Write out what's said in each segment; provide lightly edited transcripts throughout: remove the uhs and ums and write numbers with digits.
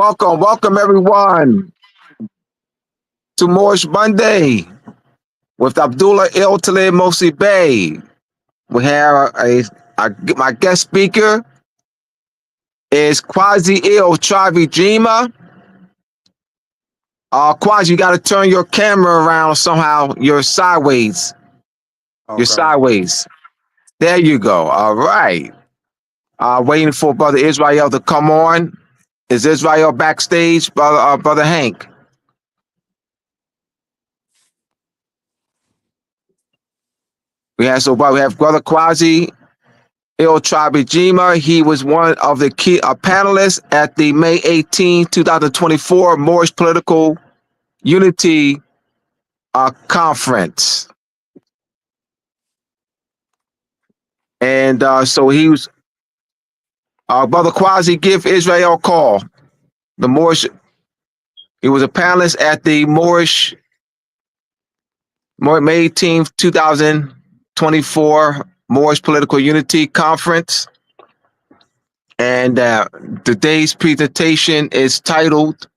Welcome everyone to Moorish Monday with Abdullah Il Talib Mosi Bey. We have my guest speaker is Quasi Il Ujima. Quasi, you got to turn your camera around somehow. You're sideways. You're Okay. sideways. There you go. All right. Waiting for Brother Israel to come on. Is Israel backstage, Brother Hank? We have Brother Quasi Il Ujima. He was one of the key panelists at the May 18, 2024 Moorish Political Unity Conference. And so he was, Brother Quasi, give Israel a call. The Moorish, he was a panelist at the May 18th, 2024 Moorish Political Unity Conference. And today's presentation is titled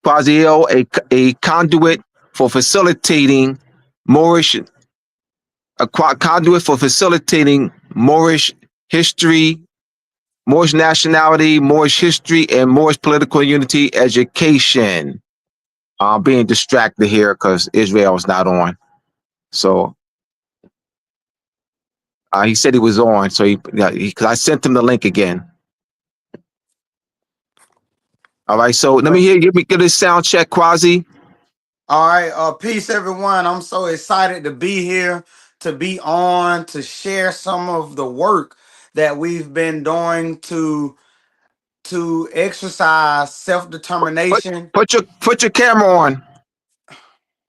Quasi-Il, a conduit for facilitating Moorish history, Moorish nationality, Moorish history, and Moorish political unity education. I'm being distracted here because Israel's not on. So he said he was on, so because I sent him the link again. All right, so let me get this sound check, Quasi. All right. Peace, everyone. I'm so excited to be here, to be on, to share some of the work that we've been doing to exercise self-determination. Put your camera on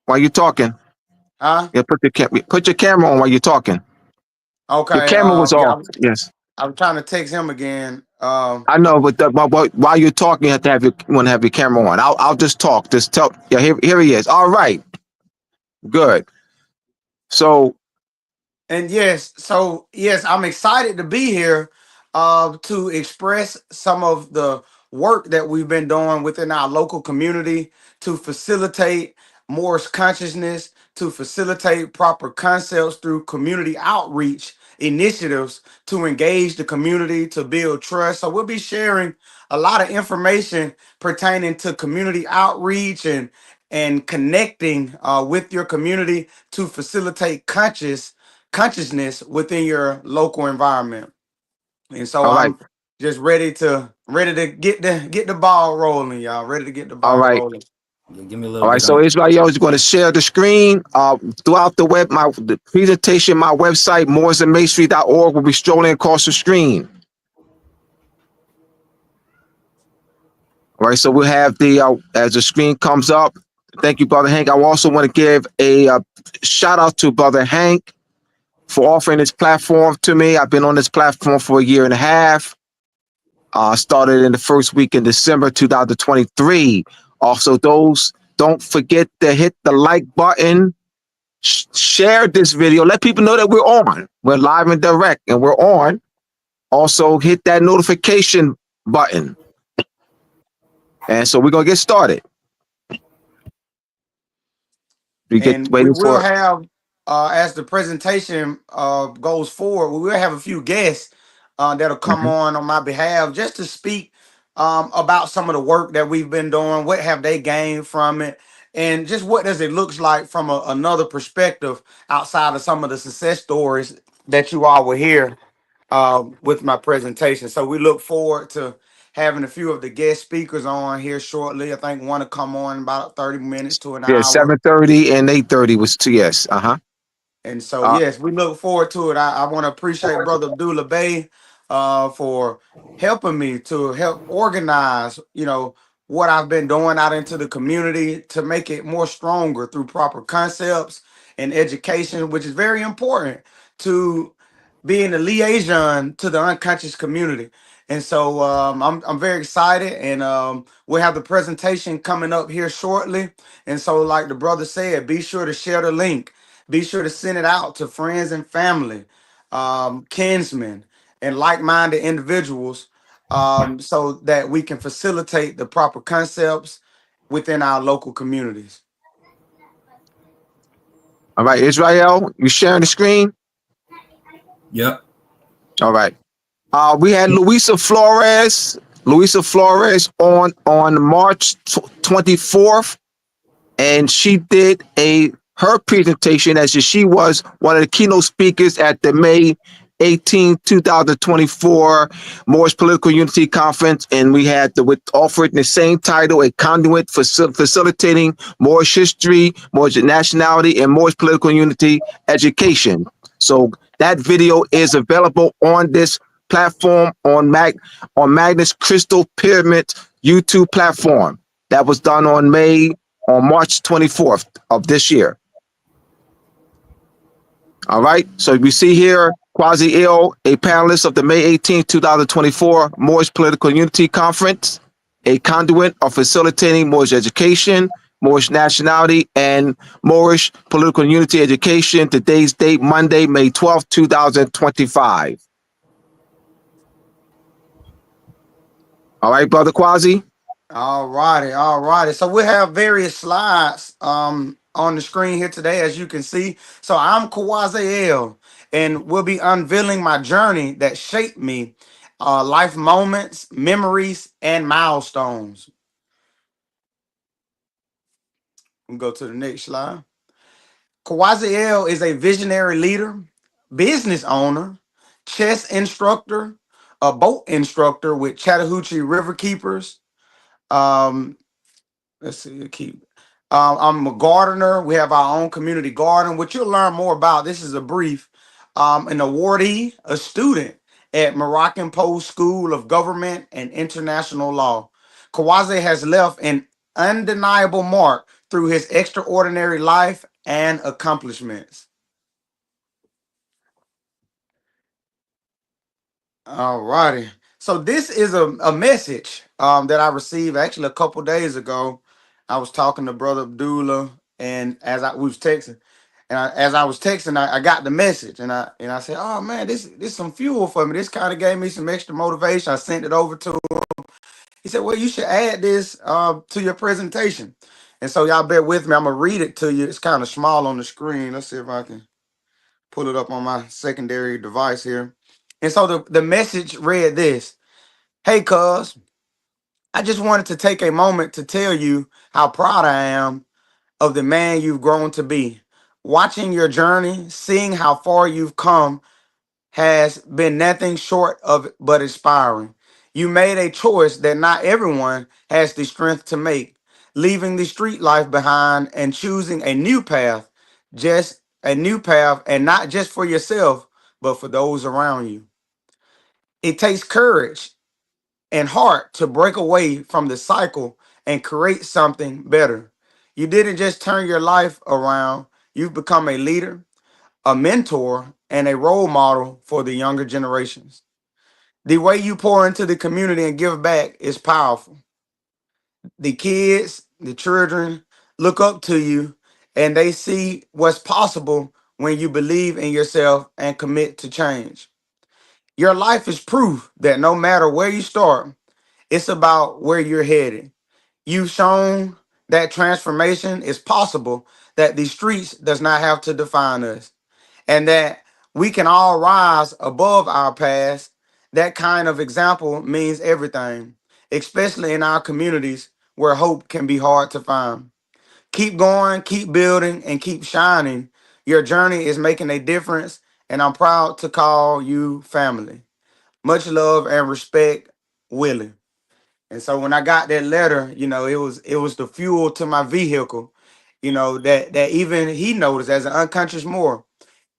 while you're talking. Huh? Yeah, put your camera on while you're talking. Your Okay. camera was Yeah. off. Yes, I'm trying to text him again. I know, but while you're talking, you have to have your camera on. I'll just talk. Just tell. Yeah, here he is. All right, good. So And yes, I'm excited to be here to express some of the work that we've been doing within our local community to facilitate Moorish consciousness, to facilitate proper concepts through community outreach initiatives to engage the community, to build trust. So we'll be sharing a lot of information pertaining to community outreach and connecting with your community to facilitate consciousness within your local environment. And so all right, I'm just ready to get the ball rolling, y'all. Ready to get the all ball right. rolling. Give me a little All right, bit so on. Israel is going to share the screen throughout the presentation. My website, mooresandmasonry.org, will be strolling across the screen. All right, so we'll have as the screen comes up. Thank you, Brother Hank. I also want to give a shout out to Brother Hank for offering this platform to me. I've been on this platform for a year and a half. Started in the first week in December 2023. Also, don't forget to hit the like button, share this video, let people know that we're on. We're live and direct, and we're on. Also, hit that notification button. And so we're gonna get started. And we Waiting will for. have, as the presentation goes forward, we will have a few guests that'll come Mhm. on my behalf just to speak about some of the work that we've been doing. What have they gained from it? And just what does it looks like from another perspective outside of some of the success stories that you all will hear with my presentation. So we look forward to having a few of the guest speakers on here shortly. I think one to come on in about 30 minutes to an Yeah, hour. 7:30 and 8:30 was two. Yes. And so, Uh, yes, we look forward to it. I want to appreciate Brother Abdullah Bey for helping me to help organize, what I've been doing out into the community to make it more stronger through proper concepts and education, which is very important to being a liaison to the unconscious community. And so I'm very excited, and we'll have the presentation coming up here shortly. And so, like the brother said, be sure to share the link. Be sure to send it out to friends and family, kinsmen, and like-minded individuals so that we can facilitate the proper concepts within our local communities. All right, Israel, you sharing the screen? Yep. All right. We had Luisa Flores on March 24th, and she did a her presentation as she was one of the keynote speakers at the May 18, 2024 Moorish Political Unity Conference, and we had offered the same title, a conduit for facilitating Moorish history, Moorish nationality, and Moorish political unity education. So that video is available on this platform on Magnus Crystal Pyramid YouTube platform. That was done on March 24th of this year. All right. So we see here Quasi Ill, a panelist of the May 18th, 2024 Moorish Political Unity Conference, a conduit of facilitating Moorish education, Moorish nationality, and Moorish political unity education. Today's date, Monday, May 12th, 2025. All right, Brother Quasi. All righty, all righty. So we have various slides on the screen here today, as you can see. So I'm Kawaziel, and we'll be unveiling my journey that shaped me, life moments, memories, and milestones. We'll go to the next slide. Kawaziel is a visionary leader, business owner, chess instructor, a boat instructor with Chattahoochee River Keepers. Um, let's see, keep. I'm a gardener. We have our own community garden, which you'll learn more about. This is a brief. An awardee, a student at Moroccan Post School of Government and International Law. Kawaze has left an undeniable mark through his extraordinary life and accomplishments. All righty. So this is a message that I received actually a couple days ago. I was talking to Brother Abdullah, and we was texting, and as I was texting, I got the message, and I said, "Oh man, this some fuel for me. This kind of gave me some extra motivation." I sent it over to him. He said, "Well, you should add this to your presentation." And so y'all bear with me. I'm gonna read it to you. It's kind of small on the screen. Let's see if I can pull it up on my secondary device here. And so the message read this: "Hey, cuz, I just wanted to take a moment to tell you how proud I am of the man you've grown to be. Watching your journey, seeing how far you've come has been nothing short of but inspiring. You made a choice that not everyone has the strength to make, leaving the street life behind and choosing a new path, just a new path, and not just for yourself, but for those around you. It takes courage and heart to break away from the cycle and create something better. You didn't just turn your life around, you've become a leader, a mentor, and a role model for the younger generations. The way you pour into the community and give back is powerful. The kids, the children look up to you and they see what's possible when you believe in yourself and commit to change. Your life is proof that no matter where you start, it's about where you're headed. You've shown that transformation is possible, that the streets does not have to define us, and that we can all rise above our past. That kind of example means everything, especially in our communities where hope can be hard to find. Keep going, keep building, and keep shining. Your journey is making a difference, and I'm proud to call you family. Much love and respect, Willie. And so when I got that letter, it was the fuel to my vehicle, that even he noticed as an unconscious Moor.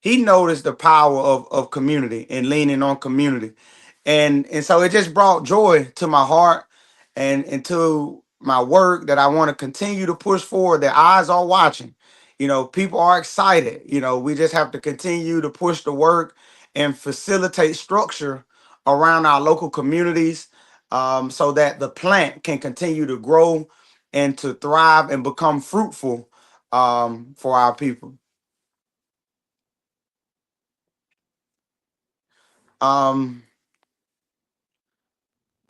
He noticed the power of community and leaning on community. And so it just brought joy to my heart and to my work, that I want to continue to push forward. Their eyes are watching. People are excited. We just have to continue to push the work and facilitate structure around our local communities, so that the plant can continue to grow and to thrive and become fruitful, for our people. Um,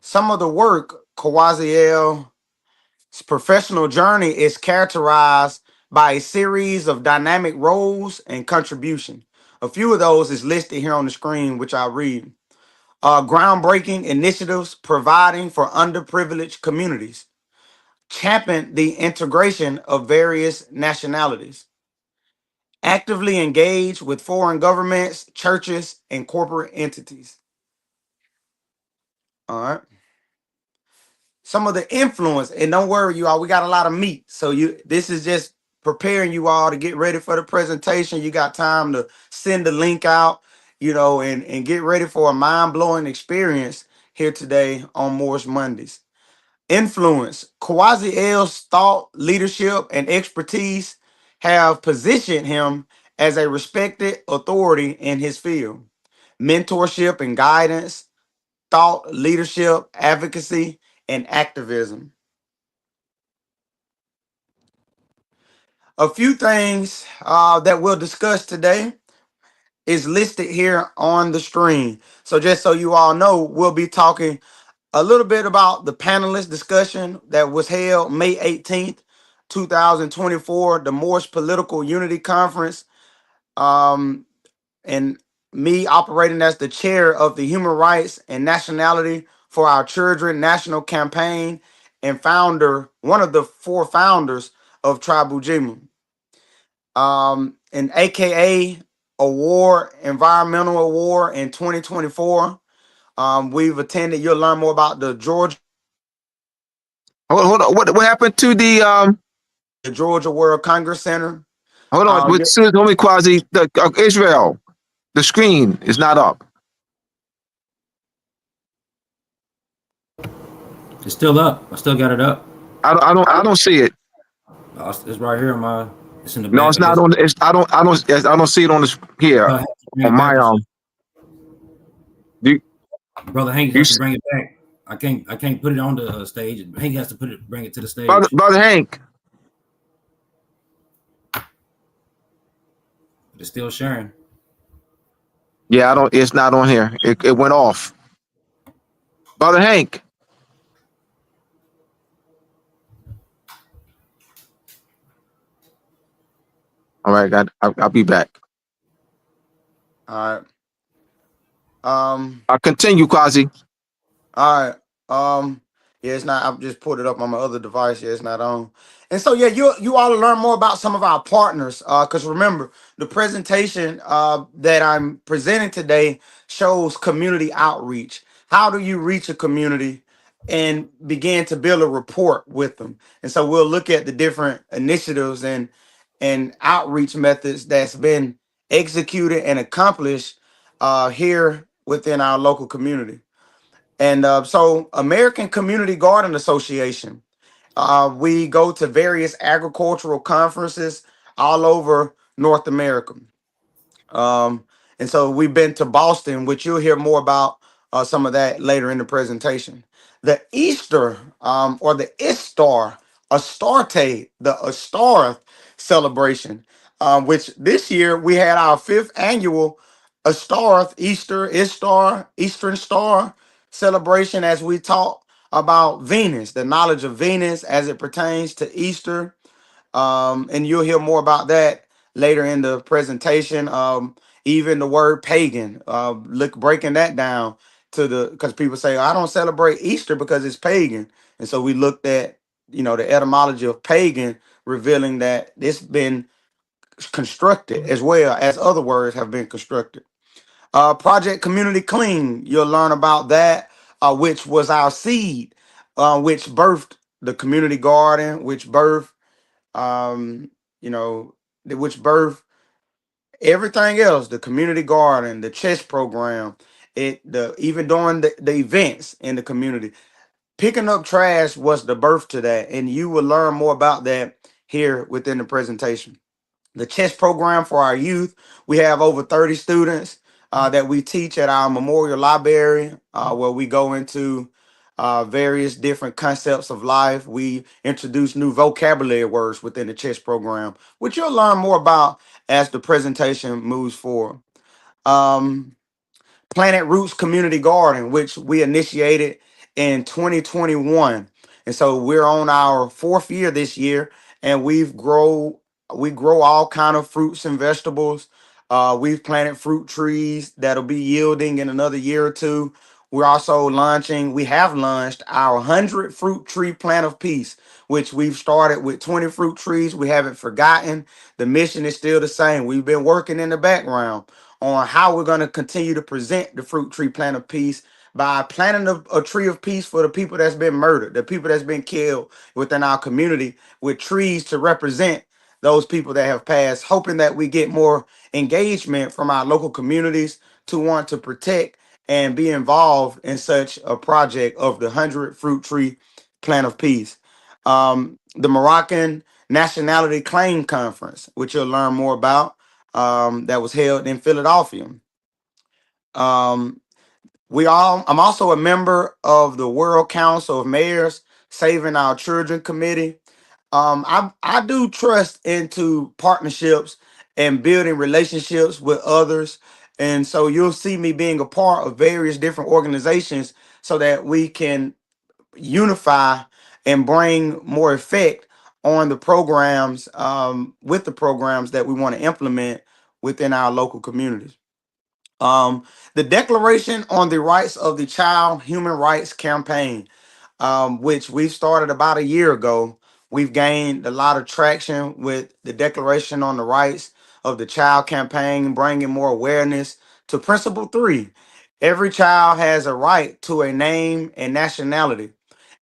Some of the work, Kwaziel's professional journey is characterized by a series of dynamic roles and contribution. A few of those is listed here on the screen, which I'll read. Groundbreaking initiatives providing for underprivileged communities, champion the integration of various nationalities, actively engage with foreign governments, churches, and corporate entities. All right. Some of the influence, and don't worry, you all, we got a lot of meat. So this is just preparing you all to get ready for the presentation. You got time to send the link out, and get ready for a mind-blowing experience here today on Moorish Mondays. Influence. Kwaziel's thought, leadership, and expertise have positioned him as a respected authority in his field. Mentorship and guidance, thought, leadership, advocacy, and activism. A few things that we'll discuss today is listed here on the screen. So just so you all know, we'll be talking a little bit about the panelist discussion that was held May 18th, 2024, the Moorish Political Unity Conference, and me operating as the chair of the Human Rights and Nationality for Our Children National Campaign and one of the four founders of Tribe Ujima. An AKA award, environmental award in 2024. We've attended. You'll learn more about the Hold on. What happened to the Georgia World Congress Center. hold on, with Yeah, Homie Quasi, the Israel, the screen is not up. It's still up. I still got it up. I don't see it. It's right here on my. It's in the No, back. it's not on. It's I don't see it on this here Bring on it back. my Do Brother Hank you has to bring it back. I can't put it on the stage. Hank has to bring it to the stage. brother Hank? It's still sharing. Yeah, I don't. It's not on here. It went off. Brother Hank. All right, I'll be back. all right. I'll continue, Quasi. All right. Yeah, it's not. I've just pulled it up on my other device. Yeah, it's not on. And so, yeah, you all will learn more about some of our partners. Because remember, the presentation that I'm presenting today shows community outreach. How do you reach a community and begin to build a rapport with them? And so we'll look at the different initiatives and outreach methods that's been executed and accomplished here within our local community. And so, American Community Garden Association, we go to various agricultural conferences all over North America. Um, and so, we've been to Boston, which you'll hear more about some of that later in the presentation. The Easter or the the Astarth celebration, which this year we had our fifth annual Eastern Star celebration as we talk about Venus, the knowledge of Venus as it pertains to Easter. And you'll hear more about that later in the presentation. Even the word pagan, breaking that down because people say, I don't celebrate Easter because it's pagan. And so we looked at, the etymology of pagan, revealing that it's been constructed as well as other words have been constructed. Project Community Clean, you'll learn about that, which was our seed, which birthed the community garden, which birthed, um, you know, which birthed everything else, the community garden, the chess program, even during the events in the community. Picking up trash was the birth to that, and you will learn more about that here within the presentation. The chess program for our youth, we have over 30 students that we teach at our memorial library, where we go into various different concepts of life. We introduce new vocabulary words within the chess program, which you'll learn more about as the presentation moves forward. Um, Planet Roots Community Garden, which we initiated in 2021. And so we're on our fourth year this year, and we grow all kind of fruits and vegetables. We've planted fruit trees that'll be yielding in another year or two. We have launched our 100 fruit tree plant of peace, which we've started with 20 fruit trees. We haven't forgotten. The mission is still the same. We've been working in the background on how we're going to continue to present the fruit tree plant of peace by planting a tree of peace for the people that's been murdered, the people that's been killed within our community, with trees to represent those people that have passed, hoping that we get more engagement from our local communities to want to protect and be involved in such a project of the 100 fruit tree plant of peace. The Moroccan Nationality Claim Conference, which you'll learn more about, that was held in Philadelphia. Um, I'm also a member of the World Council of Mayors Saving Our Children Committee. I do trust into partnerships and building relationships with others. And so you'll see me being a part of various different organizations so that we can unify and bring more effect on the programs, with the programs that we want to implement within our local communities. The Declaration on the Rights of the Child Human Rights Campaign, which we've started about a year ago. We've gained a lot of traction with the Declaration on the Rights of the Child campaign, bringing more awareness to Principle 3. Every child has a right to a name and nationality.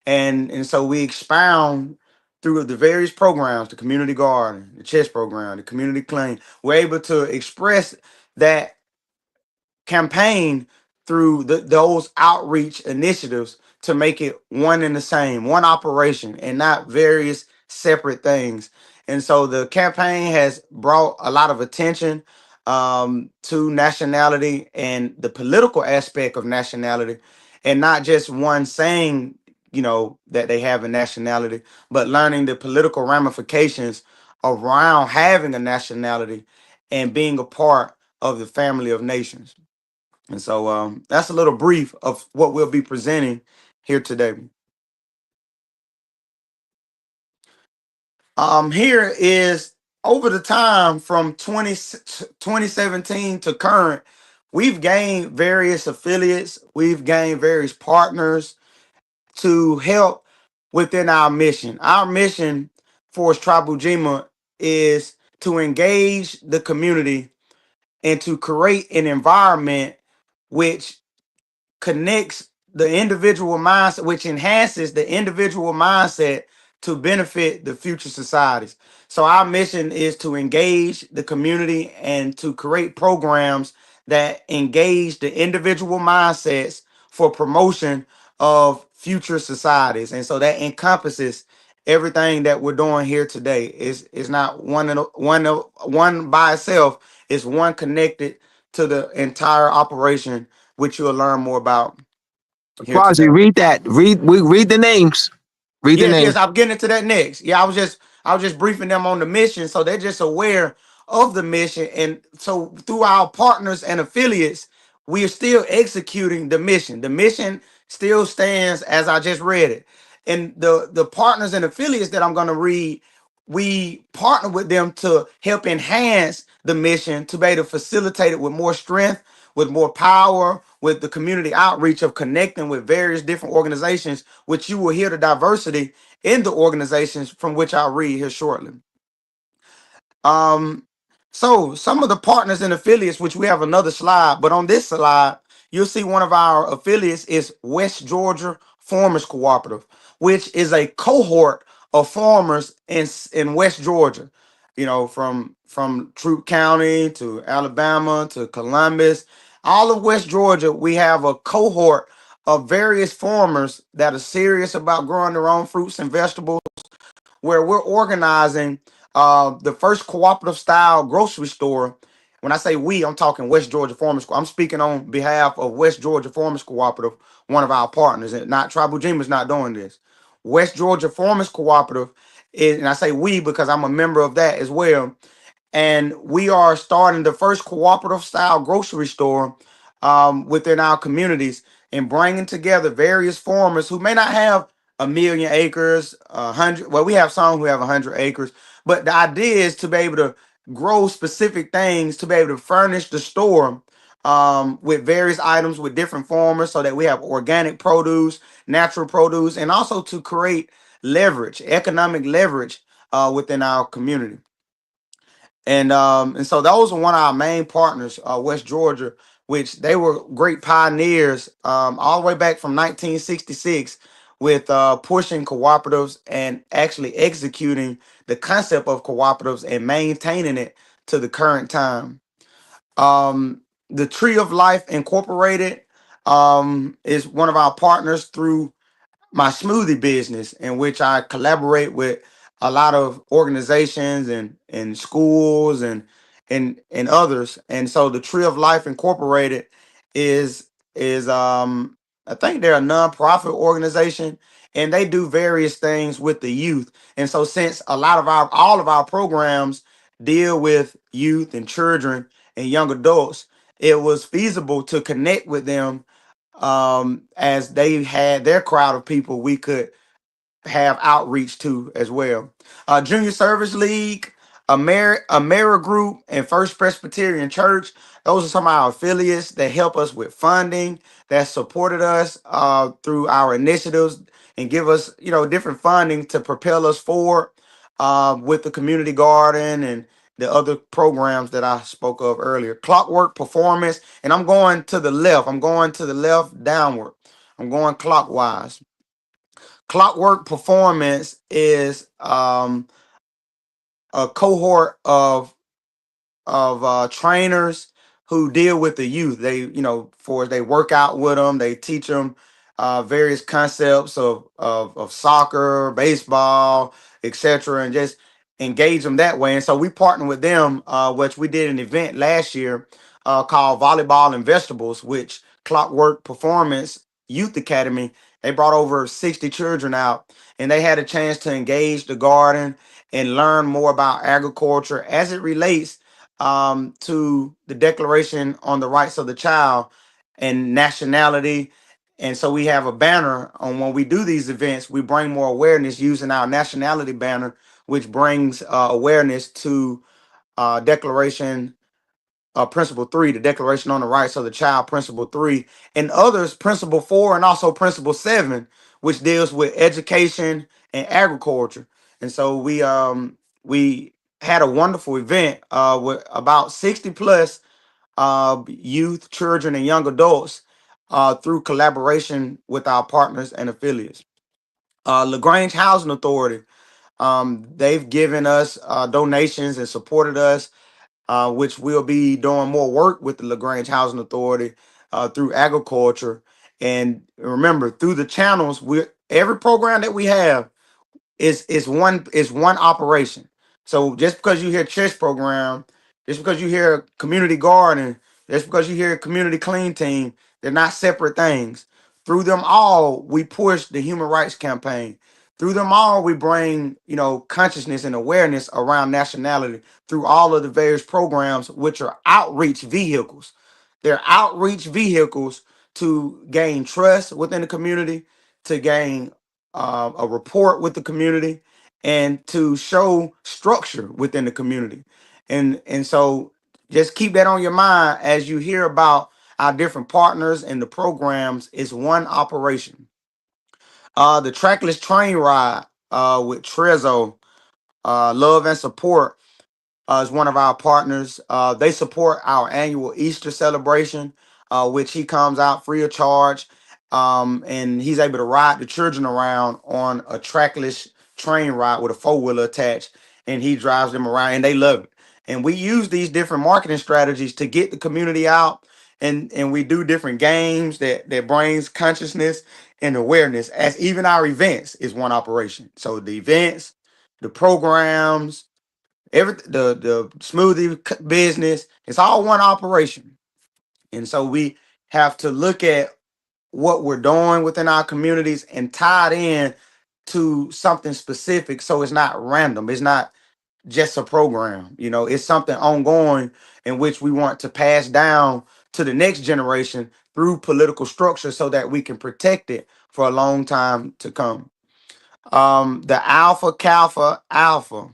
And so we expound through the various programs, the community garden, the chess program, the community clean. We're able to express that campaign through those outreach initiatives to make it one and the same, one operation, and not various separate things. And so the campaign has brought a lot of attention, to nationality and the political aspect of nationality, and not just one saying, that they have a nationality, but learning the political ramifications around having a nationality and being a part of the family of nations. And so, that's a little brief of what we'll be presenting here today. Here is over the time from 2017 to current, we've gained various affiliates, we've gained various partners to help within our mission. Our mission for Tribe Ujima is to engage the community and to create an environment which connects the individual mindset, which enhances the individual mindset to benefit the future societies. So our mission is to engage the community and to create programs that engage the individual mindsets for promotion of future societies. And so that encompasses everything that we're doing here today. Is not one by itself. It's one connected to the entire operation, which you'll learn more about here Quasi, today. read that. Read the names. Read the Yes, names. I'm getting into that next. Yeah, I was just briefing them on the mission, so they're just aware of the mission. And so through our partners and affiliates, we are still executing the mission. The mission still stands as I just read it. And the partners and affiliates that I'm going to read, we partner with them to help enhance the mission, to be able to facilitate it with more strength, with more power, with the community outreach of connecting with various different organizations, which you will hear the diversity in the organizations from which I'll read here shortly. Um, so some of the partners and affiliates, which we have another slide, but on this slide, you'll see one of our affiliates is West Georgia Farmers Cooperative, which is a cohort of farmers in West Georgia. From Troup County to Alabama to Columbus, all of West Georgia, we have a cohort of various farmers that are serious about growing their own fruits and vegetables, where we're organizing the first cooperative style grocery store. When I say we, I'm talking West Georgia Farmers. I'm speaking on behalf of West Georgia Farmers Cooperative, one of our partners, and not Tribal Gym is not doing this. West Georgia Farmers Cooperative is, and I say we because I'm a member of that as well. And we are starting the first cooperative style grocery store, within our communities. and bringing together various farmers who may not have 1 million acres, 100. Well, we have some who have 100 acres, but the idea is to be able to grow specific things to be able to furnish the store with various items with different farmers, so that we have organic produce, natural produce, and also to create leverage, economic leverage within our community. And so those are one of our main partners, West Georgia, which they were great pioneers all the way back from 1966 with pushing cooperatives and actually executing the concept of cooperatives and maintaining it to the current time. The Tree of Life Incorporated is one of our partners through my smoothie business, in which I collaborate with a lot of organizations and schools and others. And so the Tree of Life Incorporated is I think they're a nonprofit organization, and they do various things with the youth. And so since a lot of our all of our programs deal with youth and children and young adults, it was feasible to connect with them as they had their crowd of people we could have outreach to as well. Junior Service League, Amera Group, and First Presbyterian Church. Those are some of our affiliates that help us with funding, that supported us through our initiatives and give us, different funding to propel us forward with the community garden and the other programs that I spoke of earlier. Clockwork Performance, and I'm going to the left. I'm going to the left downward. I'm going clockwise. Clockwork Performance is a cohort of trainers who deal with the youth. They, for they work out with them, they teach them various concepts of soccer, baseball, etc., and just engage them that way. And so we partner with them, which we did an event last year called Volleyball and Vegetables, which Clockwork Performance Youth Academy. They brought over 60 children out, and they had a chance to engage the garden and learn more about agriculture as it relates to the Declaration on the Rights of the Child and nationality. And so we have a banner on when we do these events, we bring more awareness using our nationality banner, which brings awareness to Declaration Principle 3, the Declaration on the Rights of the Child, Principle 3, and others, Principle 4, and also Principle 7, which deals with education and agriculture. And so we had a wonderful event with about 60 plus youth, children, and young adults through collaboration with our partners and affiliates. LaGrange Housing Authority, they've given us donations and supported us, which we'll be doing more work with the LaGrange Housing Authority through agriculture. And remember, through the channels, we every program that we have is one operation. So just because you hear church program, just because you hear community garden, just because you hear community clean team, they're not separate things. Through them all, we push the human rights campaign. Through them all, we bring consciousness and awareness around nationality through all of the various programs, which are outreach vehicles. They're outreach vehicles to gain trust within the community, to gain a rapport with the community, and to show structure within the community. And so just keep that on your mind as you hear about our different partners and the programs. Is one operation. The trackless train ride with Trezzo, Love and Support is one of our partners. They support our annual Easter celebration, which he comes out free of charge, and he's able to ride the children around on a trackless train ride with a four-wheeler attached, and he drives them around, and they love it. And we use these different marketing strategies to get the community out, and we do different games that brings consciousness and awareness. As even our events is one operation. So the events, the programs, the smoothie business, it's all one operation. And so we have to look at what we're doing within our communities and tie it in to something specific, so it's not random, it's not just a program. It's something ongoing in which we want to pass down to the next generation through political structure so that we can protect it for a long time to come. The Alpha Kappa Alpha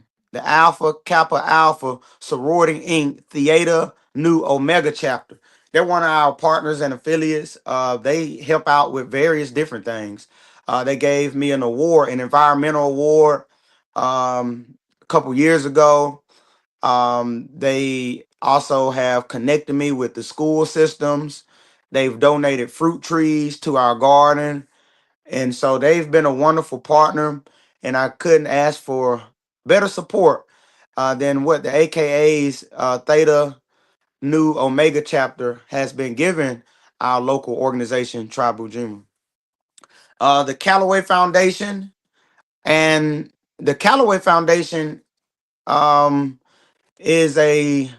Sorority Inc. Theta Nu Omega chapter. They're one of our partners and affiliates. They help out with various different things. They gave me an award, an environmental award, a couple years ago. They also have connected me with the school systems. They've donated fruit trees to our garden. And so they've been a wonderful partner. And I couldn't ask for better support than what the AKA's Theta Nu Omega chapter has been giving our local organization, Tribe Ujima. The Callaway Foundation and the Callaway Foundation um, is a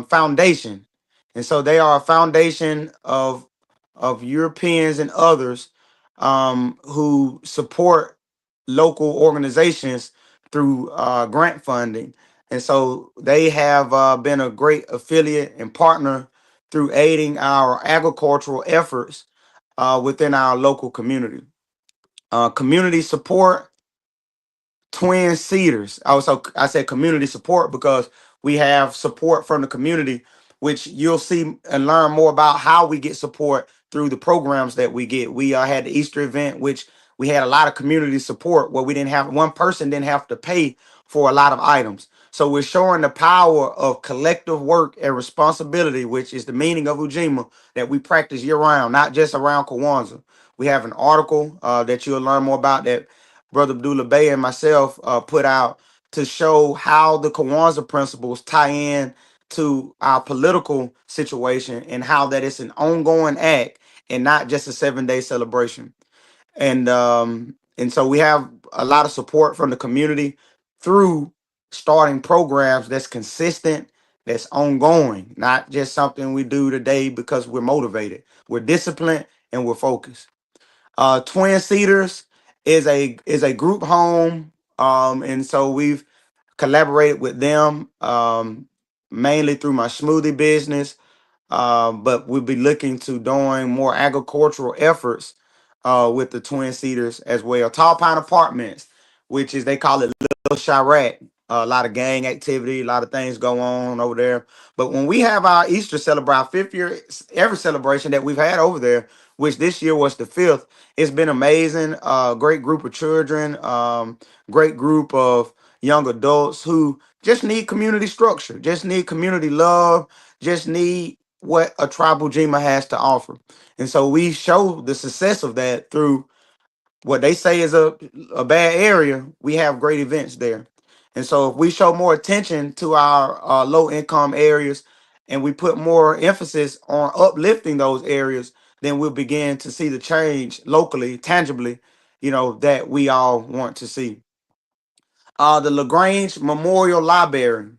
foundation, and so they are a foundation of Europeans and others who support local organizations through grant funding, and so they have been a great affiliate and partner through aiding our agricultural efforts within our local community. Community support Twin Cedars. Also, I said community support because we have support from the community, which you'll see and learn more about how we get support through the programs that we get. We had the Easter event, which we had a lot of community support where we didn't have one person didn't have to pay for a lot of items. So we're showing the power of collective work and responsibility, which is the meaning of Ujima that we practice year round, not just around Kwanzaa. We have an article that you'll learn more about that Brother Abdullah Bey and myself put out to show how the Kwanzaa principles tie in to our political situation and how that it's an ongoing act and not just a 7-day celebration. And so we have a lot of support from the community through starting programs that's consistent, that's ongoing, not just something we do today because we're motivated. We're disciplined and we're focused. Twin Cedars is a group home, and so we've collaborated with them mainly through my smoothie business, but we'll be looking to doing more agricultural efforts with the Twin Cedars as well. Tall Pine Apartments, which is they call it Little Chirac. A lot of gang activity, a lot of things go on over there. But when we have our Easter celebration, our fifth year ever celebration that we've had over there, which this year was the fifth, it's been amazing. Great group of children, great group of young adults who just need community structure, just need community love, just need what a tribal Jima has to offer. And so we show the success of that through what they say is a bad area. We have great events there. And so if we show more attention to our low income areas and we put more emphasis on uplifting those areas, then we'll begin to see the change locally, tangibly, that we all want to see. The LaGrange Memorial Library,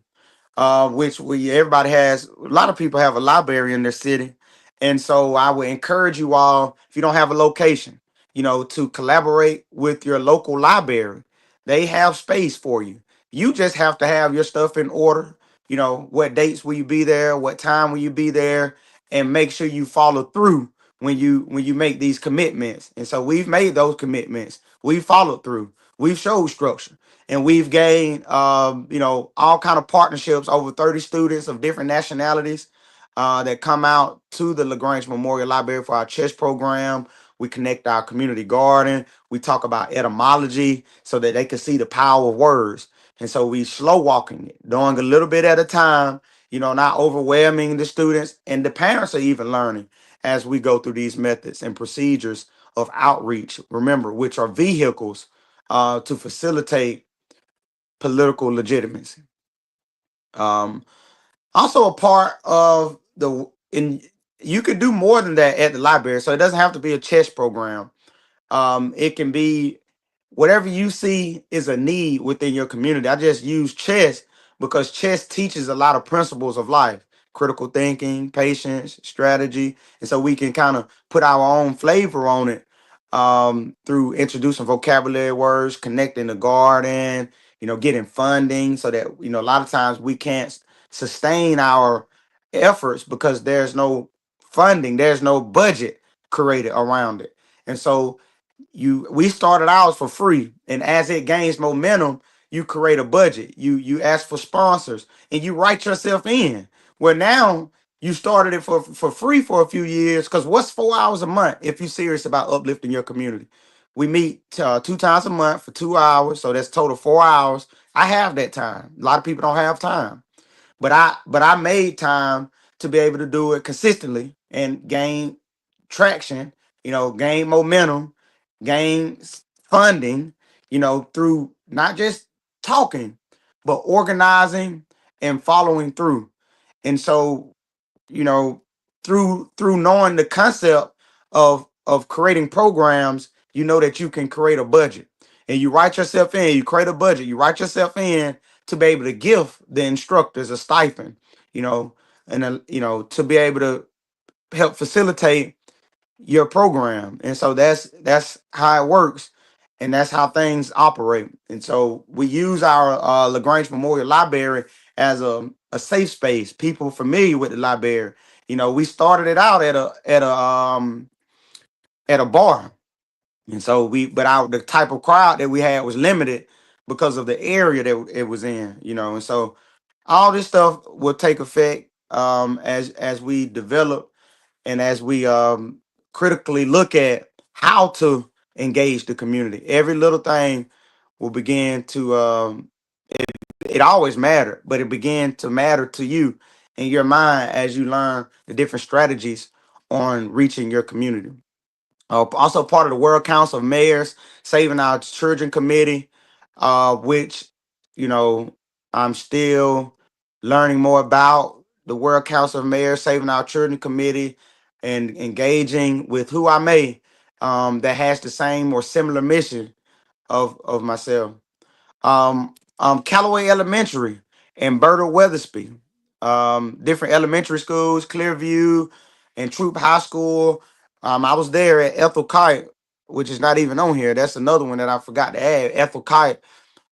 which everybody has. A lot of people have a library in their city, and so I would encourage you all, if you don't have a location, to collaborate with your local library. They have space for you. You just have to have your stuff in order. What dates will you be there? What time will you be there? And make sure you follow through when you make these commitments. And so we've made those commitments. We've followed through. We've showed structure and we've gained all kind of partnerships. Over 30 students of different nationalities that come out to the LaGrange Memorial Library for our chess program. We connect our community garden. We talk about etymology so that they can see the power of words. And so we slow walking it, doing a little bit at a time, not overwhelming the students, and the parents are even learning as we go through these methods and procedures of outreach, remember, which are vehicles to facilitate political legitimacy. Also a part of you could do more than that at the library. So it doesn't have to be a chess program. It can be whatever you see is a need within your community. I just use chess because chess teaches a lot of principles of life, critical thinking, patience, strategy. And so we can kind of put our own flavor on it through introducing vocabulary words, connecting the garden, getting funding so that, a lot of times we can't sustain our efforts because there's no funding. There's no budget created around it. And so we started ours for free, and as it gains momentum, you create a budget. You ask for sponsors, and you write yourself in. Well, now you started it for free for a few years, because what's 4 hours a month if you're serious about uplifting your community? We meet 2 times a month for 2 hours, so that's total 4 hours. I have that time. A lot of people don't have time, but I made time to be able to do it consistently and gain traction, gain momentum, gain funding, through not just talking, but organizing and following through. And so, you know, through knowing the concept of creating programs, you know that you can create a budget. And you write yourself in, you create a budget, you write yourself in to be able to give the instructors a stipend, you know, and to be able to help facilitate your program. And so that's how it works, and that's how things operate. And so we use our LaGrange Memorial Library as a safe space. People familiar with the library, we started it out at a bar. And so the type of crowd that we had was limited because of the area that it was in, and so all this stuff will take effect as we develop, and as we critically look at how to engage the community. Every little thing will begin to it always mattered, but it began to matter to you in your mind as you learn the different strategies on reaching your community. Also part of the World Council of Mayors Saving Our Children Committee, which, you know, I'm still learning more about the World Council of Mayors Saving Our Children Committee, and engaging with who I may, that has the same or similar mission of myself. Callaway Elementary and Berta Weathersby, different elementary schools, Clearview and Troop High School. I was there at Ethel Kite, which is not even on here. That's another one that I forgot to add. Ethel Kite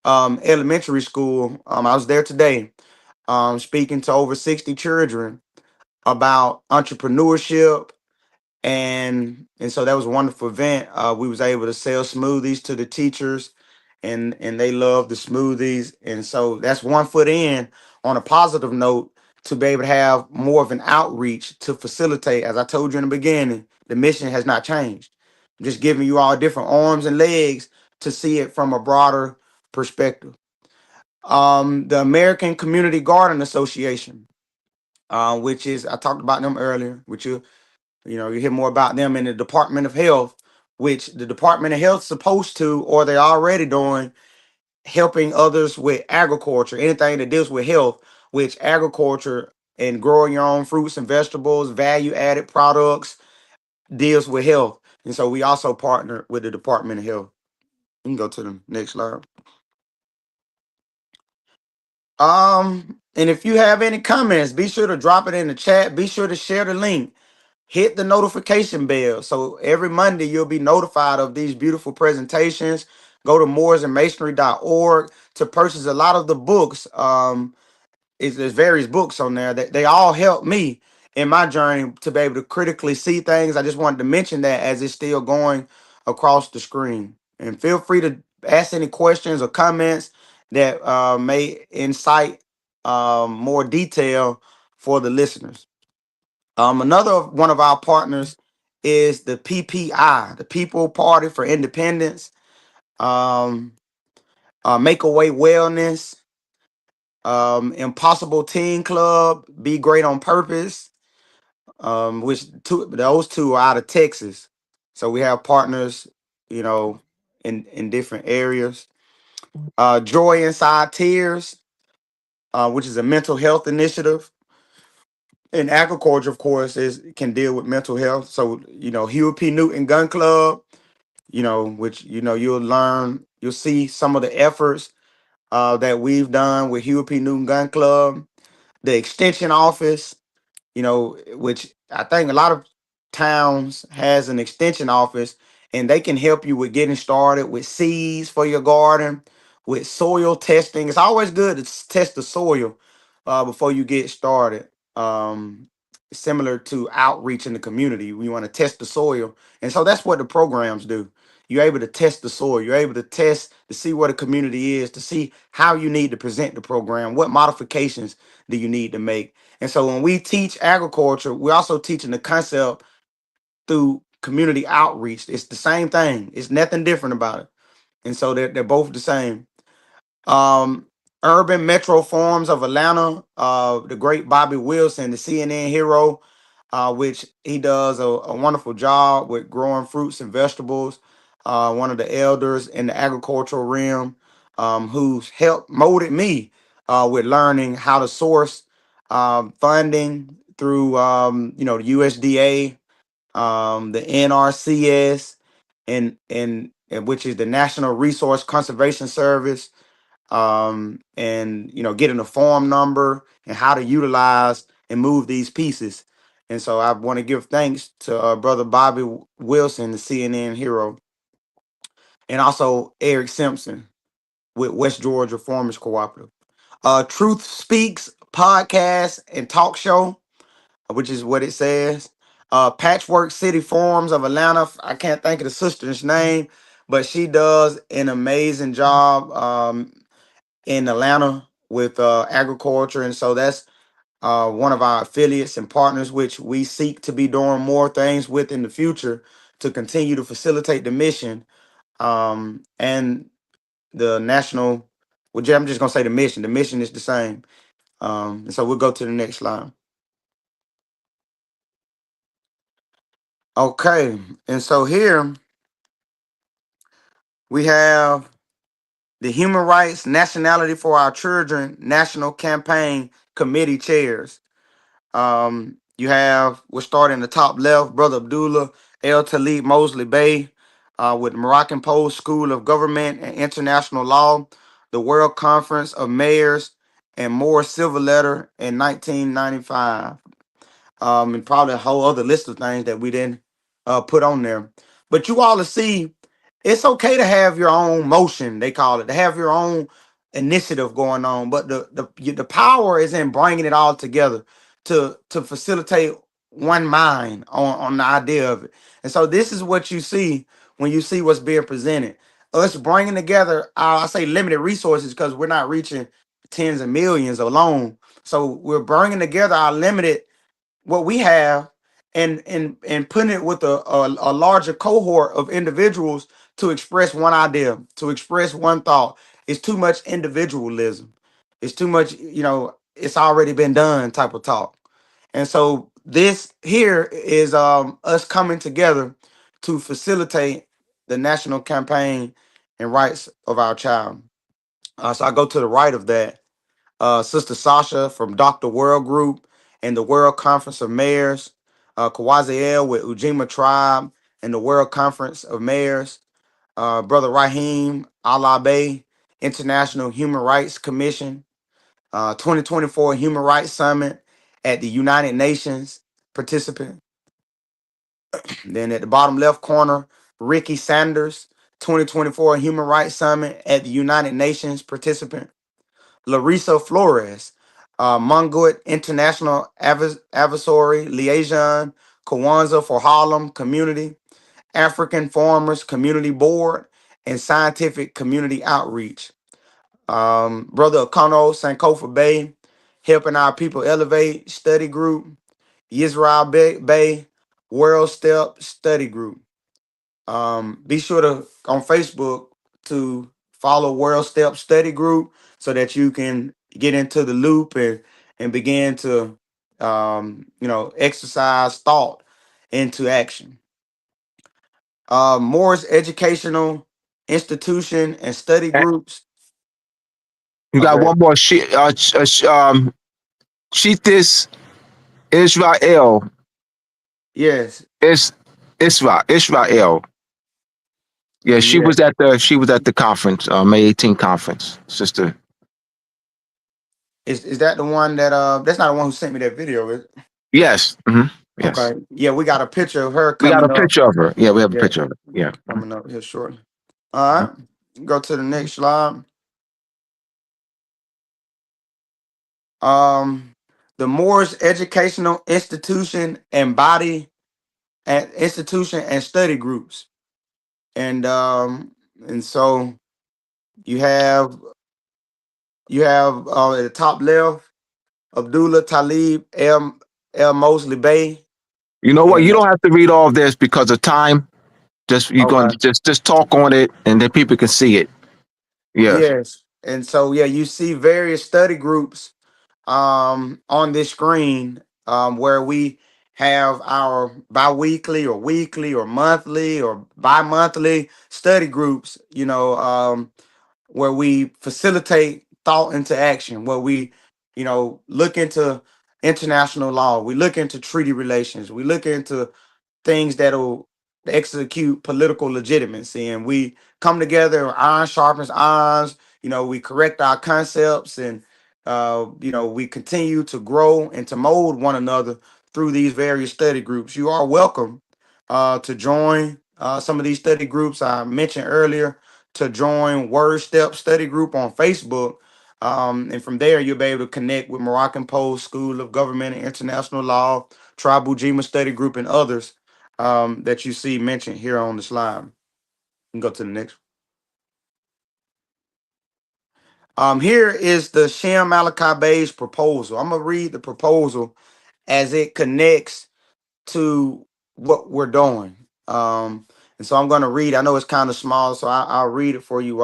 Elementary School. I was there today, speaking to over 60 children about entrepreneurship, and so that was a wonderful event. We was able to sell smoothies to the teachers, and they love the smoothies. And so that's one foot in on a positive note, to be able to have more of an outreach to facilitate. As I told you in the beginning, the mission has not changed. I'm just giving you all different arms and legs to see it from a broader perspective. The American Community Garden Association, which is, I talked about them earlier, which you hear more about them in the Department of Health, which the Department of Health is supposed to, or they're already doing, helping others with agriculture, anything that deals with health, which agriculture and growing your own fruits and vegetables, value added products, deals with health. And so we also partner with the Department of Health. You can go to the next slide. And if you have any comments, be sure to drop it in the chat. Be sure to share the link. Hit the notification bell, so every Monday you'll be notified of these beautiful presentations. Go to mooresandmasonry.org to purchase a lot of the books. There's various books on there that they all help me in my journey to be able to critically see things. I just wanted to mention that as it's still going across the screen. And feel free to ask any questions or comments that may incite more detail for the listeners. Another one of our partners is the PPI, the People Party for Independence, um, Make Away Wellness, Impossible Teen Club, Be Great on Purpose, those two are out of Texas. So we have partners, in different areas. Joy Inside Tears, which is a mental health initiative. And agriculture, of course, can deal with mental health. So, Huey P. Newton Gun Club, which, you'll see some of the efforts that we've done with Huey P. Newton Gun Club, the extension office, which I think a lot of towns has an extension office, and they can help you with getting started with seeds for your garden, with soil testing. It's always good to test the soil before you get started. similar to outreach in the community. We want to test the soil. And so that's what the programs do. You're able to test the soil. You're able to test to see what a community is, to see how you need to present the program, what modifications do you need to make. And so when we teach agriculture, we're also teaching the concept through community outreach. It's the same thing. It's nothing different about it. And so they're both the same. Um, Urban Metro Forums of Atlanta, the great Bobby Wilson, the CNN hero, which he does a wonderful job with growing fruits and vegetables. One of the elders in the agricultural realm, who's helped molded me with learning how to source funding through the USDA, the NRCS, and which is the National Resource Conservation Service, and getting a form number and how to utilize and move these pieces. And so I want to give thanks to brother Bobby Wilson, the CNN hero, and also Eric Simpson with West Georgia Farmers Cooperative. Truth Speaks podcast and talk show, which is what it says. Patchwork City Farms of Atlanta. I can't think of the sister's name, but she does an amazing job in Atlanta with agriculture. And so that's one of our affiliates and partners, which we seek to be doing more things with in the future to continue to facilitate the mission and the national. Well, I'm just going to say the mission. The mission is the same. And so we'll go to the next slide. Okay. And so here we have the Human Rights Nationality for Our Children National Campaign Committee chairs. You have, we'll start in the top left, Brother Abdullah El Talib Mosley Bey, with Moroccan Post School of Government and International Law, the World Conference of Mayors, and Moore Silver Letter in 1995. And probably a whole other list of things that we didn't put on there. But you all to see, it's okay to have your own motion, they call it, to have your own initiative going on. But the power is in bringing it all together to facilitate one mind on the idea of it. And so this is what you see when you see what's being presented. Us bringing together, I say limited resources because we're not reaching tens of millions alone. So we're bringing together our limited what we have and putting it with a larger cohort of individuals to express one idea, to express one thought. It's too much individualism. It's too much, it's already been done type of talk. And so this here is us coming together to facilitate the national campaign and rights of our child. So I go to the right of that. Sister Sasha from Dr. World Group and the World Conference of Mayors, Kawaziel with Ujima Tribe and the World Conference of Mayors, Brother Raheem Alabe, International Human Rights Commission, 2024 Human Rights Summit at the United Nations participant. Then at the bottom left corner, Ricky Sanders, 2024 Human Rights Summit at the United Nations participant. Larissa Flores, Mungut International Advisory Liaison, Kwanzaa for Harlem Community, African Farmers Community Board, and Scientific Community Outreach. Brother Akano Sankofa Bay, Helping Our People Elevate Study Group, Yisrael Bay, World Step Study Group. Be sure to on Facebook to follow World Step Study Group so that you can get into the loop and begin to exercise thought into action. Moore's Educational Institution and Study And Groups. you got Okay. one more. Chiefess Israel Yes. is Israel. Yeah, Yeah. she was at the conference, May 18th conference, sister. Is that the one that that's not the one who sent me that video, is it? Yes. Yes. Okay. Yeah, we got a picture of her We got a coming up. picture of her. Yeah, we have a Yeah, picture of her. Yeah. coming up here shortly. All right. Go to the next slide. Um, the Moorish educational institution and body and institution and study groups. And so you have at the top left Abdullah Talib El Mosley Bey. You know what? And You don't have to read all of this because of time. Just you're going okay. to just talk on it, and then people can see it. Yes. Yes. And so yeah, you see various study groups on this screen where we have our bi-weekly or weekly or monthly or bi-monthly study groups, where we facilitate thought into action, where we, look into international law, we look into treaty relations, we look into things that'll execute political legitimacy, and we come together, iron sharpens irons. We correct our concepts, and we continue to grow and to mold one another through these various study groups. You are welcome to join some of these study groups I mentioned earlier, to join Word Step Study Group on Facebook. And from there, you'll be able to connect with Moroccan Post School of Government and International Law, Tribe Ujima Study Group, and others that you see mentioned here on the slide. You can go to the next. Here is the Shem Malachi Bey's proposal. I'm gonna read the proposal as it connects to what we're doing. And so I'm gonna read. I know it's kind of small, so I'll read it for you.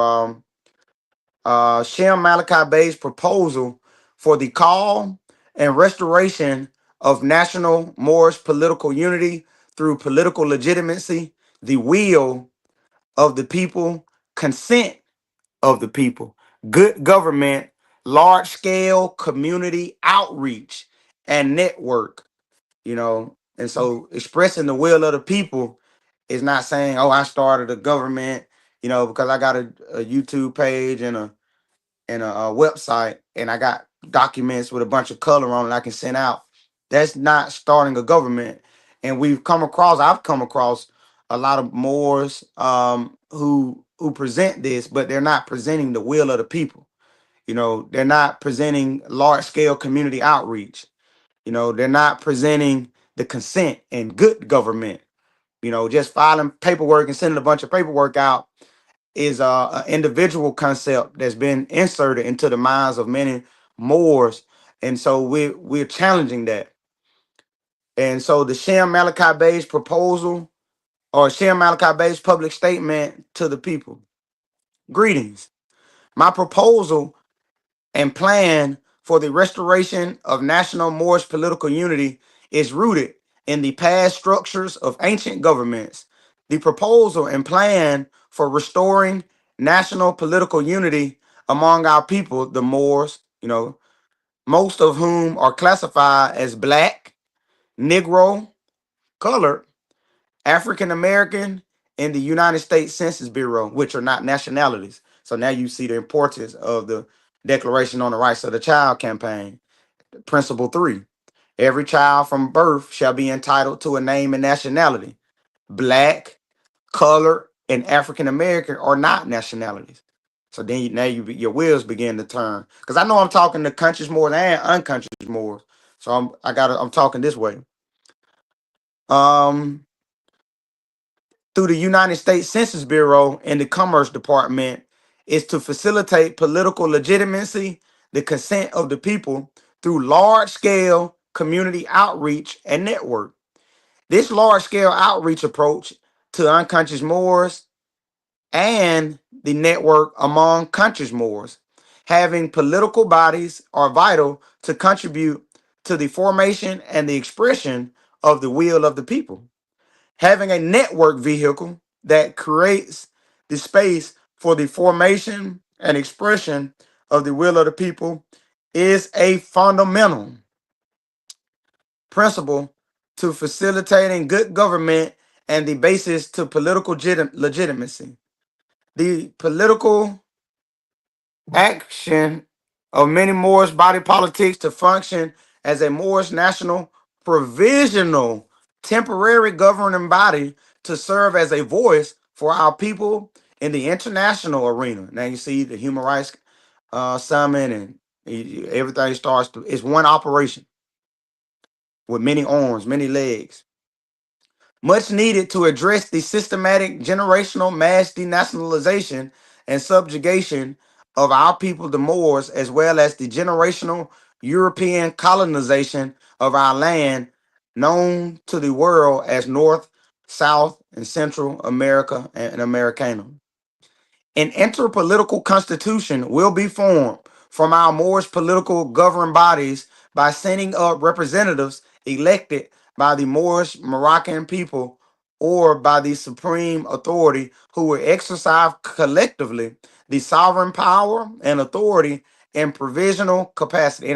Shem Malachi Bey's proposal for the call and restoration of national Moorish political unity through political legitimacy, the will of the people, consent of the people, good government, large scale community outreach, and network. And so expressing the will of the people is not saying, oh, I started a government, because I got a YouTube page and a website, and I got documents with a bunch of color on it I can send out. That's not starting a government. And I've come across a lot of Moors who present this, but they're not presenting the will of the people. They're not presenting large scale community outreach. They're not presenting the consent and good government. Just filing paperwork and sending a bunch of paperwork out is an individual concept that's been inserted into the minds of many Moors, and so we're challenging that. And so the Shem Malachi Bey's proposal, or Shem Malachi Bey's public statement to the people: greetings. My proposal and plan for the restoration of national Moorish political unity is rooted in the past structures of ancient governments. The proposal and plan for restoring national political unity among our people, the Moors, most of whom are classified as Black, Negro, colored, African American, and the United States Census Bureau, which are not nationalities. So now you see the importance of the Declaration on the Rights of the Child campaign. Principle 3: every child from birth shall be entitled to a name and nationality. Black, colored, and African American are not nationalities. So then your wheels begin to turn. Because I know I'm talking to conscious more and unconscious more. So I'm talking this way. Um Through the United States Census Bureau and the Commerce Department is to facilitate political legitimacy, the consent of the people through large scale community outreach and network. This large scale outreach approach to unconscious Moors and the network among conscious Moors, having political bodies, are vital to contribute to the formation and the expression of the will of the people. Having a network vehicle that creates the space for the formation and expression of the will of the people is a fundamental principle to facilitating good government and the basis to political legitimacy. The political action of many Moorish body politics to function as a Moorish national provisional temporary governing body to serve as a voice for our people in the international arena. Now you see the Human Rights Summit, and everything starts to, it's one operation. with many arms, many legs. Much needed to address the systematic generational mass denationalization and subjugation of our people, the Moors, as well as the generational European colonization of our land, known to the world as North, South, and Central America and Americana. An interpolitical constitution will be formed from our Moorish political governing bodies by sending up representatives elected by the Moorish Moroccan people or by the supreme authority who will exercise collectively the sovereign power and authority in a provisional capacity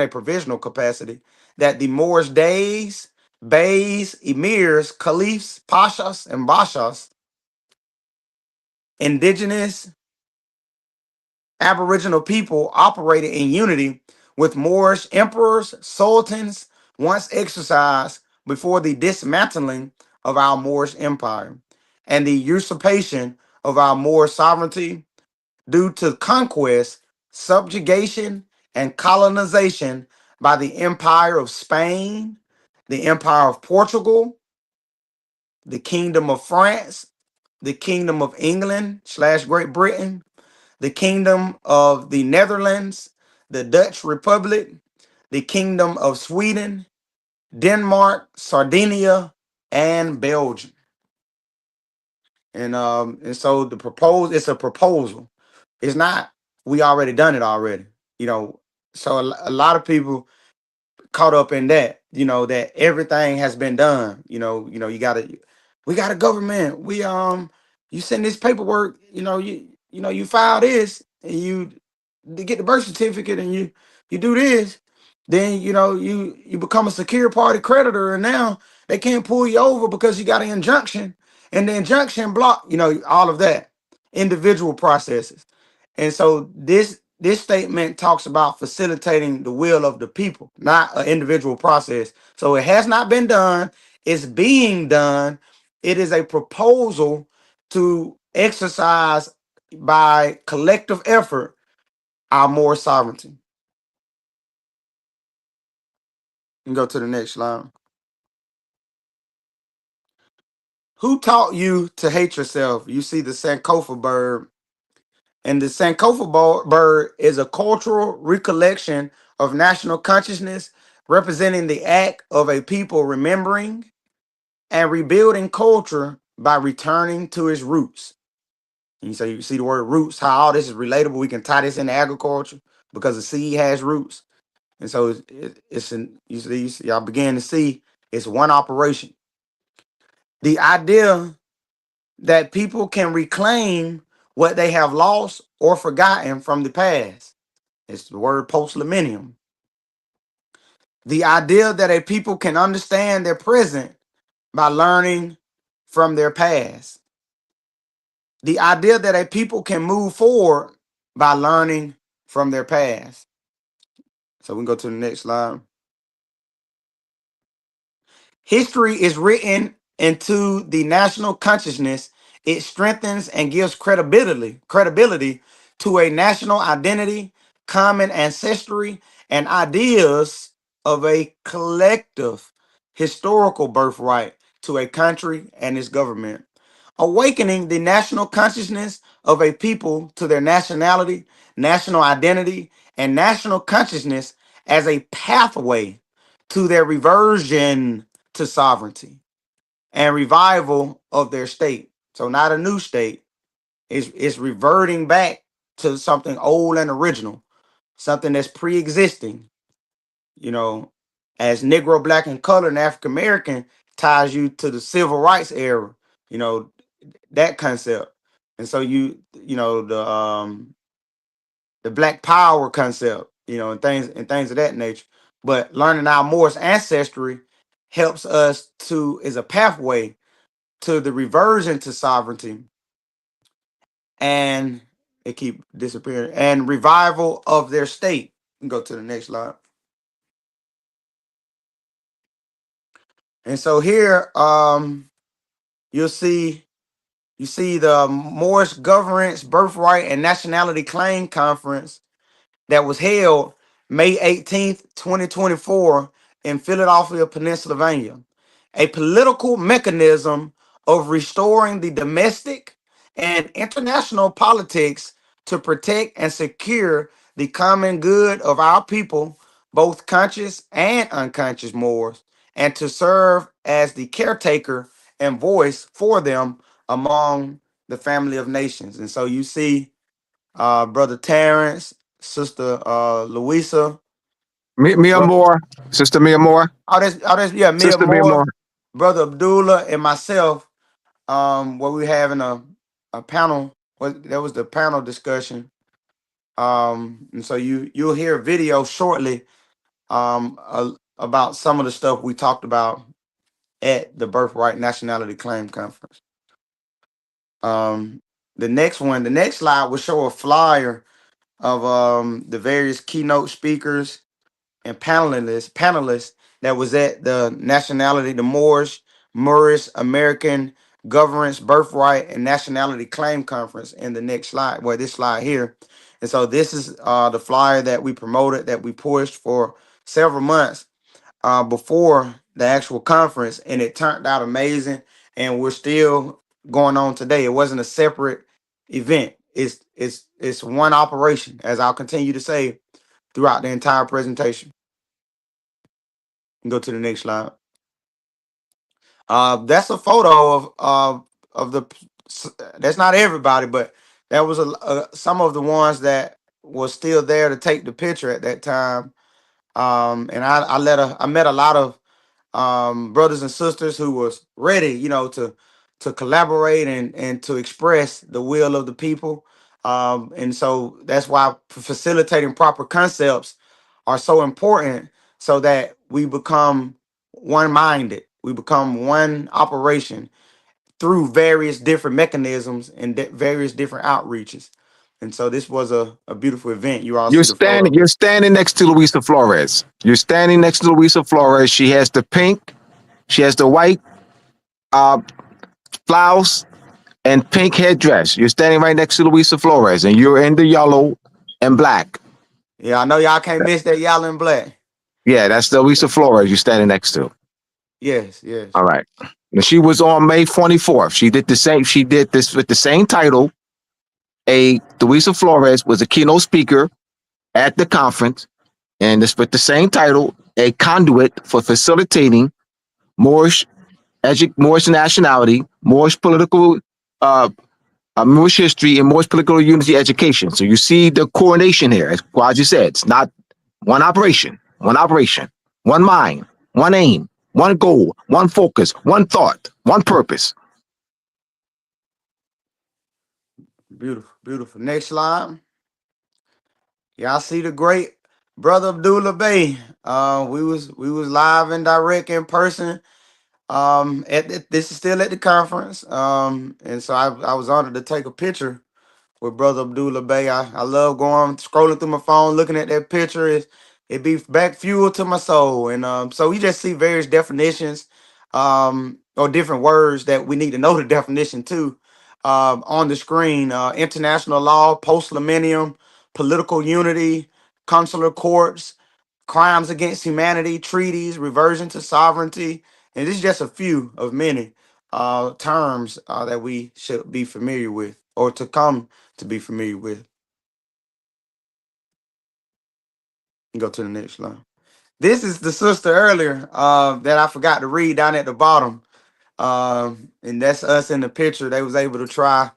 that the Moorish days, beys, emirs, caliphs, pashas, and bashas, indigenous Aboriginal people operated in unity with Moorish emperors, sultans, once exercised before the dismantling of our Moorish empire and the usurpation of our Moorish sovereignty due to conquest, subjugation, and colonization by the Empire of Spain, the Empire of Portugal, the Kingdom of France, the Kingdom of England / Great Britain, the Kingdom of the Netherlands, the Dutch Republic, the Kingdom of Sweden, Denmark, Sardinia, and Belgium. And so it's a proposal. It's not we already done it already. So a lot of people caught up in that, that everything has been done. We got a government. You send this paperwork, you file this and you get the birth certificate and you do this, then you become a secure party creditor and now they can't pull you over because you got an injunction and the injunction block, all of that individual processes. And so this statement talks about facilitating the will of the people, not an individual process. So it has not been done. It's being done. It is a proposal to exercise by collective effort our more sovereignty. You can go to the next slide. Who taught you to hate yourself? You see the Sankofa bird. And the Sankofa bird is a cultural recollection of national consciousness, representing the act of a people remembering and rebuilding culture by returning to its roots. And so you see the word roots, how all this is relatable. We can tie this into agriculture because the seed has roots. And so y'all begin to see it's one operation. The idea that people can reclaim what they have lost or forgotten from the past. It's the word post-millennium. The idea that a people can understand their present by learning from their past. The idea that a people can move forward by learning from their past. So we can go to the next slide. History is written into the national consciousness. It strengthens and gives credibility to a national identity, common ancestry, and ideas of a collective historical birthright to a country and its government. Awakening the national consciousness of a people to their nationality, national identity, and national consciousness as a pathway to their reversion to sovereignty and revival of their state. So not a new state. It's reverting back to something old and original, something that's pre-existing, as Negro, Black, and Colored and African American ties you to the civil rights era, that concept. And so the Black Power concept, and things of that nature. But learning our Moorish ancestry helps us is a pathway to the reversion to sovereignty, and they keep disappearing, and revival of their state. Go to the next slide. And so here, you see the Moorish Governance, Birthright, and Nationality Claim Conference that was held May 18th, 2024 in Philadelphia, Pennsylvania, a political mechanism of restoring the domestic and international politics to protect and secure the common good of our people, both conscious and unconscious Moors, and to serve as the caretaker and voice for them among the family of nations. And so you see Brother Terrence, Sister Louisa. Mia Moore, Sister Mia Moore, Yeah, Mia Sister Mia Moore, Moore. Brother Abdullah, and myself. Where we having a panel. That was the panel discussion. And so you'll hear a video shortly about some of the stuff we talked about at the Birthright Nationality Claim Conference. Um, the next slide will show a flyer of the various keynote speakers and panelists that was at the Moorish American Governance Birthright and Nationality Claim Conference in the next slide, well, this slide here. And so this is the flyer that we promoted, that we pushed for several months before the actual conference, and it turned out amazing. And we're still going on today. It wasn't a separate event. It's one operation, as I'll continue to say throughout the entire presentation. Go to the next slide. That's a photo of the. That's not everybody, but that was some of the ones that was still there to take the picture at that time. And I met a lot of brothers and sisters who was ready, to collaborate and to express the will of the people. And so that's why facilitating proper concepts are so important, so that we become one-minded, we become one operation through various different mechanisms and various different outreaches. And so this was a beautiful event. You all see the photo. You're standing next to Luisa Flores. You're standing next to Luisa Flores. She has the pink, she has the white uh, blouse and pink headdress. You're standing right next to Luisa Flores, and you're in the yellow and black. Yeah, I know y'all can't miss that yellow and black. Yeah, that's the Luisa Flores you're standing next to. Yes, yes. All right. And she was on May 24th. She did the same. She did this with the same title. Luisa Flores was a keynote speaker at the conference, and this with the same title, a conduit for facilitating Moorish Moorish nationality, Moorish political, Moorish history, and Moorish political unity education. So you see the coordination here. As Kwaji said, it's not one operation, one mind, one aim, one goal, one focus, one thought, one purpose. Beautiful, beautiful. Next slide. Y'all see the great Brother Abdullah Bey. We was live and direct in person. This is still at the conference. And so I was honored to take a picture with Brother Abdullah Bey. I love going scrolling through my phone, looking at that picture. It be back fuel to my soul. And so we just see various definitions, or different words that we need to know the definition to, on the screen. International law, post-millennium, political unity, consular courts, crimes against humanity, treaties, reversion to sovereignty. And this is just a few of many terms that we should be familiar with, or to come to be familiar with. Go to the next slide. This is the sister earlier that I forgot to read down at the bottom. And that's us in the picture. They was able to try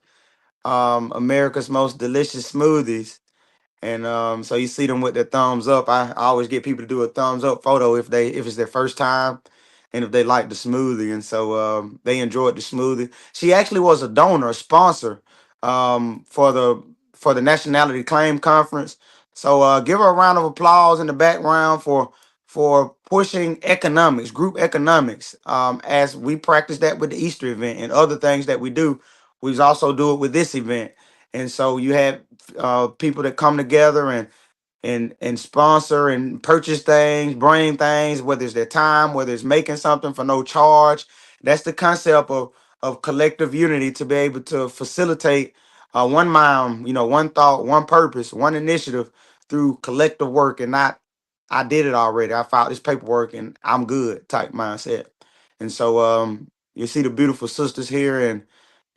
America's most delicious smoothies. And so you see them with their thumbs up. I always get people to do a thumbs up photo if it's their first time and if they like the smoothie. And so they enjoyed the smoothie. She actually was a donor, a sponsor for the Nationality Claim Conference. So give her a round of applause in the background for pushing economics, group economics, as we practice that with the Easter event and other things that we do. We also do it with this event. And so you have people that come together and sponsor and purchase things, bring things, whether it's their time, whether it's making something for no charge. That's the concept of collective unity, to be able to facilitate one mind, one thought, one purpose, one initiative through collective work, and not I did it already. I filed this paperwork and I'm good type mindset. And so you see the beautiful sisters here,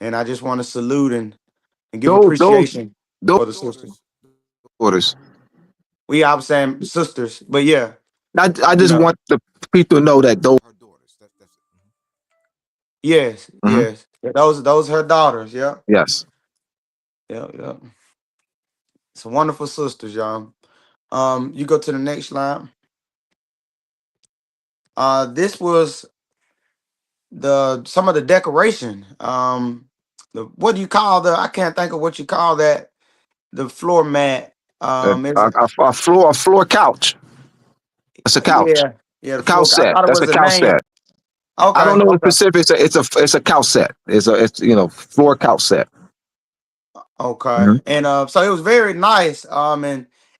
and I just want to salute and give appreciation Those for the sisters. daughters. We I was saying sisters, but yeah, I you just know, want the people to know that those. yes, Mhm. yes. Yeah, those her daughters, yeah. Yes. Yeah, yeah. Some wonderful sisters, y'all. You go to the next slide. This was the some of the decoration. The what do you call the? I can't think of what you call that. The floor mat. Is it? A floor couch. That's a couch. Yeah, yeah. The A couch floor. I set. thought it That's was a a couch name. set. I don't Okay, know the okay, specifics. It's a couch set. It's floor couch set. okay. Mhm. And so it was very nice.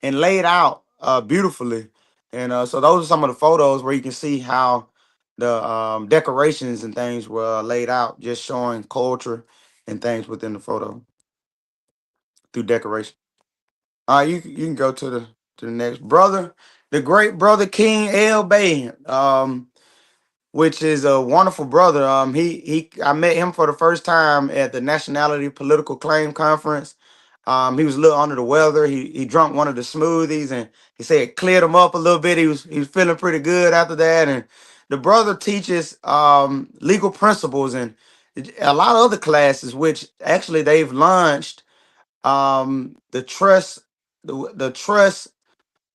And laid out beautifully. And so those are some of the photos where you can see how the decorations and things were laid out, just showing culture and things within the photo through decoration. You can go to the next brother, the great brother King L. Bay, which is a wonderful brother. He I met him for the first time at the Nationality Political Claim Conference. He was a little under the weather. He drank one of the smoothies and he said it cleared him up a little bit. He was feeling pretty good after that. And the brother teaches legal principles and a lot of other classes, which actually they've launched the trust the trust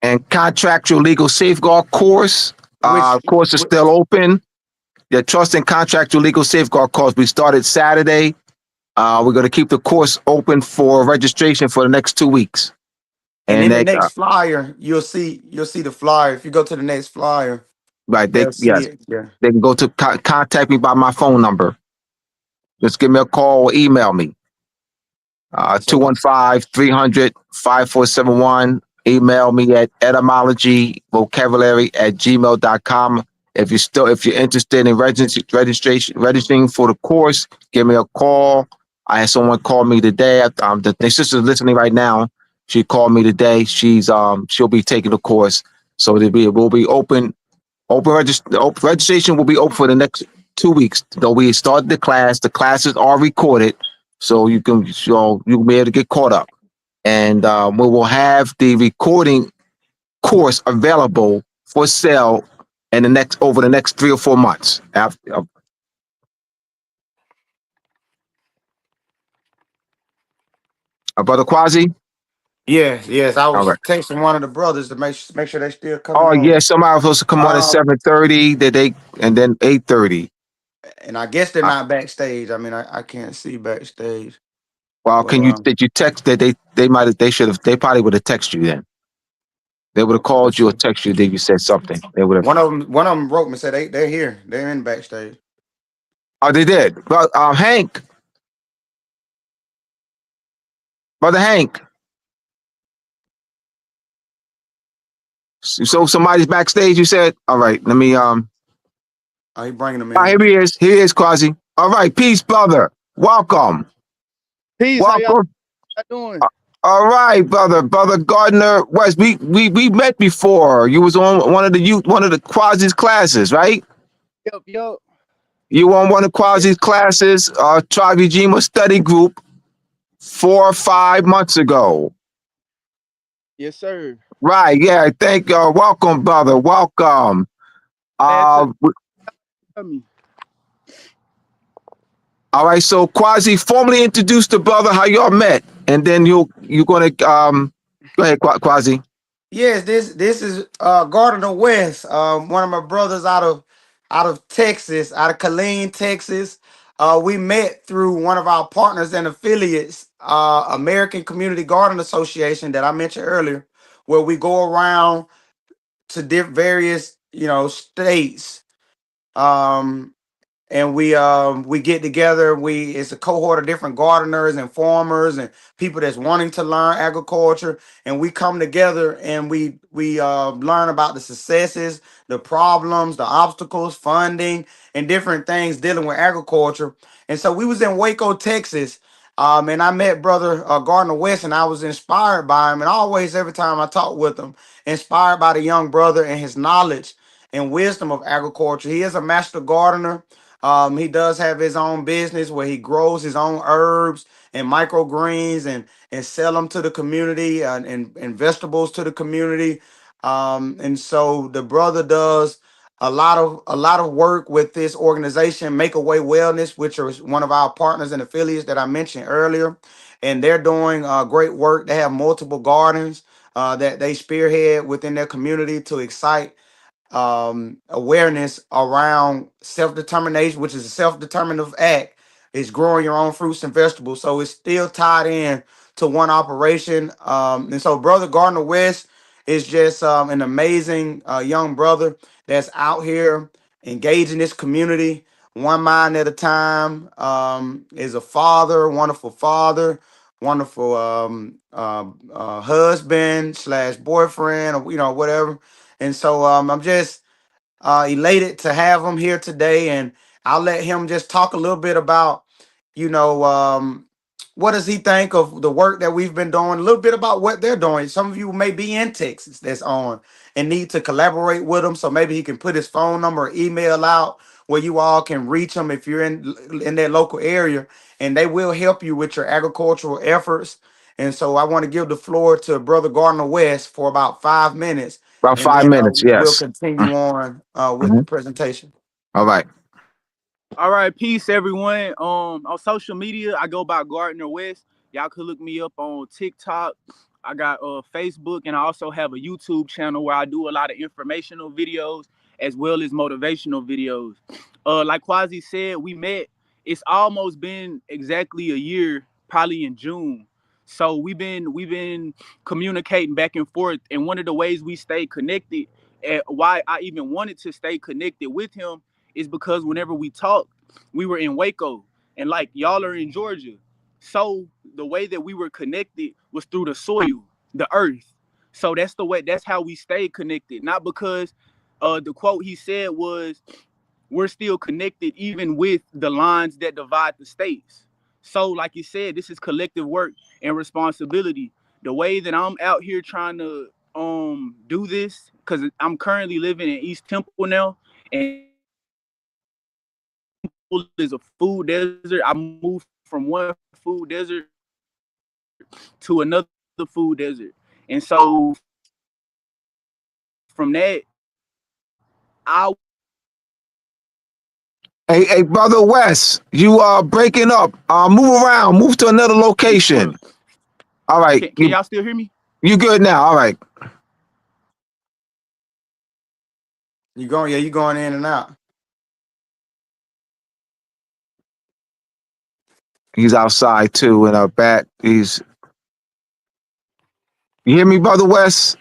And contractual legal safeguard course. which Course is still open. The trust and contractual legal safeguard course. We started Saturday. We're going to keep the course open for registration for the next 2 weeks. and And in the they, next flyer you'll see the flyer. If you go to the next flyer, right, they'll see yes, it. Yeah. they can go to contact me by my phone number. Just give me a call or email me. So 215-300-5471. Email me at etymologyvocabulary@gmail.com. If you're interested in registering for the course, give me a call. I had someone call me today. The sister's listening right now. She called me today. She'll be taking the course. So will be registration will be open for the next 2 weeks. Though we started the class. The classes are recorded, so you'll be able to get caught up. And we will have the recording course available for sale in the next over the next 3 or 4 months. Brother Quasi. yes, yes. I All was right. texting one of the brothers to make sure they still coming Oh on. yeah, somebody was supposed to come on at Um, 7:30. And then 8:30. and I guess they're not backstage. I mean, I can't see backstage, Well, but did you text that they probably would have texted you then. They would have okay, called let's you or see. texted you. Then you said something. They would have. One of them wrote me, said they're here. They're in backstage. Oh, they did. Well, Hank, brother Hank. So somebody's backstage. You said, all right. Let me. Oh, he bringing them Here in. he is. Here he is, Quasi. All right, peace, brother. Welcome. Peace, how y'all Welcome. doing? All right, brother Gardner West. We met before. You was on one of the Quasi's classes, right? Yep. You were on one of Yeah. Quasi's classes, Tribe Ujima study group 4 or 5 months ago. Yes, sir. Right, yeah. Thank you. Welcome, brother. Welcome. Glad to Uh, have me. all right. So Quasi formally introduced the brother how y'all met, and then you're gonna go ahead, Quasi. Yes, this is Gardner West, one of my brothers out of Texas, out of Killeen, Texas. We met through one of our partners and affiliates, American Community Garden Association that I mentioned earlier, where we go around to various states. Um, and we get together. It's a cohort of different gardeners and farmers and people that's wanting to learn agriculture, and we come together and we learn about the successes, the problems, the obstacles, funding, and different things dealing with agriculture. And so we was in Waco, Texas, And I met brother Gardner West, and I was inspired by him. And always, every time I talk with him, inspired by the young brother and his knowledge and wisdom of agriculture. He is a master gardener. He does have his own business where he grows his own herbs and microgreens and sell them to the community and vegetables to the community. And so the brother does a lot of work with this organization, Make Away Wellness, which is one of our partners and affiliates that I mentioned earlier, and they're doing great work. They have multiple gardens that they spearhead within their community to excite awareness around self-determination, which is a self-determinative act. It's growing your own fruits and vegetables, so it's still tied in to one operation. And so brother Gardner West is just an amazing young brother that's out here engaging this community one mind at a time. Is a father, wonderful father, wonderful husband slash boyfriend, or whatever. And so I'm just elated to have him here today, and I'll let him just talk a little bit about, you know, what does he think of the work that we've been doing, a little bit about what they're doing. Some of you may be in Texas that's on and need to collaborate with him, so maybe he can put his phone number or email out where you all can reach him if you're in that local area, and they will help you with your agricultural efforts. And so I want to give the floor to Brother Gardner West for about 5 minutes, About and five then minutes. we'll Yes. continue on with the Mhm. presentation. All right. All right, peace everyone. On social media, I go by Gardner West. Y'all could look me up on TikTok. I got Facebook, and I also have a YouTube channel where I do a lot of informational videos as well as motivational videos. Like Quasi said, we met. It's almost been exactly a year, probably in June. So we've been communicating back and forth, and one of the ways we stay connected, and why I even wanted to stay connected with him, is because whenever we talked, we were in Waco, and like y'all are in Georgia. So the way that we were connected was through the soil, the earth. So that's the way, that's how we stayed connected. Not because the quote he said was, we're still connected even with the lines that divide the states. So like you said, this is collective work and responsibility. The way that I'm out here trying to do this, because I'm currently living in East Temple now, and Temple is a food desert. I moved from one food desert to another food desert. And so from that, I Hey, brother West, you are breaking up. Move around. Move to another location. All right. can y'all still hear me? You good now? All right. You going in and out. He's outside too in our back. You hear me, brother West?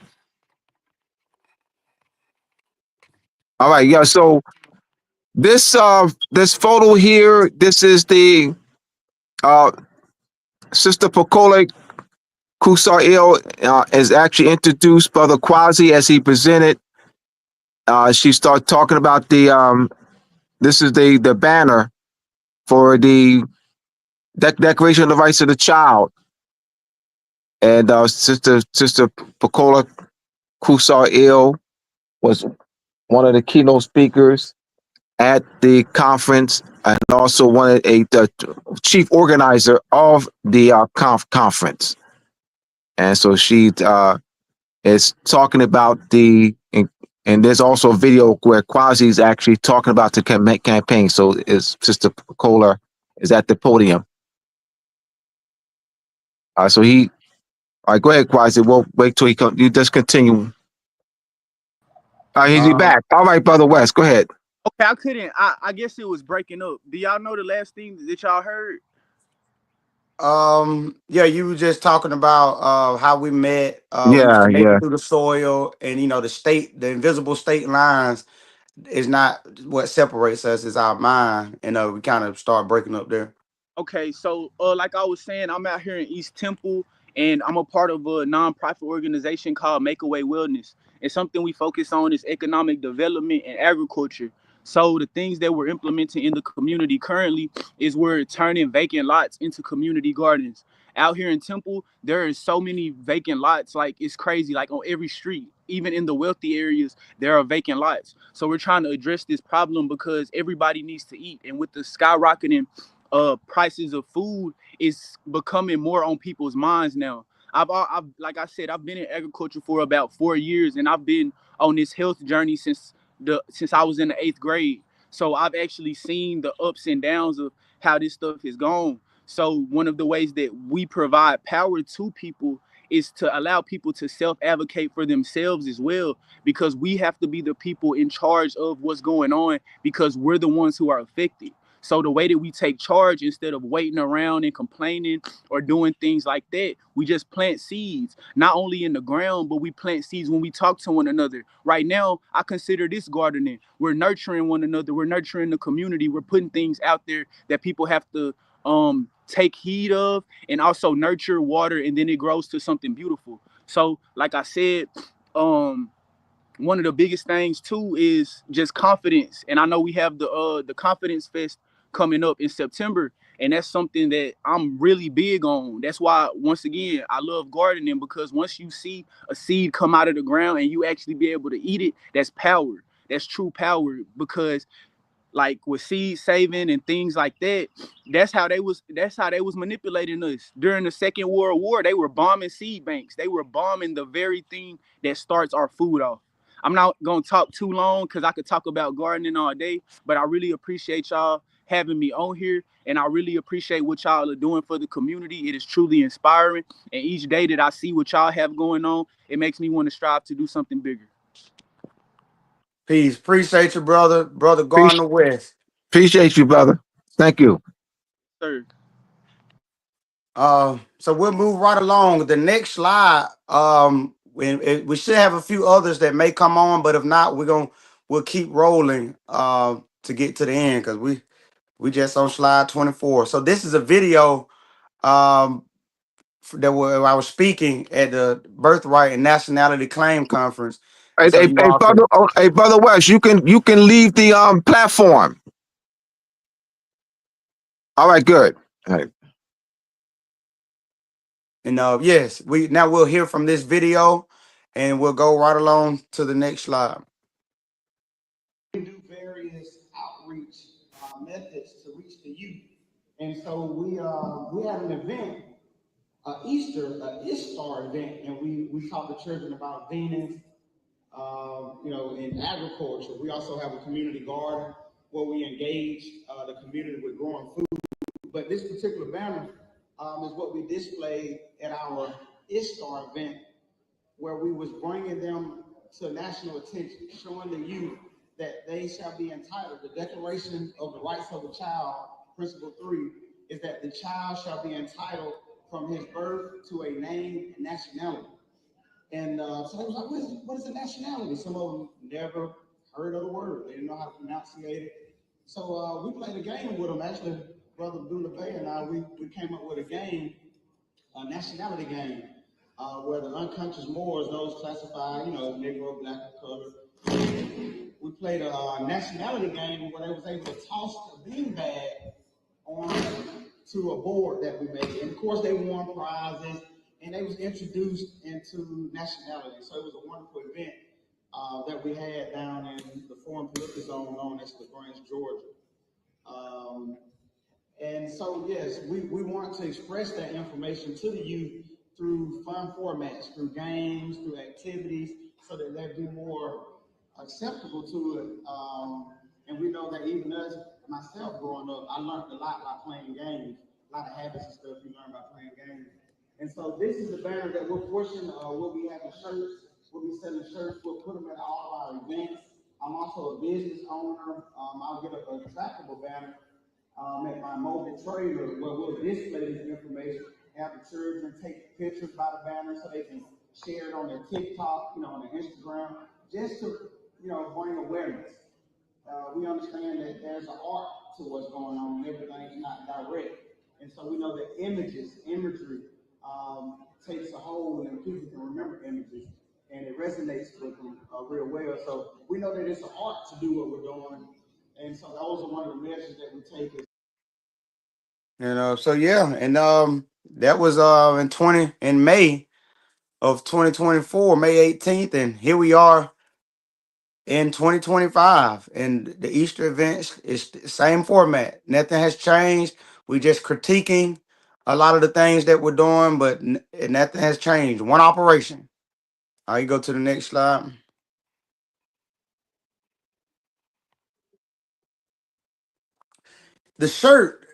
All right. Yeah. So this photo here, this is the uh Sister Pocola Kusaril is actually introduced Brother Quasi as he presented. She started talking about this is the banner for the Declaration of the Rights of the Child. And Sister Pocola Kusaril was one of the keynote speakers at the conference, and also the chief organizer of the conference. And so she is talking about and there's also a video where Quasi is actually talking about the campaign. So is Sister Cola is at the podium. So all right, go ahead, Quasi. We'll wait till he comes. You just continue. He's Uh, back. All right, Brother West, go ahead. Okay, I couldn't. I guess it was breaking up. Do y'all know the last thing that y'all heard? yeah, you were just talking about how we met. We was Yeah, connected yeah. through the soil, and the invisible state lines is not what separates us; is our mind. And we kind of start breaking up there. Okay, so like I was saying, I'm out here in East Temple, and I'm a part of a nonprofit organization called Make Away Wellness. And something we focus on is economic development and agriculture. So the things that we're implementing in the community currently is we're turning vacant lots into community gardens. Out here in Temple, there is so many vacant lots, like it's crazy, like on every street. Even in the wealthy areas, there are vacant lots. So we're trying to address this problem because everybody needs to eat. And with the skyrocketing prices of food, it's becoming more on people's minds now. I've like I said, I've been in agriculture for about 4 years, and I've been on this health journey since I was in the 8th grade. So I've actually seen the ups and downs of how this stuff has gone. So one of the ways that we provide power to people is to allow people to self-advocate for themselves as well, because we have to be the people in charge of what's going on because we're the ones who are affected. So the way that we take charge, instead of waiting around and complaining or doing things like that, we just plant seeds, not only in the ground, but we plant seeds when we talk to one another. Right now, I consider this gardening. We're nurturing one another. We're nurturing the community. We're putting things out there that people have to take heed of, and also nurture, water, and then it grows to something beautiful. So like I said, one of the biggest things too is just confidence. And I know we have the confidence fest coming up in September, and that's something that I'm really big on. That's why, once again, I love gardening, because once you see a seed come out of the ground and you actually be able to eat it, that's power. That's true power. Because like with seed saving and things like that, that's how they was manipulating us during the Second World War. They were bombing seed banks. They were bombing the very thing that starts our food off. I'm not gonna talk too long because I could talk about gardening all day, but I really appreciate y'all having me on here, and I really appreciate what y'all are doing for the community. It is truly inspiring, and each day that I see what y'all have going on, it makes me want to strive to do something bigger. Peace. Appreciate you, brother. Brother Appreciate, Gardner West. appreciate you, brother. Thank you. Sir. So we'll move right along. The next slide. We should have a few others that may come on, but if not, we'll keep rolling to get to the end, because we just on slide 24. So this is a video um I was speaking at the Birthright and Nationality Claim Conference. Hey, And so you all brother, can, hey, brother West, you can leave the platform. All right, good. All right. and yes, we'll hear from this video, and we'll go right along to the next slide. We do various outreach methods to reach the youth, and so we had an event, Ishtar event, and we taught the children about Venus, in agriculture. We also have a community garden where we engage the community with growing food. But this particular banner is what we displayed at our Ishtar event, where we was bringing them to national attention, showing the youth that they shall be entitled. The Declaration of the Rights of the Child, Principle 3, is that the child shall be entitled from his birth to a name and nationality. And so they was like, what is a nationality? Some of them never heard of the word. They didn't know how to pronunciate it. So we played a game with them. Actually, Brother Abdullah Bay and I, we came up with a game, a nationality game, where the unconscious Moors, those classified, Negro, Black, or colored, we played a nationality game where they was able to toss a beanbag on to a board that we made. And of course, they won prizes, and they was introduced into nationality. So it was a wonderful event that we had down in the foreign political zone known as LaGrange, Georgia. And so, yes, we want to express that information to the youth through fun formats, through games, through activities, so that they'll be more acceptable to it. And we know that even us, myself growing up, I learned a lot by playing games, a lot of habits and stuff you learn by playing games. And so this is the banner that we're pushing. We'll be having shirts, we'll be selling shirts, we'll put them at all of our events. I'm also a business owner. I'll get a trackable banner at my mobile trailer where we'll display this information, have the children take pictures by the banner so they can share it on their TikTok, on their Instagram, just to, bring awareness. We understand that there's an art to what's going on, and everything's not direct. And so we know that imagery takes a hold, and people can remember images, and it resonates with them real well. So we know that it's an art to do what we're doing, And so those are one of the measures that we take. So yeah, and that was in May of 2024, May 18th, and here we are in 2025, and the Easter events is the same format. Nothing has changed. We just critiquing a lot of the things that we're doing, but nothing has changed. One operation. All right, you go to the next slide. The shirt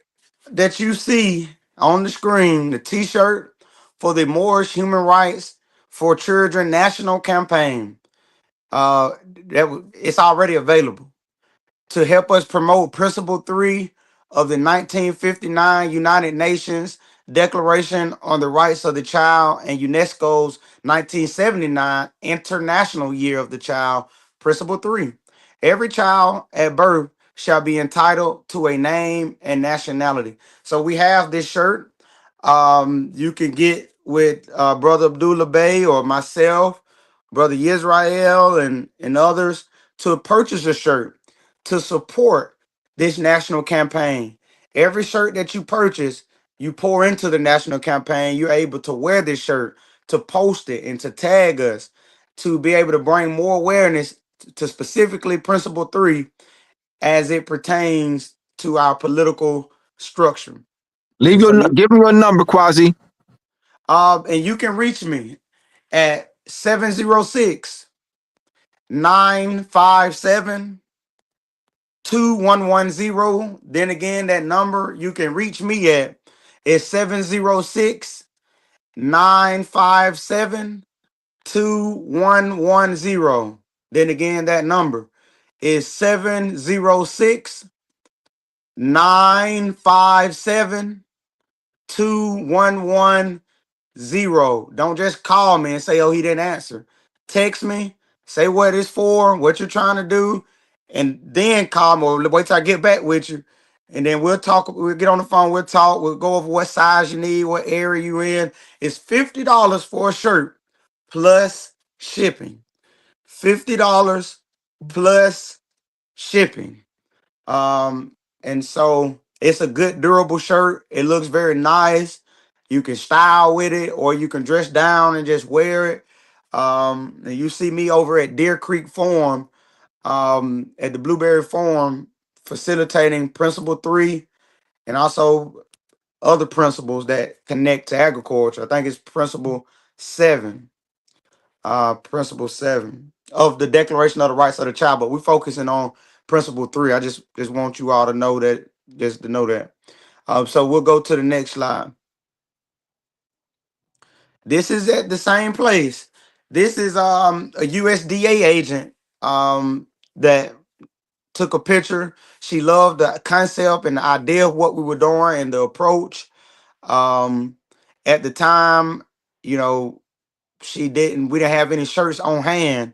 that you see on the screen, the T-shirt for the Moorish Human Rights for Children National Campaign, it's already available to help us promote Principle 3 of the 1959 United Nations Declaration on the Rights of the Child and UNESCO's 1979 International Year of the Child, Principle 3. Every child at birth shall be entitled to a name and nationality. So we have this shirt. You can get with Brother Abdullah Bey or myself, Brother Yisrael, and others to purchase a shirt to support this national campaign. Every shirt that you purchase, you pour into the national campaign. You're able to wear this shirt, to post it, and to tag us, to be able to bring more awareness to specifically Principle 3 as it pertains to our political structure. Leave give me your number, Quasi. And you can reach me at 706 957 2110. Then again, that number you can reach me at is 706 957 2110. Then again, that number is 706 957 2110. Don't just call me and say, oh, he didn't answer. Text me, say what it's for, what you're trying to do, and then call me or wait till I get back with you. And then we'll talk, we'll get on the phone, we'll talk, we'll go over what size you need, what area you're in. It's $50 for a shirt plus shipping. $50 plus shipping. And so it's a good durable shirt. It looks very nice. You can style with it, or you can dress down and just wear it. And you see me over at Deer Creek Farm, at the Blueberry Farm, facilitating Principle 3 and also other principles that connect to agriculture. I think it's Principle 7. Principle 7 of the Declaration of the Rights of the Child, but we're focusing on Principle 3. I just want you all to know that, just to know that. So we'll go to the next slide. This is at the same place. This is a USDA agent that took a picture. She loved the concept and the idea of what we were doing and the approach. At the time, you know, we didn't have any shirts on hand,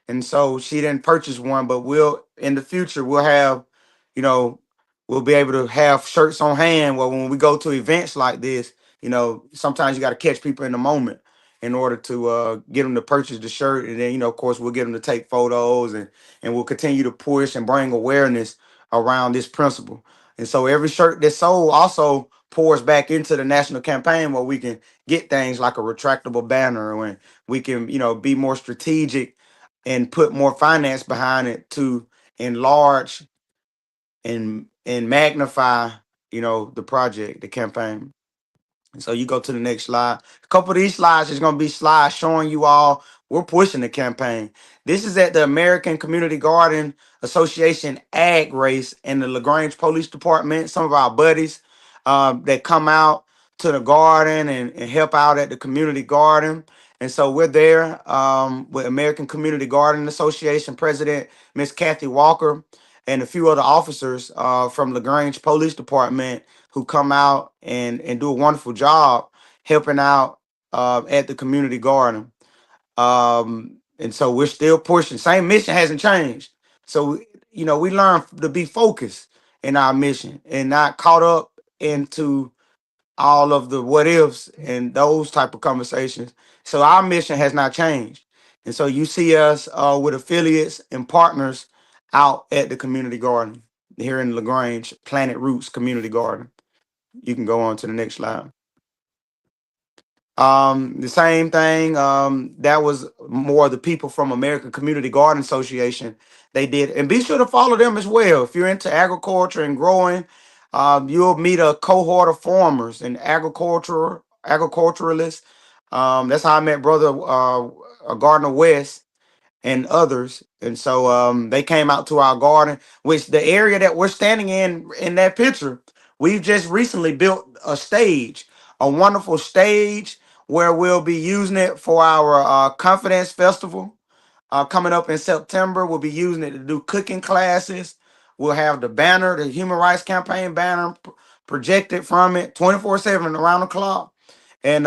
and so she didn't purchase one, but in the future we'll have, you know, we'll be able to have shirts on hand. Well, when we go to events like this, you know, sometimes you got to catch people in the moment in order to get them to purchase the shirt. And then, you know, of course, we'll get them to take photos, and we'll continue to push and bring awareness around this principle. And so every shirt that's sold also pours back into the national campaign, where we can get things like a retractable banner, when we can, you know, be more strategic and put more finance behind it to enlarge and magnify, you know, the project, the campaign. And so you go to the next slide. A couple of these slides is going to be slides showing you all we're pushing the campaign. This is at the American Community Garden Association Ag Race in the LaGrange Police Department. Some of our buddies that come out to the garden and help out at the community garden. And so we're there with American Community Garden Association President Miss Kathy Walker and a few other officers from LaGrange Police Department who come out and do a wonderful job helping out at the community garden. And so we're still pushing. Same mission hasn't changed. So, you know, we learn to be focused in our mission and not caught up into all of the what ifs and those type of conversations. So our mission has not changed. And so you see us with affiliates and partners out at the community garden. here in LaGrange, Planet Roots Community Garden. You can go on to the next slide. The same thing. That was more the people from American Community Garden Association. They did, and be sure to follow them as well. If you're into agriculture and growing, you'll meet a cohort of farmers and agriculturalists. That's how I met Brother Gardner West and others. And so they came out to our garden, which the area that we're standing in that picture, we've just recently built a stage, a wonderful stage where we'll be using it for our Confidence Festival coming up in September. We'll be using it to do cooking classes. We'll have the banner, the Human Rights Campaign banner projected from it 24/7 around the clock. And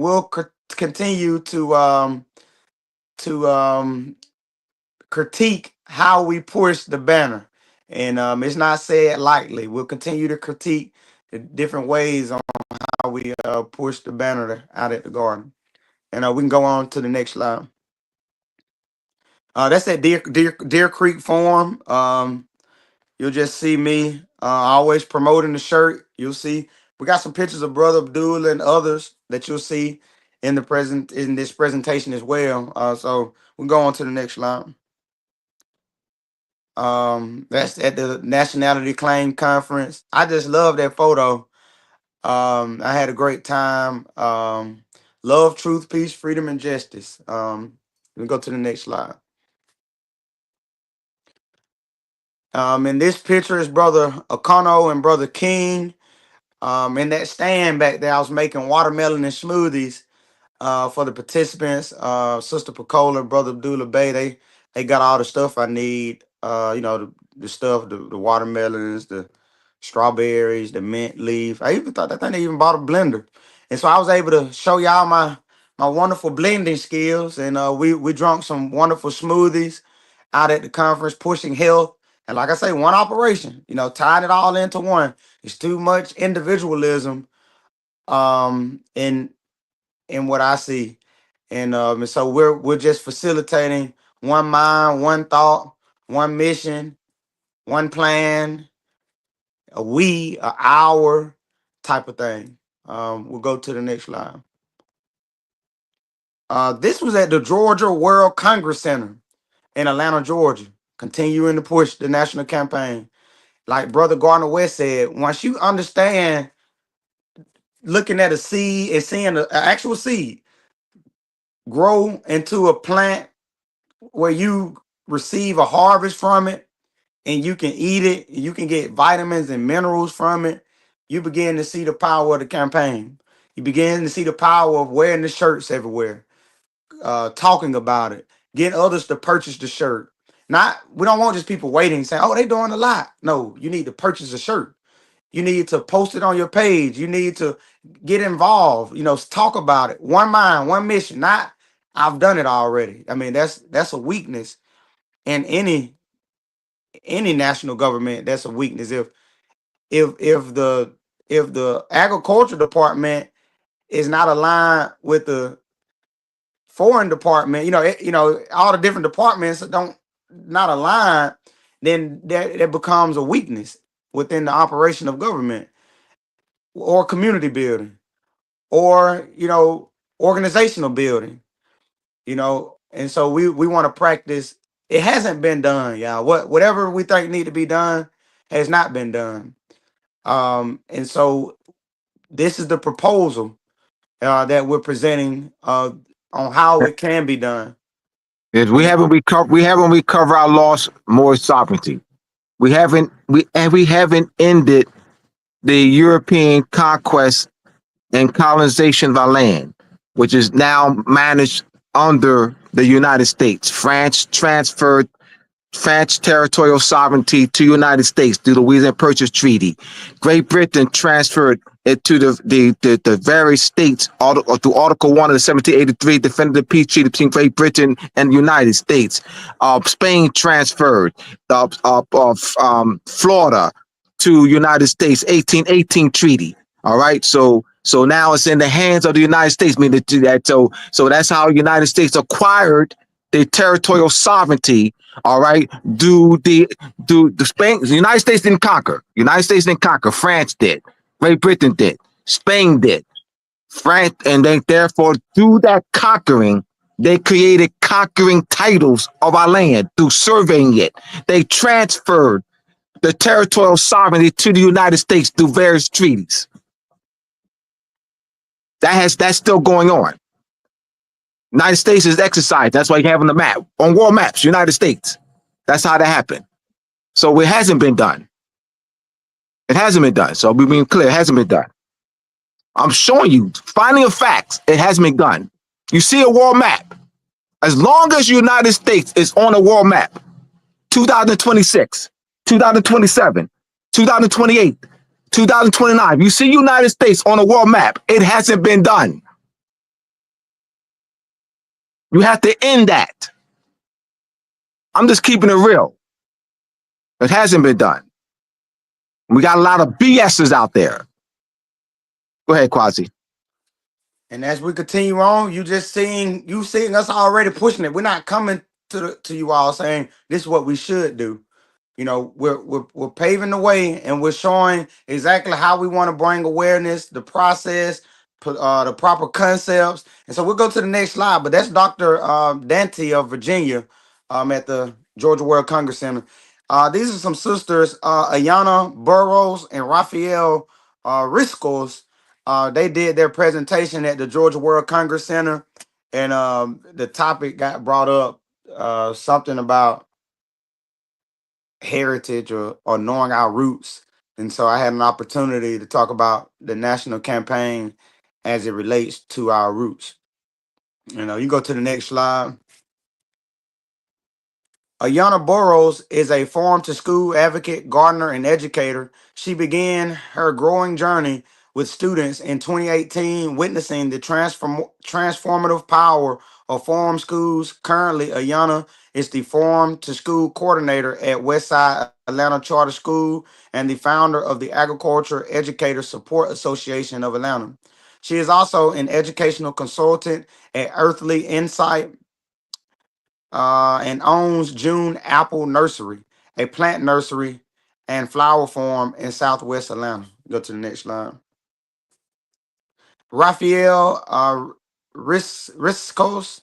we'll continue to critique how we push the banner. And it's not said lightly. We'll continue to critique the different ways on how we push the banner out at the garden. And we can go on to the next slide. That's at Deer Creek Farm. You'll just see me always promoting the shirt. You'll see we got some pictures of Brother Abdullah and others that you'll see in this presentation as well. So we'll go on to the next slide. That's at the Nationality Claim Conference. I just love that photo. I had a great time. Love, truth, peace, freedom, and justice. We'll go to the next slide. In this picture is Brother Okono and Brother King. In that stand back there, I was making watermelon and smoothies for the participants. Sister Pecola, Brother Abdullah Bay, they got all the stuff I need. The stuff, the watermelons, the strawberries, the mint leaf. I think they even bought a blender. And so I was able to show y'all my wonderful blending skills. And we drank some wonderful smoothies out at the conference, pushing health. And like I say, one operation, tying it all into one. It's too much individualism in what I see. And so we're just facilitating one mind, one thought, one mission, one plan, an hour type of thing. We'll go to the next slide. This was at the Georgia World Congress Center in Atlanta, Georgia, continuing to push the national campaign. Like Brother Gardner West said, once you understand looking at a seed and seeing an actual seed grow into a plant where you receive a harvest from it and you can eat it, you can get vitamins and minerals from it, you begin to see the power of the campaign. You begin to see the power of wearing the shirts everywhere, talking about it, getting others to purchase the shirt. We don't want just people waiting saying, oh, they doing a lot. No, you need to purchase a shirt. You need to post it on your page. You need to get involved, talk about it. One mind, one mission, not I've done it already. I mean, that's a weakness in any national government. That's a weakness. If the agriculture department is not aligned with the foreign department, all the different departments don't not aligned, then that becomes a weakness within the operation of government or community building or organizational building. And so we want to practice. It hasn't been done, y'all. Whatever we think need to be done has not been done. And so this is the proposal that we're presenting on how it can be done. Is we haven't recovered our lost Moorish sovereignty. We haven't ended the European conquest and colonization of our land, which is now managed under the United States. France transferred French territorial sovereignty to the United States through the Louisiana Purchase Treaty. Great Britain transferred it to the various states through Article 1 of the 1783 Definitive Peace Treaty between Great Britain and the United States. Spain transferred Florida to United States, 1818 Treaty. All right, so now it's in the hands of the United States. So that's how the United States acquired the territorial sovereignty All right. Do Spain? The United States didn't conquer. United States didn't conquer. France did. Great Britain did. Spain did. France, and they therefore through that conquering, they created conquering titles of our land through surveying it. They transferred the territorial sovereignty to the United States through various treaties. That's still going on. United States is exercised. That's why you have on the map, on world maps, United States. That's how that happened. So it hasn't been done. It hasn't been done. So we're being clear, it hasn't been done. I'm showing you, finding of facts, it hasn't been done. You see a world map. As long as the United States is on a world map, 2026, 2027, 2028, 2029, you see United States on a world map, it hasn't been done. You have to end that. I'm just keeping it real. It hasn't been done. We got a lot of BSs out there. Go ahead, Quasi. And as we continue on, you seeing us already pushing it. We're not coming to you all saying this is what we should do. You know, we're paving the way, and we're showing exactly how we want to bring awareness, the process, the proper concepts. And so we'll go to the next slide. But that's Dr. Dante of Virginia, at the Georgia World Congress Center. These are some sisters, Ayana Burrows and Raphael Riscos. They did their presentation at the Georgia World Congress Center, and the topic got brought up, something about heritage or knowing our roots. And so I had an opportunity to talk about the national campaign as it relates to our roots. You know, you go to the next slide. Ayana Burrows is a farm to school advocate, gardener, and educator. She began her growing journey with students in 2018, witnessing the transformative power of farm schools. Currently, Ayana is the farm to school coordinator at Westside Atlanta Charter School and the founder of the Agriculture Educator Support Association of Atlanta. She is also an educational consultant at Earthly Insight, and owns June Apple Nursery, a plant nursery and flower farm in Southwest Atlanta. Go to the next slide. Raphael Riscos,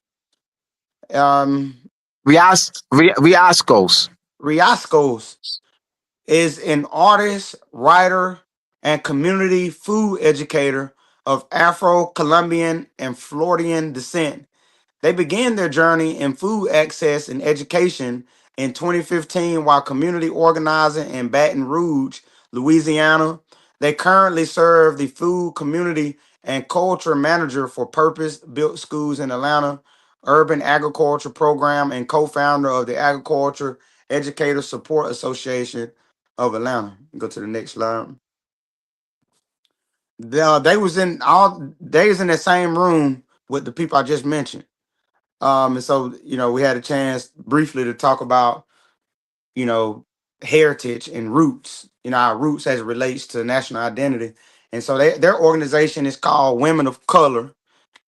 Riascos. Riascos is an artist, writer, and community food educator of Afro-Colombian and Floridian descent. They began their journey in food access and education in 2015 while community organizing in Baton Rouge, Louisiana. They currently serve the food, community, and culture manager for Purpose Built Schools in Atlanta, urban agriculture program, and co-founder of the Agriculture Educator Support Association of Atlanta. Go to the next slide. They was in that same room with the people I just mentioned. And so, you know, we had a chance briefly to talk about, you know, heritage and roots, you know, our roots as it relates to national identity. And so their organization is called Women of Color,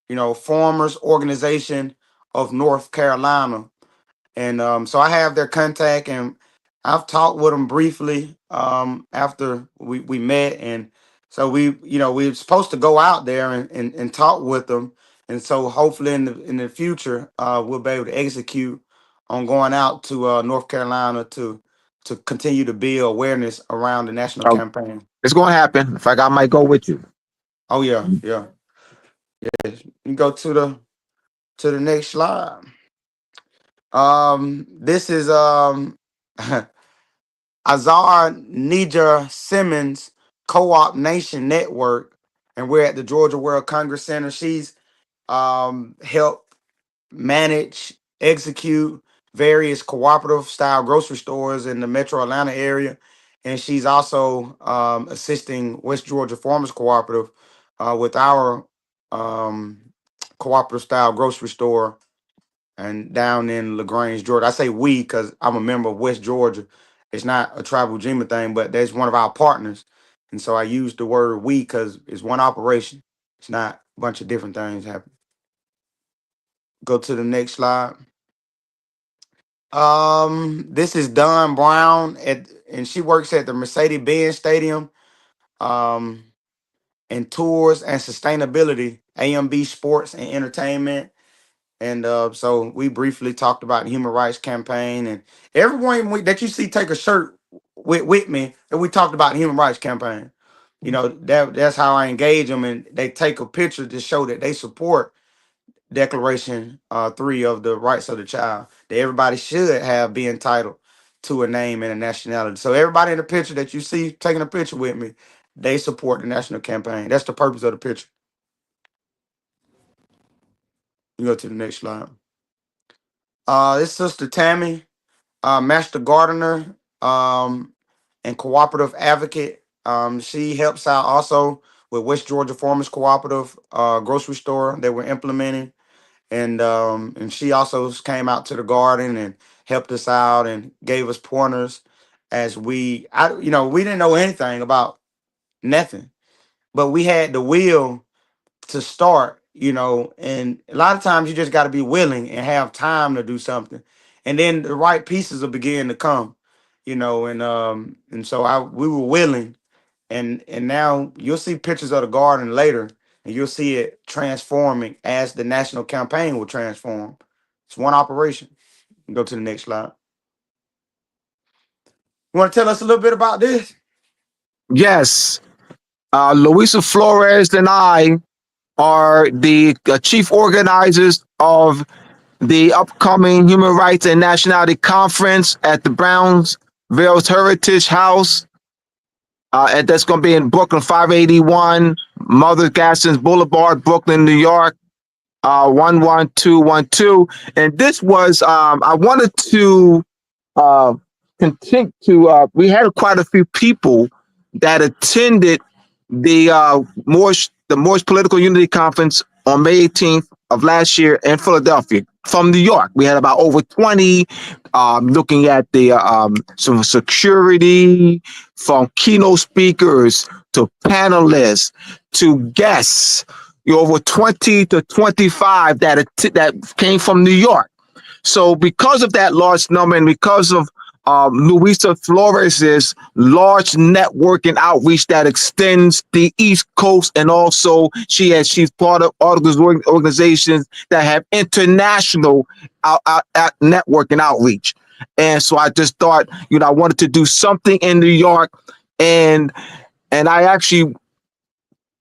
you know, Farmers Organization of North Carolina. And so I have their contact, and I've talked with them briefly after we met. And so we were supposed to go out there and talk with them. And so hopefully in the future, we'll be able to execute on going out to North Carolina to continue to build awareness around the national Oh, campaign. it's going to happen. In fact, I might go with you. Oh yeah, yeah. Yes. You go to the next slide. This is Azar Nija Simmons Co-op Nation Network, and we're at the Georgia World Congress Center. She's helped manage, execute various cooperative style grocery stores in the metro Atlanta area. And she's also assisting West Georgia Farmers Cooperative with our cooperative style grocery store and down in LaGrange, Georgia. I say we because I'm a member of West Georgia. It's not a tribal Ujima thing, but that's one of our partners. And so I use the word we because it's one operation. It's not a bunch of different things happening. Go to the next slide. This is Don Brown and she works at the Mercedes-Benz Stadium. Um, and tours and sustainability, AMB Sports and Entertainment. And so we briefly talked about the Human Rights Campaign and everyone that you see take a shirt with me, and we talked about the Human Rights Campaign. You know, that's how I engage them, and they take a picture to show that they support Declaration 3 of the rights of the child, that everybody should be entitled to a name and a nationality. So everybody in the picture that you see taking a picture with me, they support the national campaign. That's the purpose of the picture. You go to the next slide. This Sister Tammy, Master Gardener, and Cooperative Advocate. She helps out also with West Georgia Farmers Cooperative grocery store that we're implementing. And she also came out to the garden and helped us out and gave us pointers as we didn't know anything about nothing, but we had the will to start, and a lot of times you just got to be willing and have time to do something, and then the right pieces will begin to come, and so we were willing, and now you'll see pictures of the garden later, and you'll see it transforming as the national campaign will transform. It's one operation. Go to the next slide. You want to tell us a little bit about this? Yes. Luisa Flores and I are the chief organizers of the upcoming Human Rights and Nationality Conference at the Brownsville Heritage House. And that's going to be in Brooklyn, 581 Mother Gadsden's Boulevard, Brooklyn, New York, 11212. And this was, I wanted to continue to, we had quite a few people that attended the Moorish Political Unity Conference on May 18th of last year in Philadelphia from New York. We had about over 20 looking at the some security, from keynote speakers to panelists to guests. Over 20 to 25 that came from New York. So because of that large number and because of Luisa Flores' large network and outreach that extends the East Coast, and also she's part of all of those organizations that have international network and outreach. And so I just thought, I wanted to do something in New York, and I actually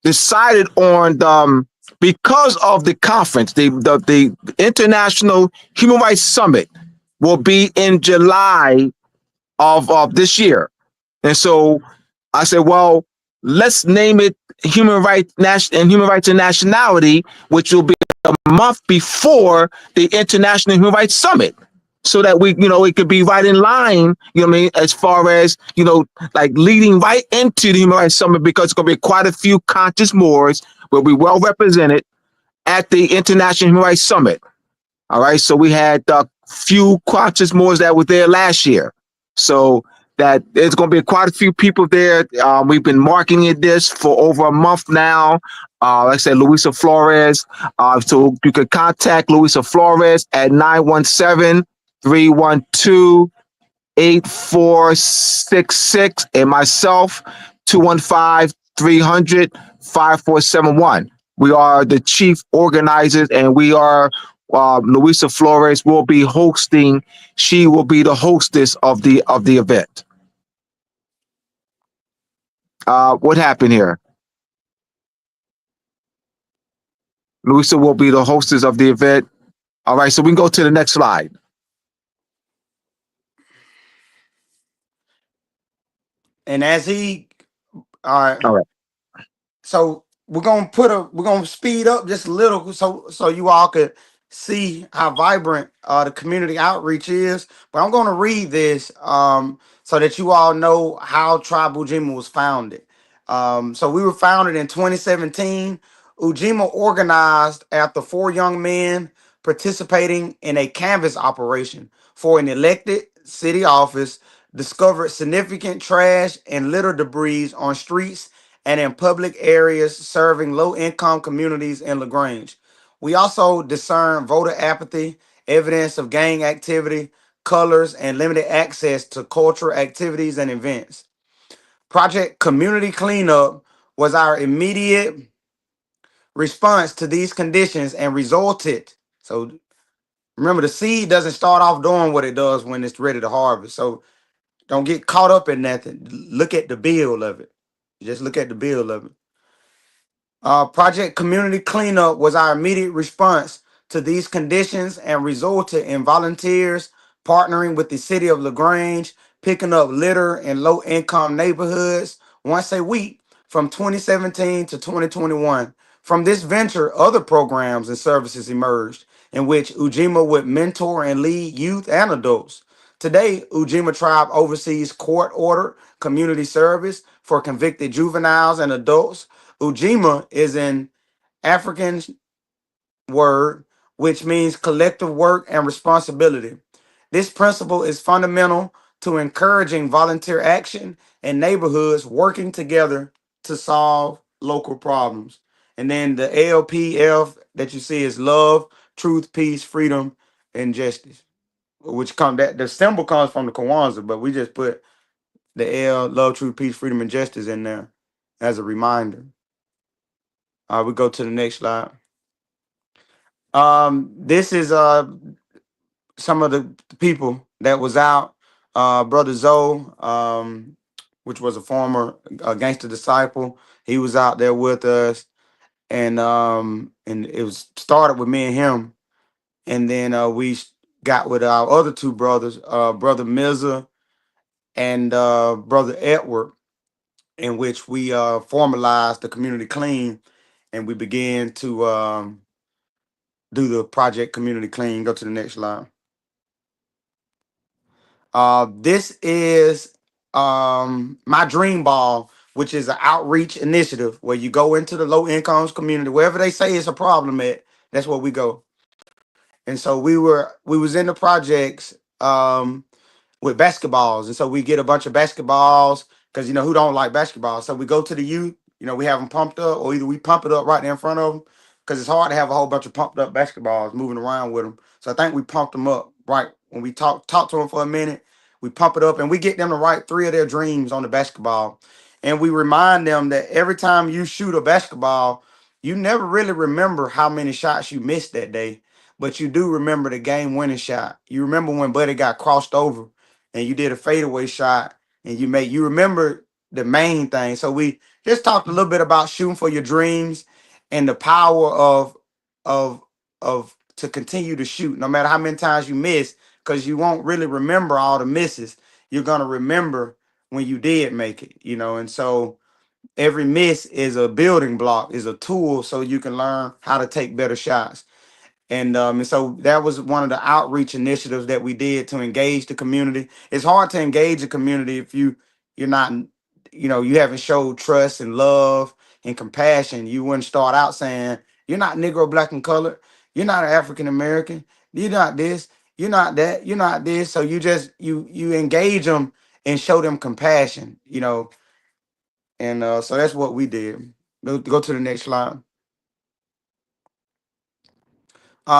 decided on because of the conference, the International Human Rights Summit will be in July of this year. And so I said, well, let's name it Human Rights and Nationality, which will be a month before the International Human Rights Summit. So that it could be right in line, as far as, like leading right into the Human Rights Summit, because it's going to be quite a few conscious Moors will be well represented at the International Human Rights Summit. All right. So we had a few conscious Moors that were there last year. So that there's going to be quite a few people there. We've been marketing this for over a month now. Like I said, Luisa Flores. So you could contact Luisa Flores at 917-312-8466 and myself, 215-300-5471. We are the chief organizers, and we are Luisa Flores will be hosting. She will be the hostess of the event. What happened here? Luisa will be the hostess of the event. All right, so we can go to the next slide. And as he, All right. so we're gonna speed up just a little so you all could see how vibrant the community outreach is. But I'm gonna read this so that you all know how Tribe Ujima was founded. So we were founded in 2017. Ujima organized after 4 young men participating in a canvas operation for an elected city office discovered significant trash and litter debris on streets and in public areas serving low-income communities in LaGrange. We also discern voter apathy, evidence of gang activity, colors, and limited access to cultural activities and events. Project Community Cleanup was our immediate response to these conditions and resulted. So remember, the seed doesn't start off doing what it does when it's ready to harvest. So don't get caught up in nothing. Look at the build of it. Just look at the build of it. Project Community Cleanup was our immediate response to these conditions and resulted in volunteers partnering with the city of LaGrange, picking up litter in low income neighborhoods once a week from 2017 to 2021. From this venture, other programs and services emerged in which Ujima would mentor and lead youth and adults. Today, Ujima Tribe oversees court order community service for convicted juveniles and adults. Ujima is an African word which means collective work and responsibility. This principle is fundamental to encouraging volunteer action and neighborhoods working together to solve local problems. And then the LPF that you see is love, truth, peace, freedom, and justice. Which come that the symbol comes from the Kwanzaa, but we just put the L, love, truth, peace, freedom, and justice in there as a reminder. We go to the next slide. This is some of the people that was out. Brother Zoe, which was a former gangster disciple, he was out there with us, and it was started with me and him, and then we got with our other two brothers, Brother Mirza and Brother Edward, in which we formalized the community clean, and we began to do the project community clean. Go to the next slide. This is my dream ball, which is an outreach initiative where you go into the low incomes community, wherever they say it's a problem at, that's where we go. And so we was in the projects with basketballs, and so we get a bunch of basketballs because who don't like basketball. So we go to the youth, we have them pumped up, or either we pump it up right there in front of them because it's hard to have a whole bunch of pumped up basketballs moving around with them. So I think we pumped them up right when we talk to them for a minute. We pump it up and we get them to write 3 of their dreams on the basketball, and we remind them that every time you shoot a basketball, you never really remember how many shots you missed that day, but you do remember the game winning shot. You remember when Buddy got crossed over and you did a fadeaway shot, and you remember the main thing. So we just talked a little bit about shooting for your dreams and the power of to continue to shoot no matter how many times you miss, because you won't really remember all the misses. You're gonna remember when you did make it, and so every miss is a building block, is a tool so you can learn how to take better shots. And so that was one of the outreach initiatives that we did to engage the community. It's hard to engage the community if you're not, you haven't showed trust and love and compassion. You wouldn't start out saying, you're not Negro, Black, and colored. You're not an African American. You're not this. You're not that. You're not this. So you engage them and show them compassion. And so that's what we did. Go to the next slide.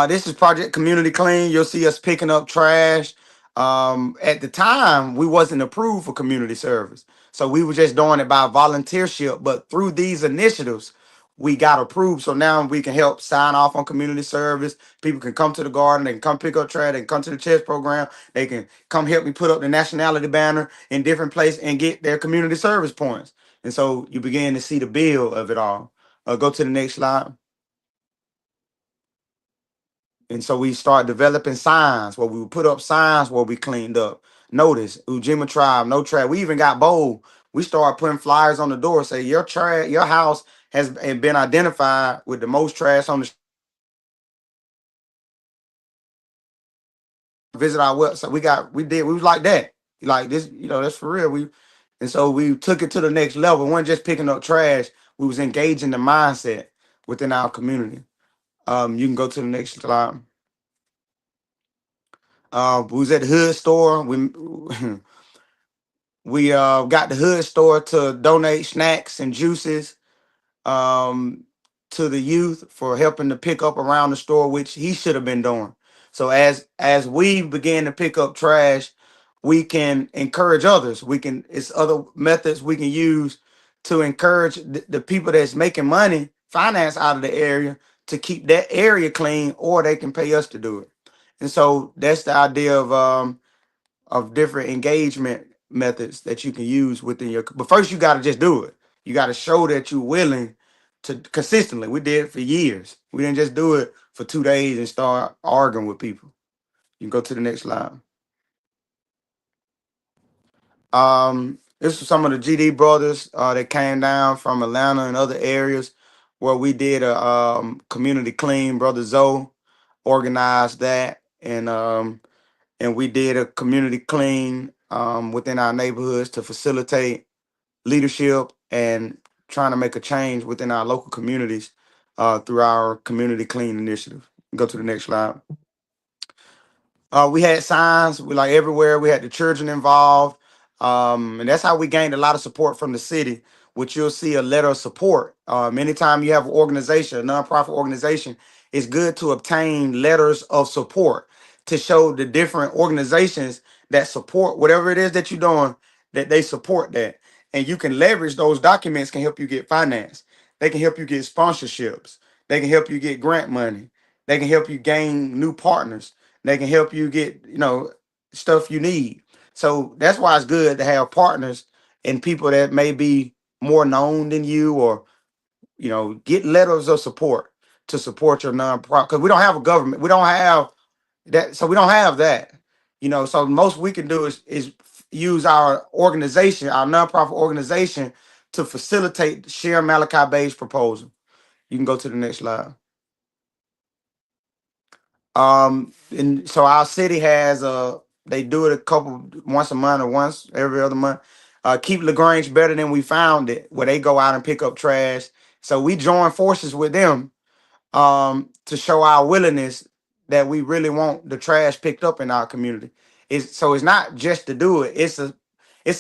This is Project Community Clean. You'll see us picking up trash. At the time, we wasn't approved for community service. So we were just doing it by volunteership. But through these initiatives, we got approved. So now we can help sign off on community service. People can come to the garden. They can come pick up trash. They can come to the chess program. They can come help me put up the nationality banner in different places and get their community service points. And so you begin to see the bill of it all. Go to the next slide. And so we start developing signs where we would put up signs where we cleaned up. Notice, Ujima Tribe, no trash. We even got bold. We started putting flyers on the door, say your trash, your house has been identified with the most trash on the visit our website. We was like that. Like this, that's for real. And so we took it to the next level. We weren't just picking up trash, we was engaging the mindset within our community. You can go to the next slide. We was at the hood store. We got the hood store to donate snacks and juices to the youth for helping to pick up around the store, which he should have been doing. So as we begin to pick up trash, we can encourage others. It's other methods we can use to encourage the people that's making money, finance out of the area, to keep that area clean, or they can pay us to do it. And so that's the idea of different engagement methods that you can use within your. But first, you got to just do it. You got to show that you're willing to consistently. We did it for years. We didn't just do it for 2 days and start arguing with people. You can go to the next slide. This was some of the GD brothers that came down from Atlanta and other areas where we did a community clean. Brother Zoe organized that, and we did a community clean within our neighborhoods to facilitate leadership and trying to make a change within our local communities through our community clean initiative. Go to the next slide. We had signs, we like everywhere. We had the children involved, and that's how we gained a lot of support from the city. Which you'll see a letter of support. Anytime you have an organization, a nonprofit organization, it's good to obtain letters of support to show the different organizations that support whatever it is that you're doing, that they support that, and you can leverage those documents. Can help you get finance. They can help you get sponsorships. They can help you get grant money. They can help you gain new partners. They can help you get, stuff you need. So that's why it's good to have partners and people that may be more known than you, or, get letters of support to support your nonprofit. Because we don't have a government. We don't have that. So we don't have that. So most we can do is use our organization, our nonprofit organization, to facilitate the Share Malachi Bay's proposal. You can go to the next slide. And so our city has they do it once a month or once every other month. Keep LaGrange better than we found it, where they go out and pick up trash. So we join forces with them to show our willingness that we really want the trash picked up in our community. It's not just to do it, it's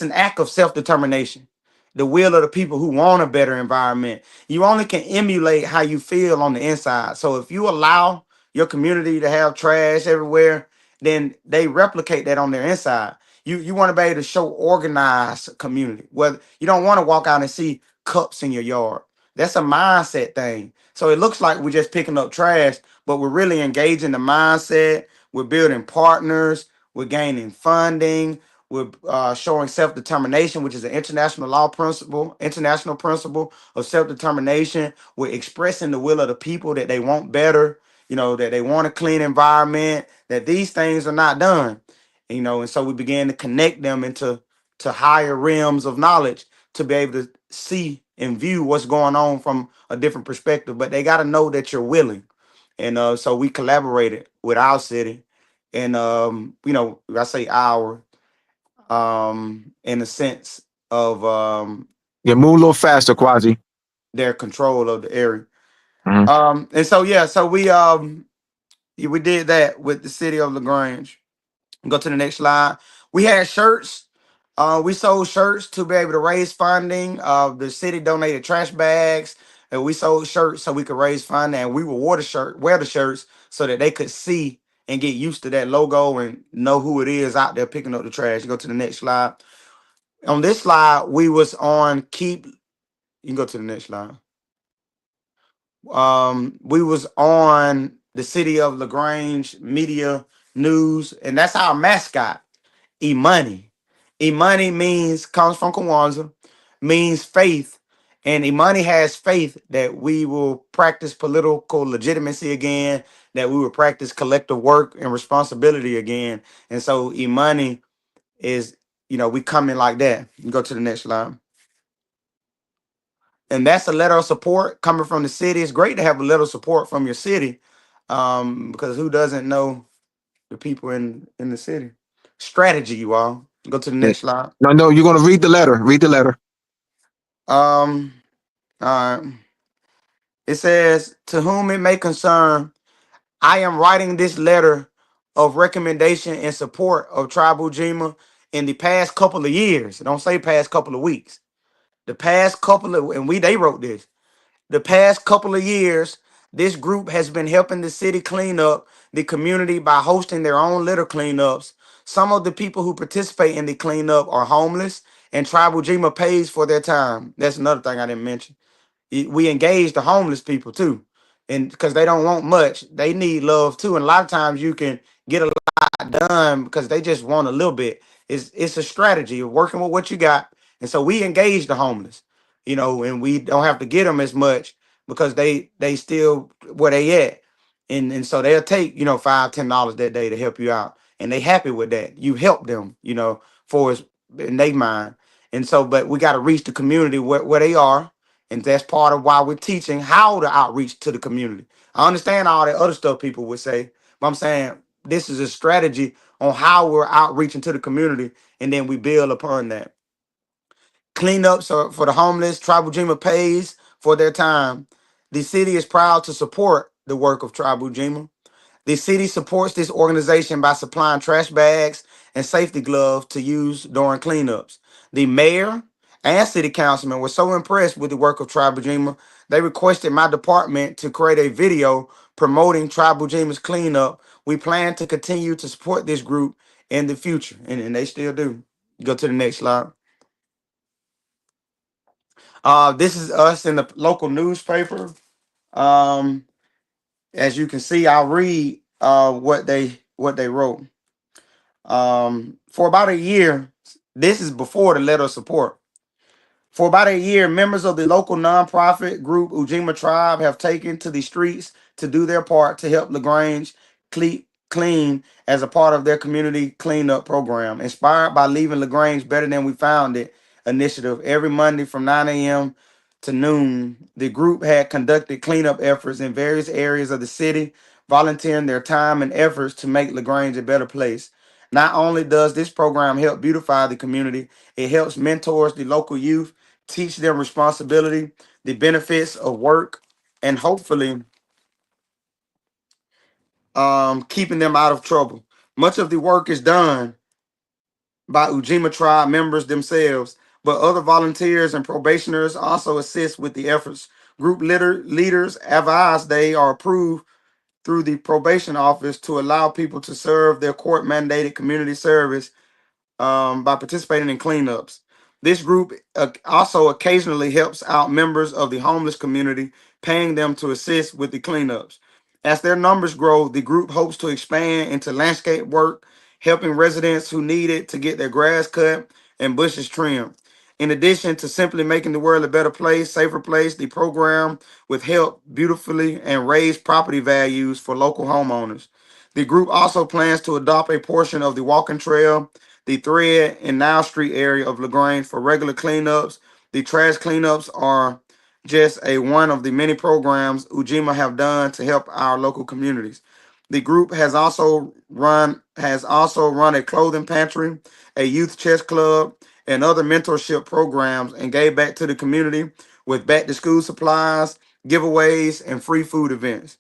an act of self-determination, the will of the people who want a better environment. You only can emulate how you feel on the inside. So if you allow your community to have trash everywhere, then they replicate that on their inside. You want to be able to show organized community. Whether you don't want to walk out and see cups in your yard. That's a mindset thing. So it looks like we're just picking up trash, but we're really engaging the mindset. We're building partners. We're gaining funding. We're showing self-determination, which is an international principle of self-determination. We're expressing the will of the people that they want better, that they want a clean environment, that these things are not done, and so we began to connect them into higher realms of knowledge to be able to see and view what's going on from a different perspective. But they got to know that you're willing. And so we collaborated with our city, and I say our, in the sense of Yeah, move a little faster, Quasi. their control of the area. Mhm. And so so we did that with the city of LaGrange. Go to the next slide. We had shirts. We sold shirts to be able to raise funding. The city donated trash bags, and we sold shirts so we could raise funding. And we would wear the shirts so that they could see and get used to that logo and know who it is out there picking up the trash. Go to the next slide. On this slide, we was on keep. You can go to the next slide. We was on the city of LaGrange media news, and that's our mascot. Imani. Imani comes from Kwanzaa, means faith. And Imani has faith that we will practice political legitimacy again, that we will practice collective work and responsibility again. And so Imani is, we come in like that. You go to the next slide. And that's a letter of support coming from the city. It's great to have a letter of support from your city, because who doesn't know the people in the city? Strategy, you all. Go to the next slide. No, you're gonna read the letter. Read the letter. All right. It says, "To whom it may concern, I am writing this letter of recommendation and support of Tribe Ujima in the past couple of years." Don't say past couple of weeks. The past couple of, and they wrote this. The past couple of years, This group has been helping the city clean up the community by hosting their own litter cleanups. Some of the people who participate in the cleanup are homeless, and Tribal Jima pays for their time. That's another thing I didn't mention. We engage the homeless people too, and because they don't want much, they need love too. And a lot of times you can get a lot done because they just want a little bit. It's a strategy of working with what you got, and so we engage the homeless, and we don't have to get them as much because they still where they at, and so they'll take $5-10 that day to help you out, and they happy with that. You help them, for us in their mind, and so but we got to reach the community where they are, and that's part of why we're teaching how to outreach to the community. I understand all that other stuff people would say, but I'm saying this is a strategy on how we're outreaching to the community, and then we build upon that. Cleanups are for the homeless. Tribal Jima pays for their time. The city is proud to support the work of Tribal Jima. The city supports this organization by supplying trash bags and safety gloves to use during cleanups. The mayor and city councilman were so impressed with the work of Tribal Jima, they requested my department to create a video promoting Tribal Jima's cleanup. We plan to continue to support this group in the future, and they still do. Go to the next slide. This is us in the local newspaper. Um, as you can see, I'll read what they wrote. For about a year, this is before the letter of support. For about a year, members of the local nonprofit group Ujima Tribe have taken to the streets to do their part to help LaGrange clean as a part of their community cleanup program. Inspired by Leaving LaGrange Better Than We Found It initiative, every Monday from 9 a.m. to noon, the group had conducted cleanup efforts in various areas of the city, volunteering their time and efforts to make LaGrange a better place. Not only does this program help beautify the community, it helps mentors the local youth, teach them responsibility, the benefits of work, and hopefully keeping them out of trouble. Much of the work is done by Ujima Tribe members themselves, but other volunteers and probationers also assist with the efforts. Group leaders advise they are approved through the probation office to allow people to serve their court mandated community service by participating in cleanups. This group also occasionally helps out members of the homeless community, paying them to assist with the cleanups. As their numbers grow, the group hopes to expand into landscape work, helping residents who need it to get their grass cut and bushes trimmed. In addition to simply making the world a better place, safer place, the program will help beautifully and raise property values for local homeowners. The group also plans to adopt a portion of the walking trail, the Thread and Now Street area of LaGrange for regular cleanups. The trash cleanups are just one of the many programs Ujima have done to help our local communities. The group has also run a clothing pantry, a youth chess club, and other mentorship programs, and gave back to the community with back to school supplies, giveaways, and free food events.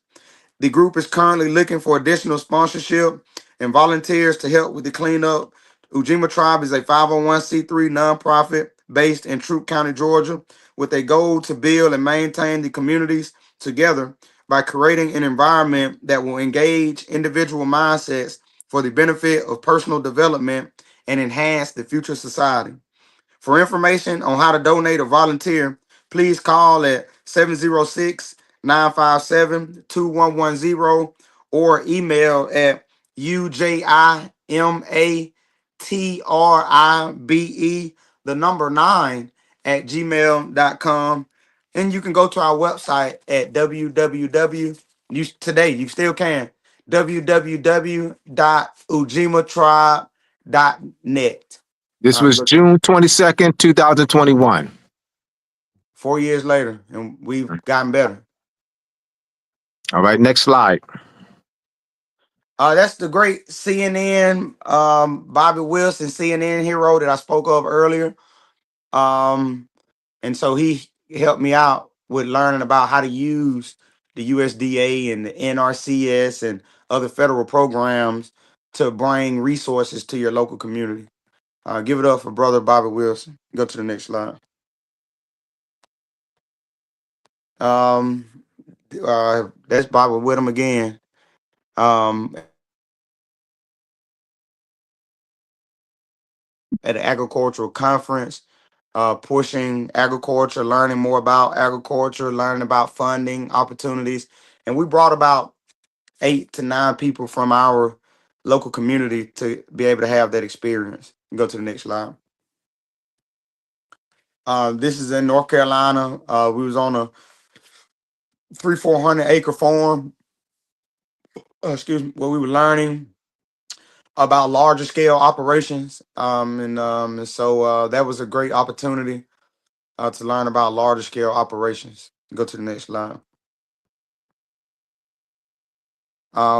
The group is currently looking for additional sponsorship and volunteers to help with the cleanup. Ujima Tribe is a 501c3 nonprofit based in Troup County, Georgia, with a goal to build and maintain the communities together by creating an environment that will engage individual mindsets for the benefit of personal development and enhance the future society. For information on how to donate or volunteer, please call at 706-957-2110 or email at ujimatribe, the number 9, at gmail.com. And you can go to our website at you still can, www.ujimatribe.net. This was June 22nd, 2021. 4 years later, and we've gotten better. All right, next slide. That's the great CNN, Bobby Wilson, CNN hero that I spoke of earlier. And so he helped me out with learning about how to use the USDA and the NRCS and other federal programs to bring resources to your local community. Give it up for brother Bobby Wilson. Go to the next slide. That's Bobby with him again. At an agricultural conference, pushing agriculture, learning more about agriculture, learning about funding opportunities. And we brought about 8 to 9 people from our local community to be able to have that experience. Go to the next slide. This is in North Carolina. We was on a 300-400 acre farm. Excuse me, where we were learning about larger scale operations. And so that was a great opportunity to learn about larger scale operations. Go to the next slide.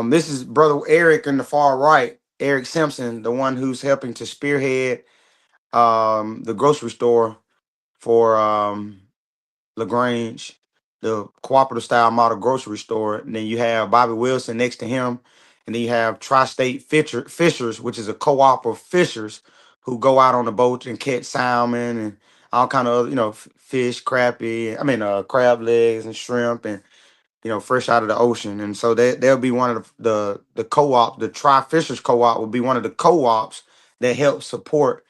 This is Brother Eric in the far right, Eric Simpson, the one who's helping to spearhead the grocery store for LaGrange, the cooperative style model grocery store. And then you have Bobby Wilson next to him. And then you have Tri-State Fishers, which is a co-op of fishers who go out on the boat and catch salmon and all kind of, fish, crab legs and shrimp and, fresh out of the ocean. And so they'll be one of the co-op, the Tri-Fishers co-op will be one of the co-ops that help support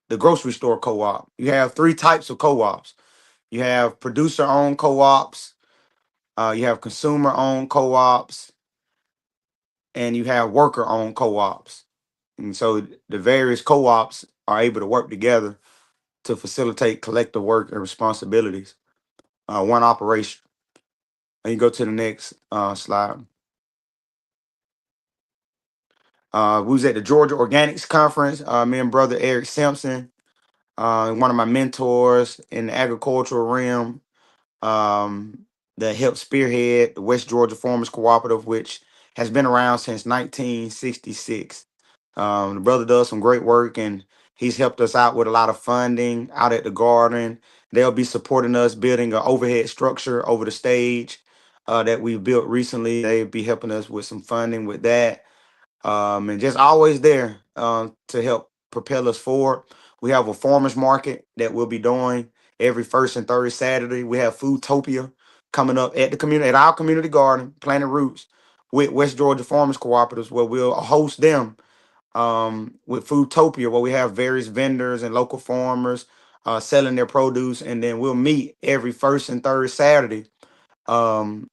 the grocery store co-op. You have 3 types of co-ops. You have producer-owned co-ops, you have consumer-owned co-ops, and you have worker-owned co-ops. And so the various co-ops are able to work together to facilitate collective work and responsibilities. One operation. And you go to the next slide. We was at the Georgia Organics Conference. Me and Brother Eric Simpson, one of my mentors in the agricultural realm, that helped spearhead the West Georgia Farmers Cooperative, which has been around since 1966. The brother does some great work, and he's helped us out with a lot of funding out at the garden. They'll be supporting us building an overhead structure over the stage that we've built recently. They'll be helping us with some funding with that, and just always there to help propel us forward. We have a farmers market that we'll be doing every first and third Saturday. We have Foodtopia coming up at our community garden, Planet Roots, with West Georgia Farmers Cooperatives, where we'll host them with Foodtopia, where we have various vendors and local farmers selling their produce, and then we'll meet every first and third Saturday, where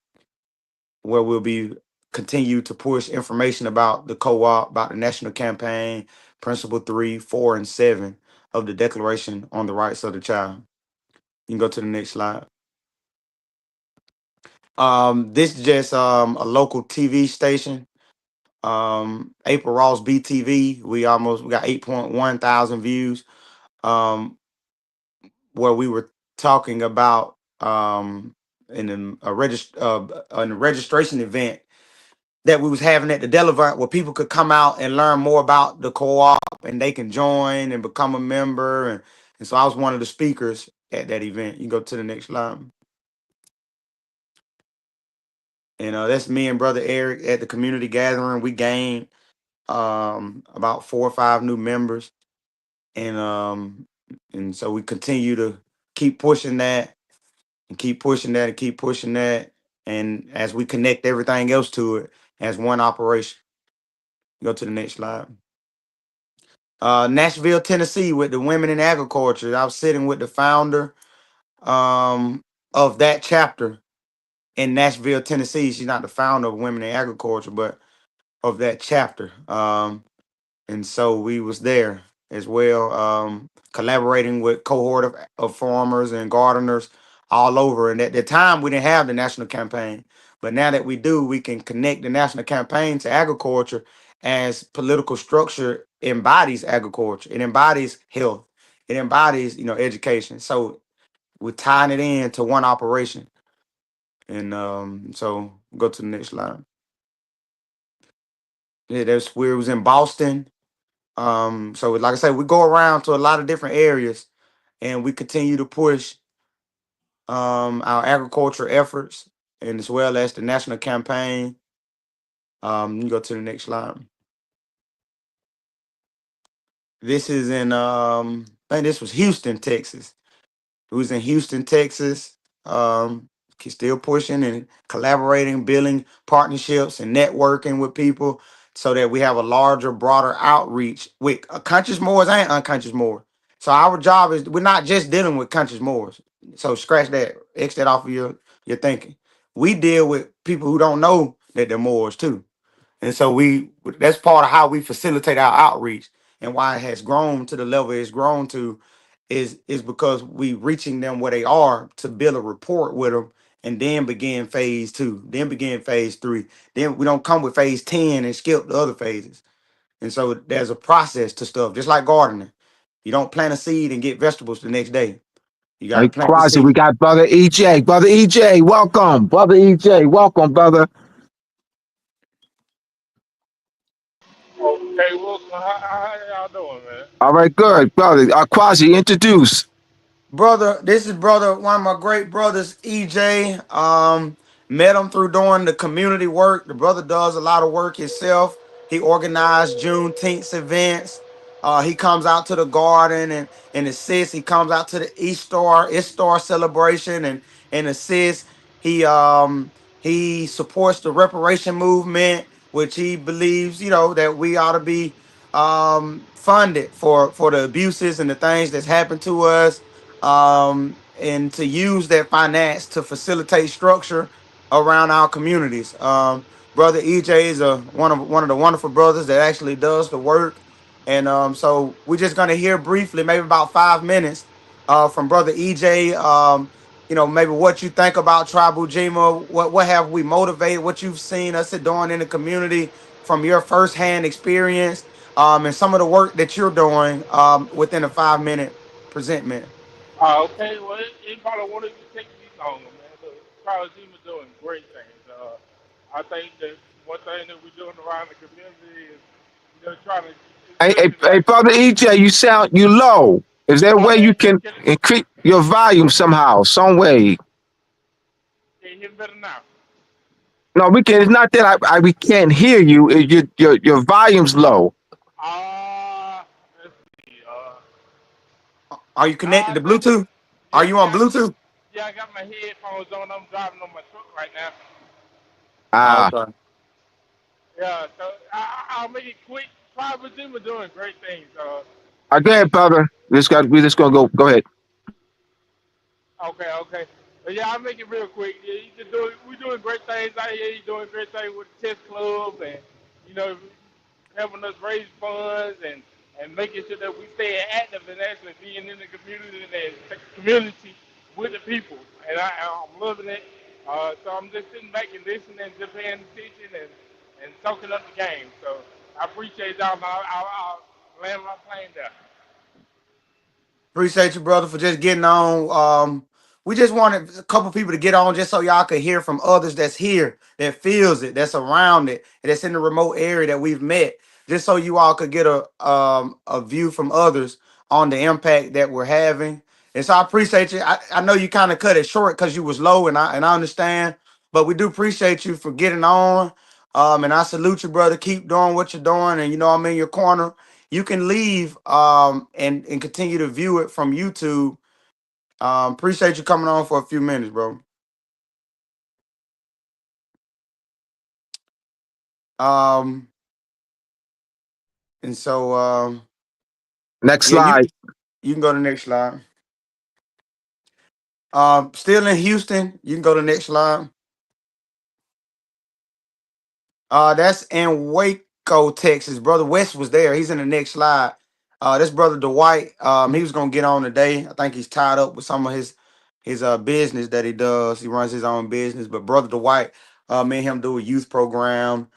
we'll be continue to push information about the co-op, about the national campaign, Principle 3, 4, and 7 of the Declaration on the Rights of the Child. You can go to the next slide. This is just a local TV station. April Ross BTV. We got 8.1 thousand views. Where we were talking about in a registration event that we was having at the Delaware, where people could come out and learn more about the co-op, and they can join and become a member. And so I was one of the speakers at that event. You can go to the next slide. And that's me and Brother Eric at the community gathering. We gained about 4 or 5 new members. And so we continue to keep pushing that and keep pushing that and keep pushing that. And as we connect everything else to it as one operation. Go to the next slide. Nashville, Tennessee, with the Women in Agriculture. I was sitting with the founder of that chapter in Nashville, Tennessee. She's not the founder of Women in Agriculture, but of that chapter. And so we was there as well, collaborating with cohort of farmers and gardeners all over. And at the time, we didn't have the national campaign. But now that we do, we can connect the national campaign to agriculture, as political structure embodies agriculture. It embodies health. It embodies, education. So we're tying it into one operation. And so go to the next slide. Yeah, that's where it was in Boston. So like I said, we go around to a lot of different areas, and we continue to push our agriculture efforts, and as well as the national campaign. You can go to the next slide. This is in I think this was Houston, Texas. It was in Houston, Texas. still pushing and collaborating, building partnerships and networking with people so that we have a larger, broader outreach with conscious Moors and unconscious Moors. So our job is we're not just dealing with conscious Moors. So scratch that, X that off of your thinking. We deal with people who don't know that they're Moors too. And so that's part of how we facilitate our outreach and why it has grown to the level it's grown to is because we reaching them where they are to build a rapport with them and then begin phase 2, then begin phase 3. Then we don't come with phase 10 and skip the other phases. And so there's a process to stuff, just like gardening. You don't plant a seed and get vegetables the next day. You got to Hey, plant the Quasi, we seed. got brother EJ. Brother EJ, welcome. Brother EJ, welcome, brother. Okay, well, how y'all doing, man? All right, good, brother. Quasi, introduce. Brother, this is brother, one of my great brothers, EJ. Met him through doing the community work. The brother does a lot of work himself. He organized Juneteenth events. He comes out to the garden and assists. He comes out to the Easter celebration and assists. He supports the reparation movement, which he believes, that we ought to be funded for the abuses and the things that's happened to us, and to use that finance to facilitate structure around our communities. Brother EJ is one of the wonderful brothers that actually does the work, and so we're just gonna hear briefly, maybe about 5 minutes, from Brother EJ. Maybe what you think about Tribal Ujima, what have we motivated, what you've seen us doing in the community from your firsthand experience, and some of the work that you're doing within a 5 minute presentment. Okay, well, it probably won't even take me longer, man. The Charles team is doing great things. I think that one thing that we're doing around the community is, trying to, especially Hey, like, brother EJ, you low. Is there a my way you bad, can can increase your volume somehow, some way? you hear me better now? No, we can. It's not that we can't hear you. Your volume's low. Uh, let's see. Are you connected I to think, Bluetooth? Are yeah, you on Bluetooth? yeah, I got my headphones on. I'm driving on my truck right now. Ah, Okay. Yeah, so I'll make it quick. Tribal team are doing great things. go ahead, brother. We just gonna go. Go ahead. Okay, okay. But yeah, I'll make it real quick. Yeah, we're doing great things out here. You're doing great things with the chess club and, you know, helping us raise funds and making sure that we stay active and actually being in the community and the community with the people. And I'm loving it. So I'm just sitting back and listening and just paying attention and soaking up the game. So I appreciate y'all. I'll land my plane there. Appreciate you, brother, for just getting on. We just wanted a couple people to get on just so y'all could hear from others that's here, that feels it, that's around it, and that's in the remote area that we've met, just so you all could get a view from others on the impact that we're having. And so I appreciate you. I know you kind of cut it short because you was low, and I understand, but we do appreciate you for getting on. And I salute you, brother. Keep doing what you're doing, and I'm in your corner. You can leave and continue to view it from YouTube. Appreciate you coming on for a few minutes, bro. Um, and so Next yeah, you slide. you can go to the next slide. Still in Houston, you can go to the next slide. That's in Waco, Texas. Brother West was there. He's in the next slide. This brother Dwight. He was gonna get on today. I think he's tied up with some of his business that he does. He runs his own business. But brother Dwight, me and him do a youth program.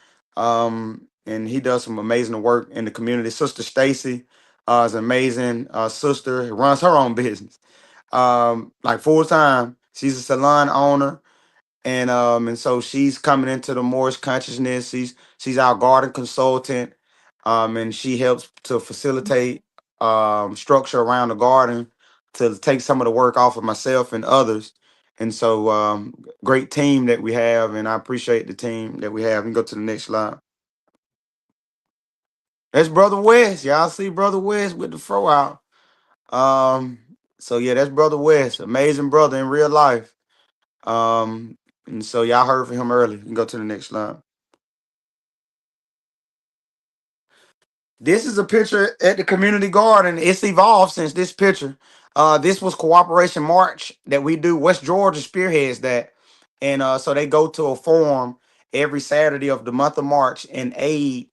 And he does some amazing work in the community. Sister Stacy is an amazing sister. Who runs her own business. Like full time. She's a salon owner, and so she's coming into the Moorish consciousness. She's our garden consultant, and she helps to facilitate structure around the garden to take some of the work off of myself and others. And so great team that we have, and I appreciate the team that we have. You can go to the next slide. That's Brother West. Y'all see Brother West with the fro out. So yeah, that's Brother West, amazing brother in real life. And so y'all heard from him earlier. You can go to the next slide. This is a picture at the community garden. It's evolved since this picture. This was Cooperation March that we do. West Georgia spearheads that. And so they go to a forum every Saturday of the month of March and aid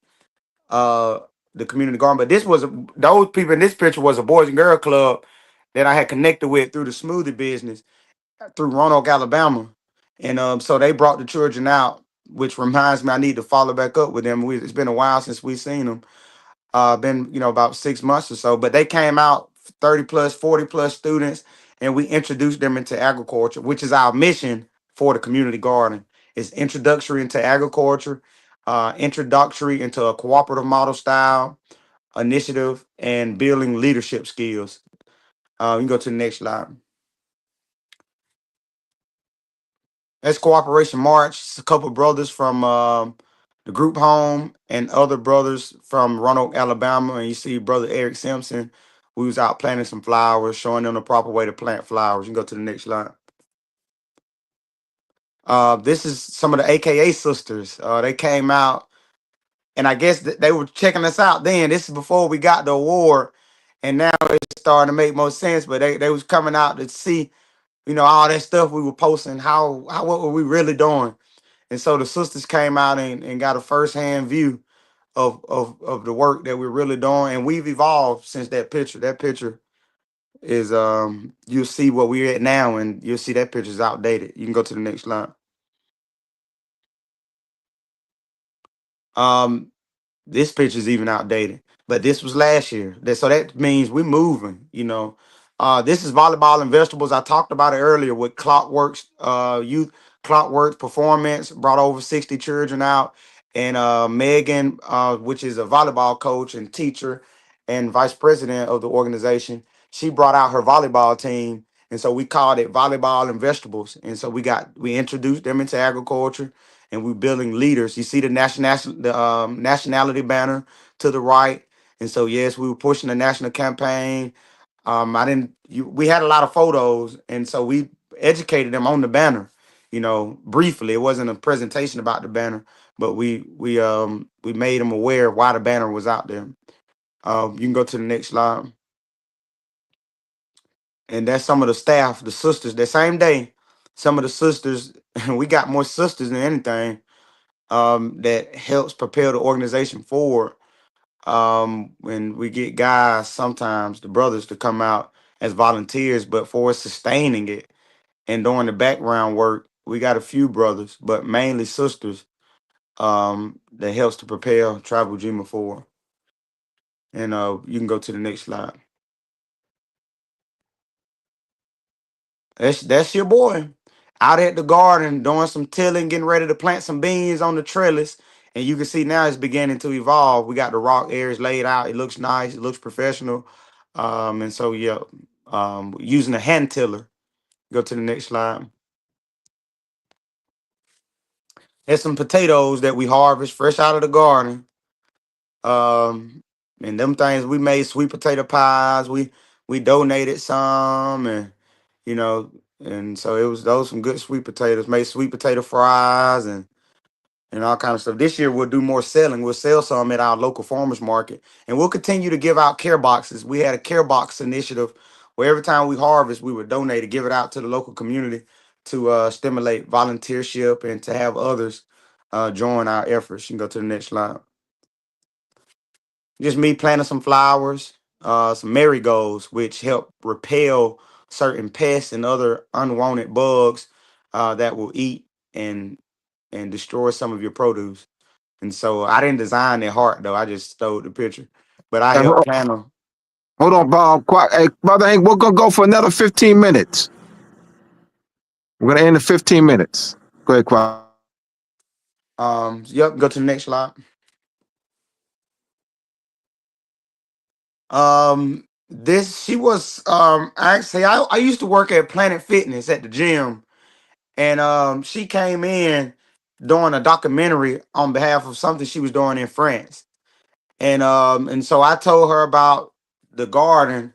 uh the community garden. But those people in this picture was a Boys and Girl Club that I had connected with through the smoothie business through Roanoke, Alabama. And so they brought the children out, which reminds me I need to follow back up with them. It's been a while since we've seen them. Been about 6 months or so, but they came out 30 plus, 40 plus students, and we introduced them into agriculture, which is our mission for the community garden. It's introductory into agriculture, introductory into a cooperative model style initiative, and building leadership skills. You can go to the next slide. That's Cooperation March. It's a couple brothers from the group home and other brothers from Roanoke, Alabama. And you see Brother Eric Simpson. We was out planting some flowers, showing them the proper way to plant flowers. You can go to the next slide. This is some of the AKA sisters. They came out, and I guess they were checking us out then. This is before we got the award, and now it's starting to make more sense. But they was coming out to see, all that stuff we were posting. What were we really doing? And so the sisters came out and got a firsthand view of the work that we're really doing. And we've evolved since that picture. That picture is you'll see what we're at now, and you'll see that picture's outdated. You can go to the next slide. Um, This picture's even outdated, but this was last year. So that means we're moving. This is volleyball and vegetables. I talked about it earlier with Clockworks, youth Clockworks performance brought over 60 children out. And Megan, which is a volleyball coach and teacher and vice president of the organization, she brought out her volleyball team. And so we called it volleyball and vegetables. And so we introduced them into agriculture, and we're building leaders. You see the nationality banner to the right, and so yes, we were pushing the national campaign. I didn't. We had a lot of photos, and so we educated them on the banner. Briefly, it wasn't a presentation about the banner, but we made them aware of why the banner was out there. You can go to the next slide. And that's some of the staff, the sisters. That same day, some of the sisters, we got more sisters than anything, that helps propel the organization forward. When we get guys, sometimes the brothers, to come out as volunteers, but for us sustaining it and doing the background work, we got a few brothers, but mainly sisters, that helps to propel Tribal Ujima forward. And you can go to the next slide. That's your boy out at the garden doing some tilling, getting ready to plant some beans on the trellis. And you can see now it's beginning to evolve. We got the rock areas laid out. It looks nice. It looks professional. And so, yeah, using a hand tiller. Go to the next slide. There's some potatoes that we harvest fresh out of the garden. And them things, we made sweet potato pies. We donated some, and you know, and so those some good sweet potatoes. Made sweet potato fries and all kind of stuff. This year we'll do more selling. We'll sell some at our local farmers market, and we'll continue to give out care boxes. We had a care box initiative where every time we harvest, we would donate to give it out to the local community to stimulate volunteership and to have others join our efforts. You can go to the next slide. Just me planting some flowers, some marigolds, which help repel certain pests and other unwanted bugs that will eat and destroy some of your produce. And so I didn't design their heart though. I just stole the picture, but I Hey, helped plant them. hold on, Bob. Hey, Brother Hank, we're gonna go for another 15 minutes. We're gonna end in 15 minutes. Go ahead, Quad. Yep. Go to the next slide. This she was actually I used to work at Planet Fitness at the gym, and she came in doing a documentary on behalf of something she was doing in France. And so I told her about the garden,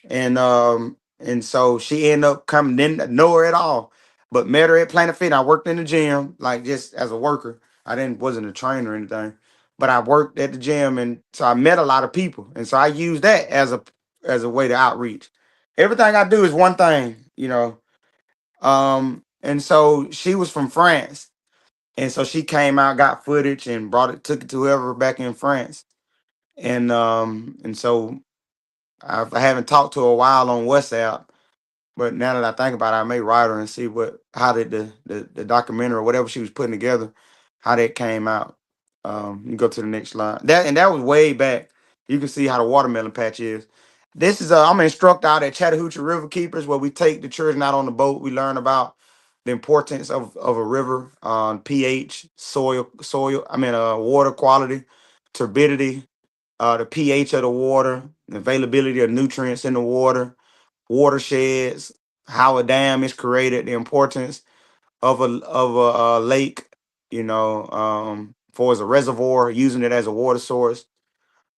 and so she ended up coming, didn't know her at all. but met her at Planet Fit. I worked in the gym, like just as a worker. I didn't wasn't a trainer or anything, but I worked at the gym, and so I met a lot of people, and so I used that as a way to outreach. Everything I do is one thing, you know. And so she was from France, and so she came out, got footage, and brought it, took it to whoever back in France, and so I haven't talked to her a while on WhatsApp. But now that I think about it, I may write her and see how did the documentary or whatever she was putting together, how that came out. You go to the next slide. That was way back. You can see how the watermelon patch is. This is I'm an instructor out at Chattahoochee River Keepers, where we take the children out on the boat. We learn about the importance of a river, pH, water quality, turbidity, the pH of the water, the availability of nutrients in the watersheds, how a dam is created, the importance of a lake, for as a reservoir, using it as a water source,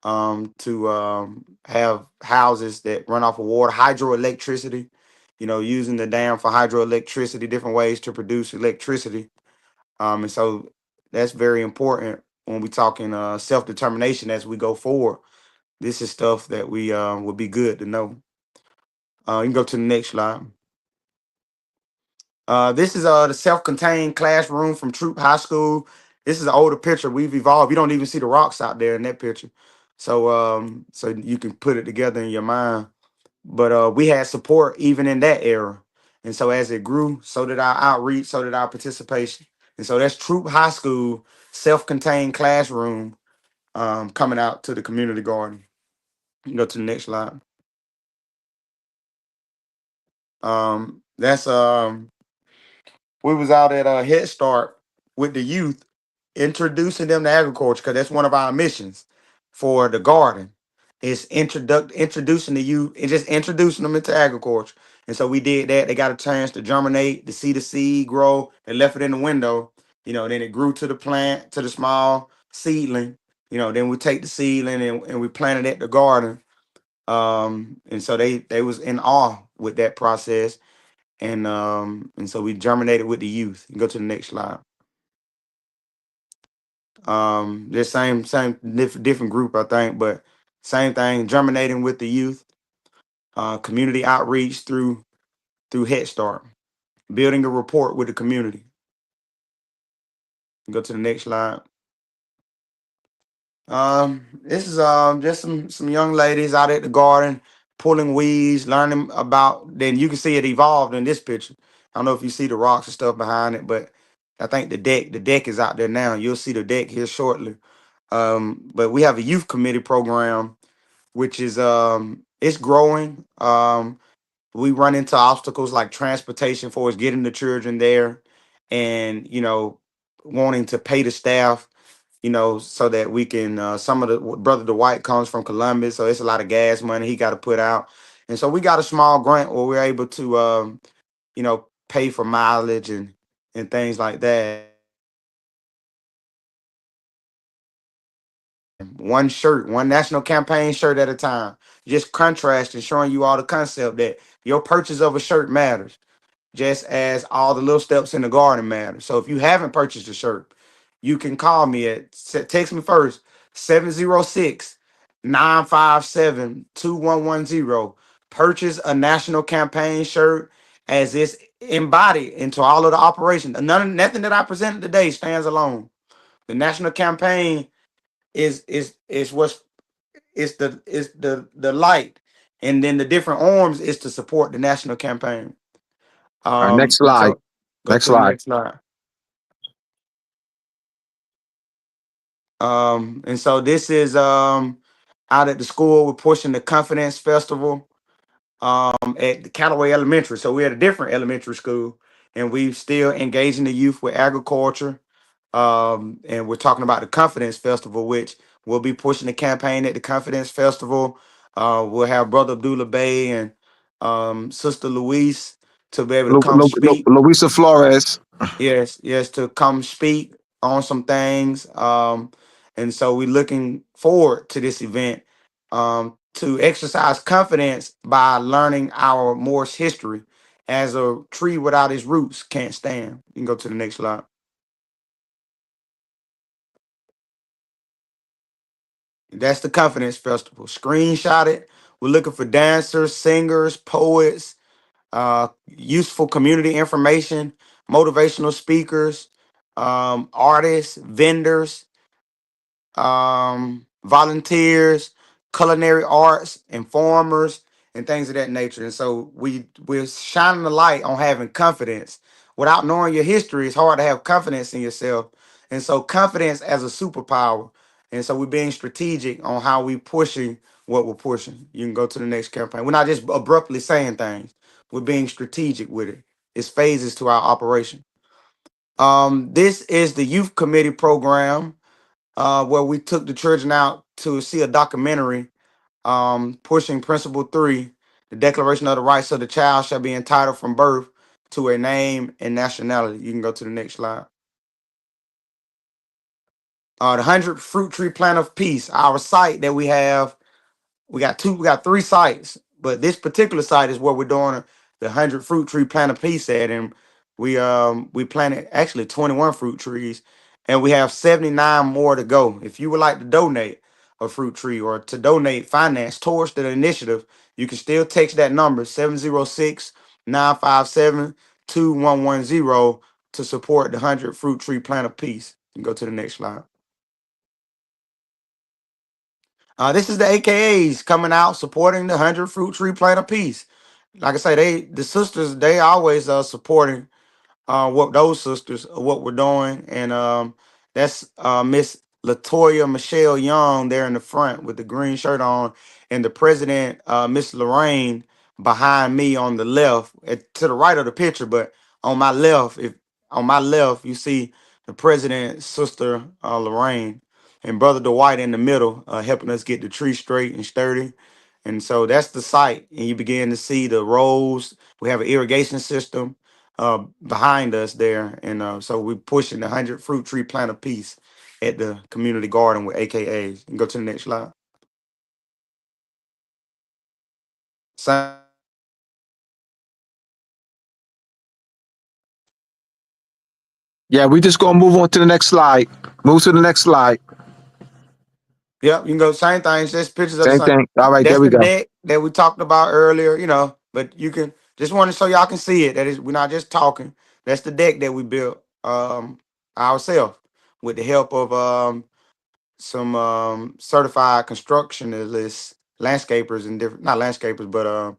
to have houses that run off of water, hydroelectricity, using the dam for hydroelectricity, different ways to produce electricity. And so that's very important when we talking self-determination as we go forward. This is stuff that we would be good to know. You can go to the next slide. This is the self-contained classroom from Troop High School. This is an older picture. We've evolved. You don't even see the rocks out there in that picture. So you can put it together in your mind. But we had support even in that era. And so as it grew, so did our outreach, so did our participation. And so that's Troop High School, self-contained classroom, coming out to the community garden. You can go to the next slide. That's we was out at Head Start with the youth, introducing them to agriculture, because that's one of our missions for the garden. Is introducing the youth and just introducing them into agriculture. And so we did that. They got a chance to germinate, to see the seed grow, and left it in the window. Then it grew to the plant, to the small seedling. Then we take the seedling and we plant it at the garden. And so they was in awe with that process. And so we germinated with the youth. You go to the next slide. The same different group, I think, but same thing, germinating with the youth, community outreach through Head Start, building a rapport with the community. Go to the next slide. This is just some young ladies out at the garden pulling weeds, learning about. Then you can see it evolved in this picture. I don't know if you see the rocks and stuff behind it, but I think the deck is out there now. You'll see the deck here shortly. But we have a youth committee program, which is it's growing. We run into obstacles like transportation for us getting the children there, and wanting to pay the staff, so that we can. Some of the brother Dwight comes from Columbus, so it's a lot of gas money he got to put out, and so we got a small grant where we're able to, pay for mileage and things like that. One shirt, one national campaign shirt at a time. Just contrasting, showing you all the concept that your purchase of a shirt matters, just as all the little steps in the garden matter. So if you haven't purchased a shirt, you can call me text me first, 706-957-2110. Purchase a national campaign shirt, as it's embodied into all of the operations. Nothing that I presented today stands alone. The national campaign is what's the light, and then the different arms is to support the national campaign. All right, next And slide. so go Next to the slide. next slide. And so this is out at the school. We're pushing the Confidence Festival at the Callaway Elementary. So we're at a different elementary school, and we still engaging the youth with agriculture. And we're talking about the Confidence Festival, which we'll be pushing the campaign at the Confidence Festival. We'll have Brother Abdullah Bay and Sister Louise to be able to come speak. Luisa Flores. Yes, to come speak on some things. And so we're looking forward to this event, to exercise confidence by learning our Moorish history as a tree without its roots can't stand. You can go to the next slide. That's the Confidence Festival. Screenshot it. We're looking for dancers, singers, poets, useful community information, motivational speakers, artists, vendors, volunteers, culinary arts, informers, and things of that nature. And so we're shining the light on having confidence. Without knowing your history, it's hard to have confidence in yourself. And so confidence as a superpower. And so we're being strategic on how we pushing what we're pushing. You can go to the next campaign. We're not just abruptly saying things. We're being strategic with it. It's phases to our operation. This is the youth committee program where we took the children out to see a documentary pushing Principle 3, the Declaration of the Rights of the Child shall be entitled from birth to a name and nationality. You can go to the next slide. The 100 Fruit Tree Plant of Peace, our site that we have. We got three sites, but this particular site is where we're doing the 100 fruit tree plant a piece at, and we planted actually 21 fruit trees, and we have 79 more to go. If you would like to donate a fruit tree or to donate finance towards the initiative, you can still text that number 706-957-2110 to support the 100 fruit tree plant a piece. You can go to the next slide. This is the AKAs coming out supporting the 100 fruit tree plant a piece. Like I say, the sisters, they always supporting what those sisters what we're doing, and that's Miss Latoya Michelle Young there in the front with the green shirt on, and the president Miss Lorraine behind me on the left, to the right of the picture, but on my left, if on my left you see the president's sister Lorraine, and brother Dwight in the middle helping us get the tree straight and sturdy. And so that's the site, and you begin to see the rows. We have an irrigation system behind us there, and so we're pushing the 100 fruit tree plant a piece at the community garden with AKAs. You can go to the next slide. So, Yeah, we just gonna move on to the next slide. Move to the next slide. yep, you can go same thing. Just pictures of the Same sun. thing. All right, there That's we the go. deck that we talked about earlier, but you can just want to so y'all can see it. That is, we're not just talking. That's the deck that we built ourselves with the help of some certified constructionists, landscapers, and different, not landscapers, but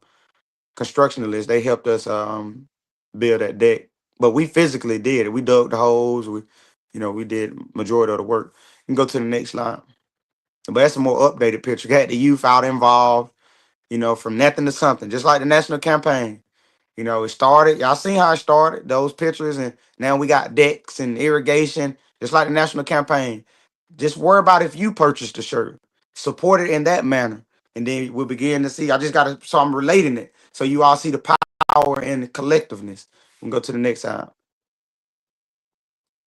constructionalists. They helped us build that deck, but we physically did it. We dug the holes. We did majority of the work. You can go to the next slide. But that's a more updated picture. Got the youth out involved, from nothing to something, just like the national campaign. It started, y'all seen how it started, those pictures, and now we got decks and irrigation, just like the national campaign. Just worry about if you purchased the shirt, support it in that manner. And then we'll begin to see. So I'm relating it. So you all see the power and the collectiveness. We can go to the next slide.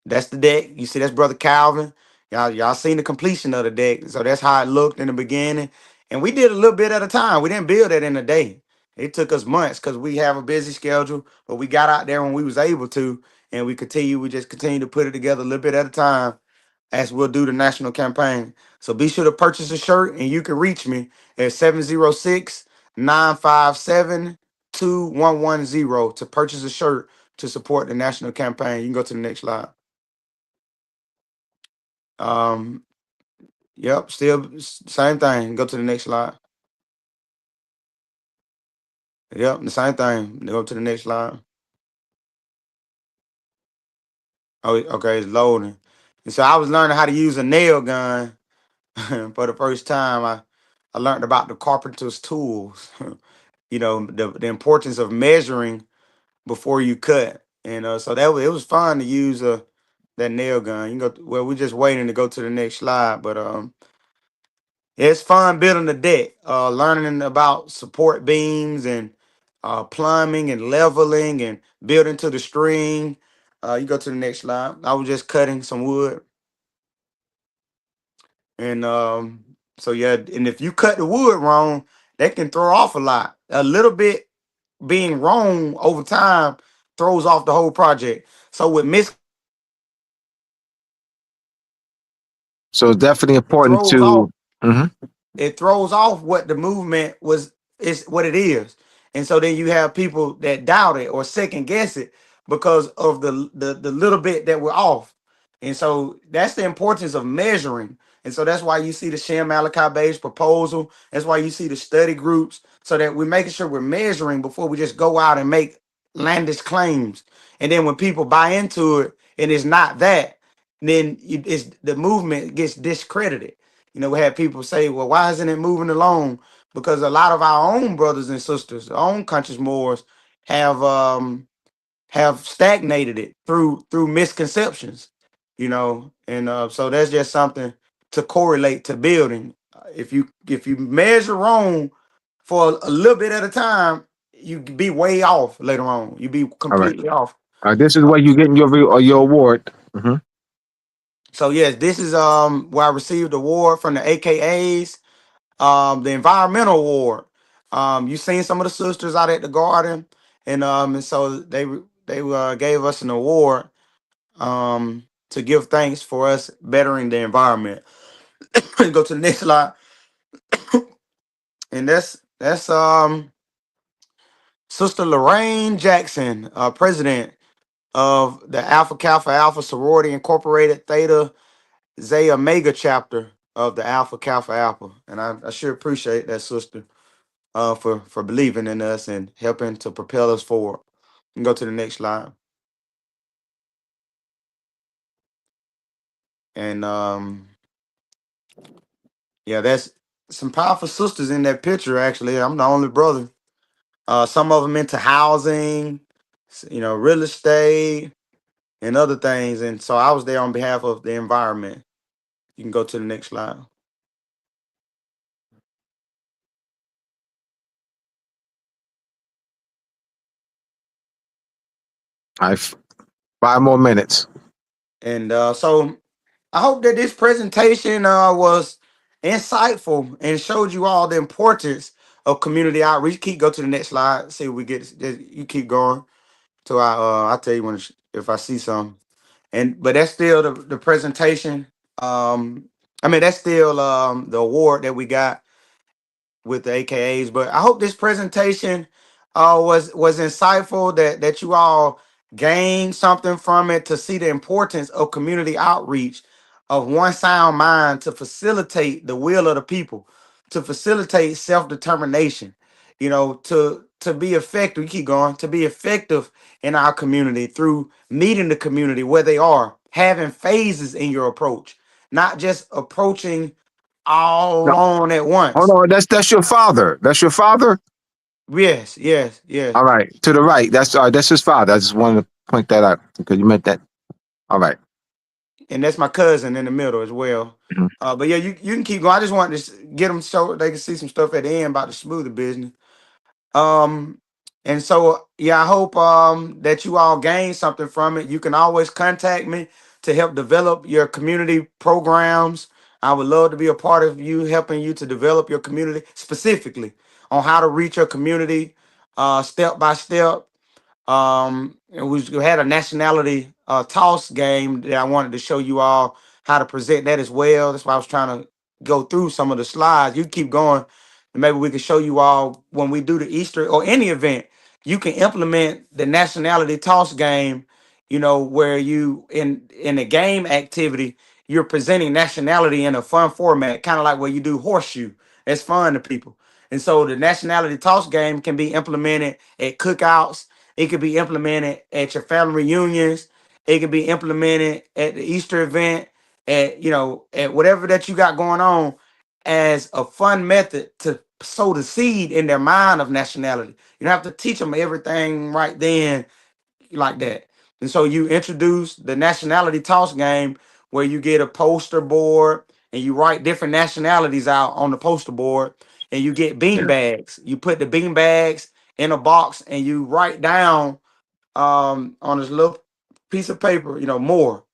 That's the deck. You see, that's Brother Calvin. Y'all seen the completion of the deck. So that's how it looked in the beginning. And we did a little bit at a time. We didn't build it in a day. It took us months because we have a busy schedule, but we got out there when we was able to, and we just continue to put it together a little bit at a time as we'll do the national campaign. So be sure to purchase a shirt, and you can reach me at 706-957-2110 to purchase a shirt to support the national campaign. You can go to the next slide. Um, yep, still same thing. Go to the next slide. Yep, the same thing. Go to the next slide. Oh, okay, it's loading. And so I was learning how to use a nail gun for the first time. I learned about the carpenter's tools. The importance of measuring before you cut. And so it was fun to use that nail gun. Well, we're just waiting to go to the next slide, but it's fun building the deck, learning about support beams and plumbing and leveling and building to the string. You go to the next slide. I was just cutting some wood. And so, yeah, and if you cut the wood wrong, that can throw off a lot. A little bit being wrong over time throws off the whole project. So with So it's definitely important throws off to. Mhm. it throws off what the movement was is what it is. And so then you have people that doubt it or second guess it because of the little bit that we're off. And so that's the importance of measuring. And so that's why you see the Shem Malachi based proposal. That's why you see the study groups, so that we're making sure we're measuring before we just go out and make landish claims. And then when people buy into it and it's not that, then it's the movement gets discredited. You know, we have people say, well, why isn't it moving along? Because a lot of our own brothers and sisters, our own conscious Moors, have stagnated it through misconceptions, you know, and so that's just something to correlate to building. If you measure wrong for a little bit at a time, you be way off later on. You be All right. completely off. This is where you're getting your award. Mhm. So yes, this is where I received the award from the AKAs, the environmental award. You seen some of the sisters out at the garden, and so they gave us an award to give thanks for us bettering the environment. Go to the next slide, and that's Sister Lorraine Jackson, president of the Alpha Kappa Alpha Sorority Incorporated Theta Zeta Omega chapter of the Alpha Kappa Alpha, and I sure appreciate that sister for believing in us and helping to propel us forward. You can go to the next slide. And yeah, that's some powerful sisters in that picture. Actually, I'm the only brother. Some of them into housing, real estate and other things. And so I was there on behalf of the environment. You can go to the next slide. All right. 5 more minutes. And so I hope that this presentation was insightful and showed you all the importance of community outreach. Go to the next slide. See if we get. You keep going till I'll tell you when if I see some. But that's still the presentation. I mean that's still the award that we got with the AKAs. But I hope this presentation was insightful, that you all gained something from it, to see the importance of community outreach, of one sound mind to facilitate the will of the people, to facilitate self-determination, to be effective. You keep going, to be effective in our community through meeting the community where they are, having phases in your approach, not just approaching all No, on at hold once. on. That's your father. That's your father. Yes, yes, yes. All right. To the right. That's his father. I just wanted to point that out because you meant that. All right. And that's my cousin in the middle as well. Mhm. But yeah, you can keep going. I just wanted to get them so they can see some stuff at the end about the smoothie business. Um, and so yeah, I hope that you all gain something from it. You can always contact me to help develop your community programs. I would love to be a part of you, helping you to develop your community, specifically on how to reach your community step by step. And we had a nationality toss game that I wanted to show you all how to present that as well. That's why I was trying to go through some of the slides. You keep going, and maybe we can show you all when we do the Easter or any event. You can implement the nationality toss game. Where you in a game activity, you're presenting nationality in a fun format, kind of like where you do horseshoe. It's fun to people. And so the nationality toss game can be implemented at cookouts. It could be implemented at your family reunions. It could be implemented at the Easter event, at whatever that you got going on, as a fun method to sow the seed in their mind of nationality. You don't have to teach them everything right then like that. And so you introduce the nationality toss game, where you get a poster board and you write different nationalities out on the poster board, and you get bean Yeah. bags. You put the bean bags in a box and you write down on this little piece of paper, more.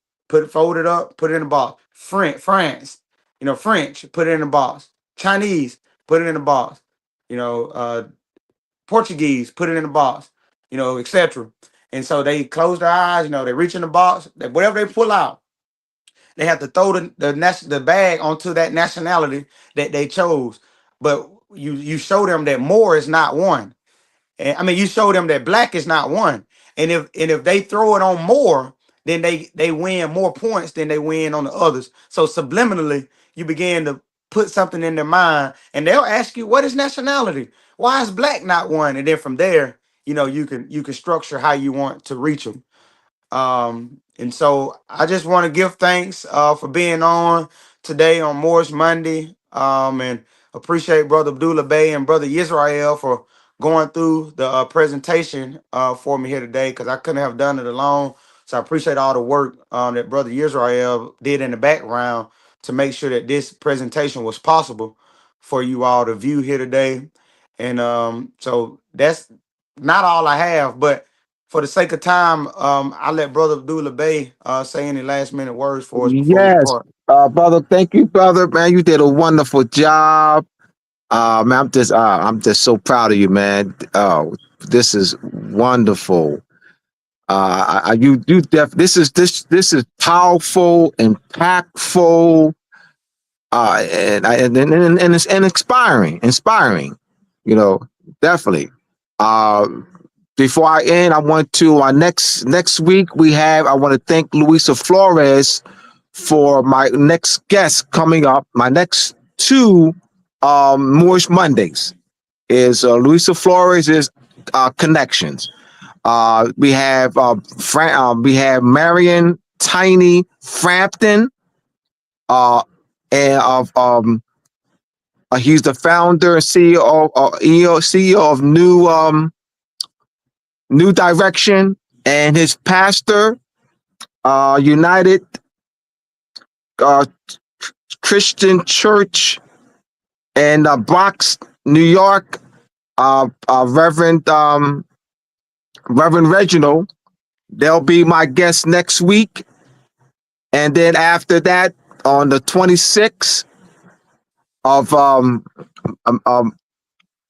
Fold it up, put it in a box. France, French, put it in a box. Chinese, put it in a box. You know, Portuguese, put it in the box, etc. And so they close their eyes, they reach in the box, whatever they pull out, they have to throw the bag onto that nationality that they chose. But you show them that more is not one. And I mean, you show them that black is not one. And if they throw it on more, then they win more points than they win on the others. So subliminally, you begin to put something in their mind, and they'll ask you, "What is nationality? Why is black not one?" And then from there, you can structure how you want to reach them. And so I just want to give thanks for being on today on Moorish Monday. And appreciate Brother Abdullah Bey and Brother Israel for going through the presentation for me here today, because I couldn't have done it alone. So I appreciate all the work that Brother Israel did in the background to make sure that this presentation was possible for you all to view here today. And so that's not all I have, but for the sake of time, I'll let Brother Abdullah Bey say any last minute words for us before we Yes, depart. brother. Thank you, brother. Man, you did a wonderful job. Man, I'm just so proud of you, man. Oh, this is wonderful. This is powerful, impactful, and it's and inspiring. You know, definitely. Uh, Before I end, I want to next week I want to thank Luisa Flores for my next guest coming up. My next two Moorish Mondays is Luisa Flores is connections. We have Marion Tiny Frampton, uh, and of he's the founder and CEO of New Direction, and his pastor, United uh, Christian Church in Bronx, New York, Reverend Reginald. They'll be my guest next week, and then after that, on the 26th of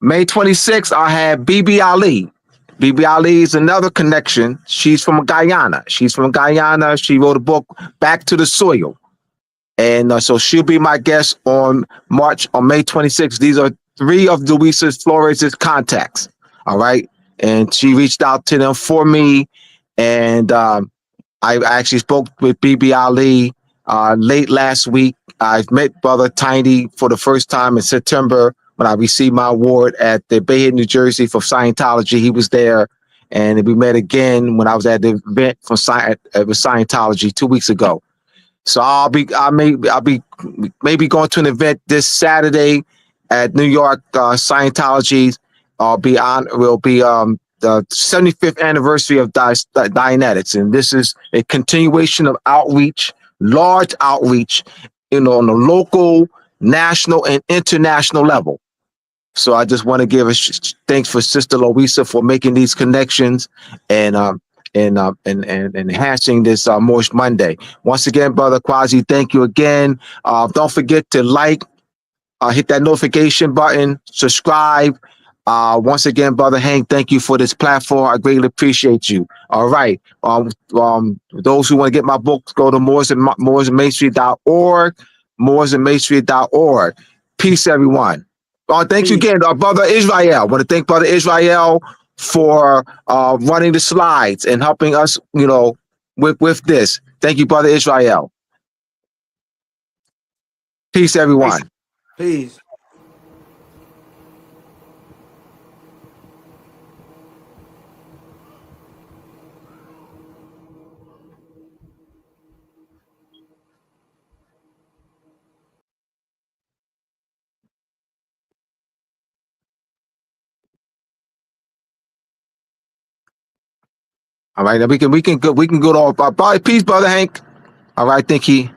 May 26th, I have Bibi Ali. Bibi Ali is another connection. She's from Guyana. She wrote a book, Back to the Soil. And so she'll be my guest on May 26th. These are three of Luisa Flores' contacts. All right. And she reached out to them for me. And I actually spoke with Bibi Ali late last week. I met Brother Tiny for the first time in September when I received my award at the Bay Head, New Jersey for Scientology. He was there. And we met again when I was at the event for Scientology 2 weeks ago. So I'll be maybe going to an event this Saturday at New York Scientology. Will be the 75th anniversary of Dianetics, and this is a continuation of outreach, large outreach, on the local, national, and international level. So I just want to give thanks for Sister Louisa for making these connections and enhancing this Moorish Monday. Once again, Brother Quasi, thank you again. Don't forget to hit that notification button, subscribe. Once again, Brother Hank, thank you for this platform. I greatly appreciate you. All right. Those who want to get my books, go to mooresandmainstreet.org, mooresandmainstreet.org. Peace, everyone. Thank you again, Brother Israel. I want to thank Brother Israel for running the slides and helping us, with this. Thank you, Brother Israel. Peace, everyone. Peace. All right, now we can go to peace, Brother Hank. All right, thank you.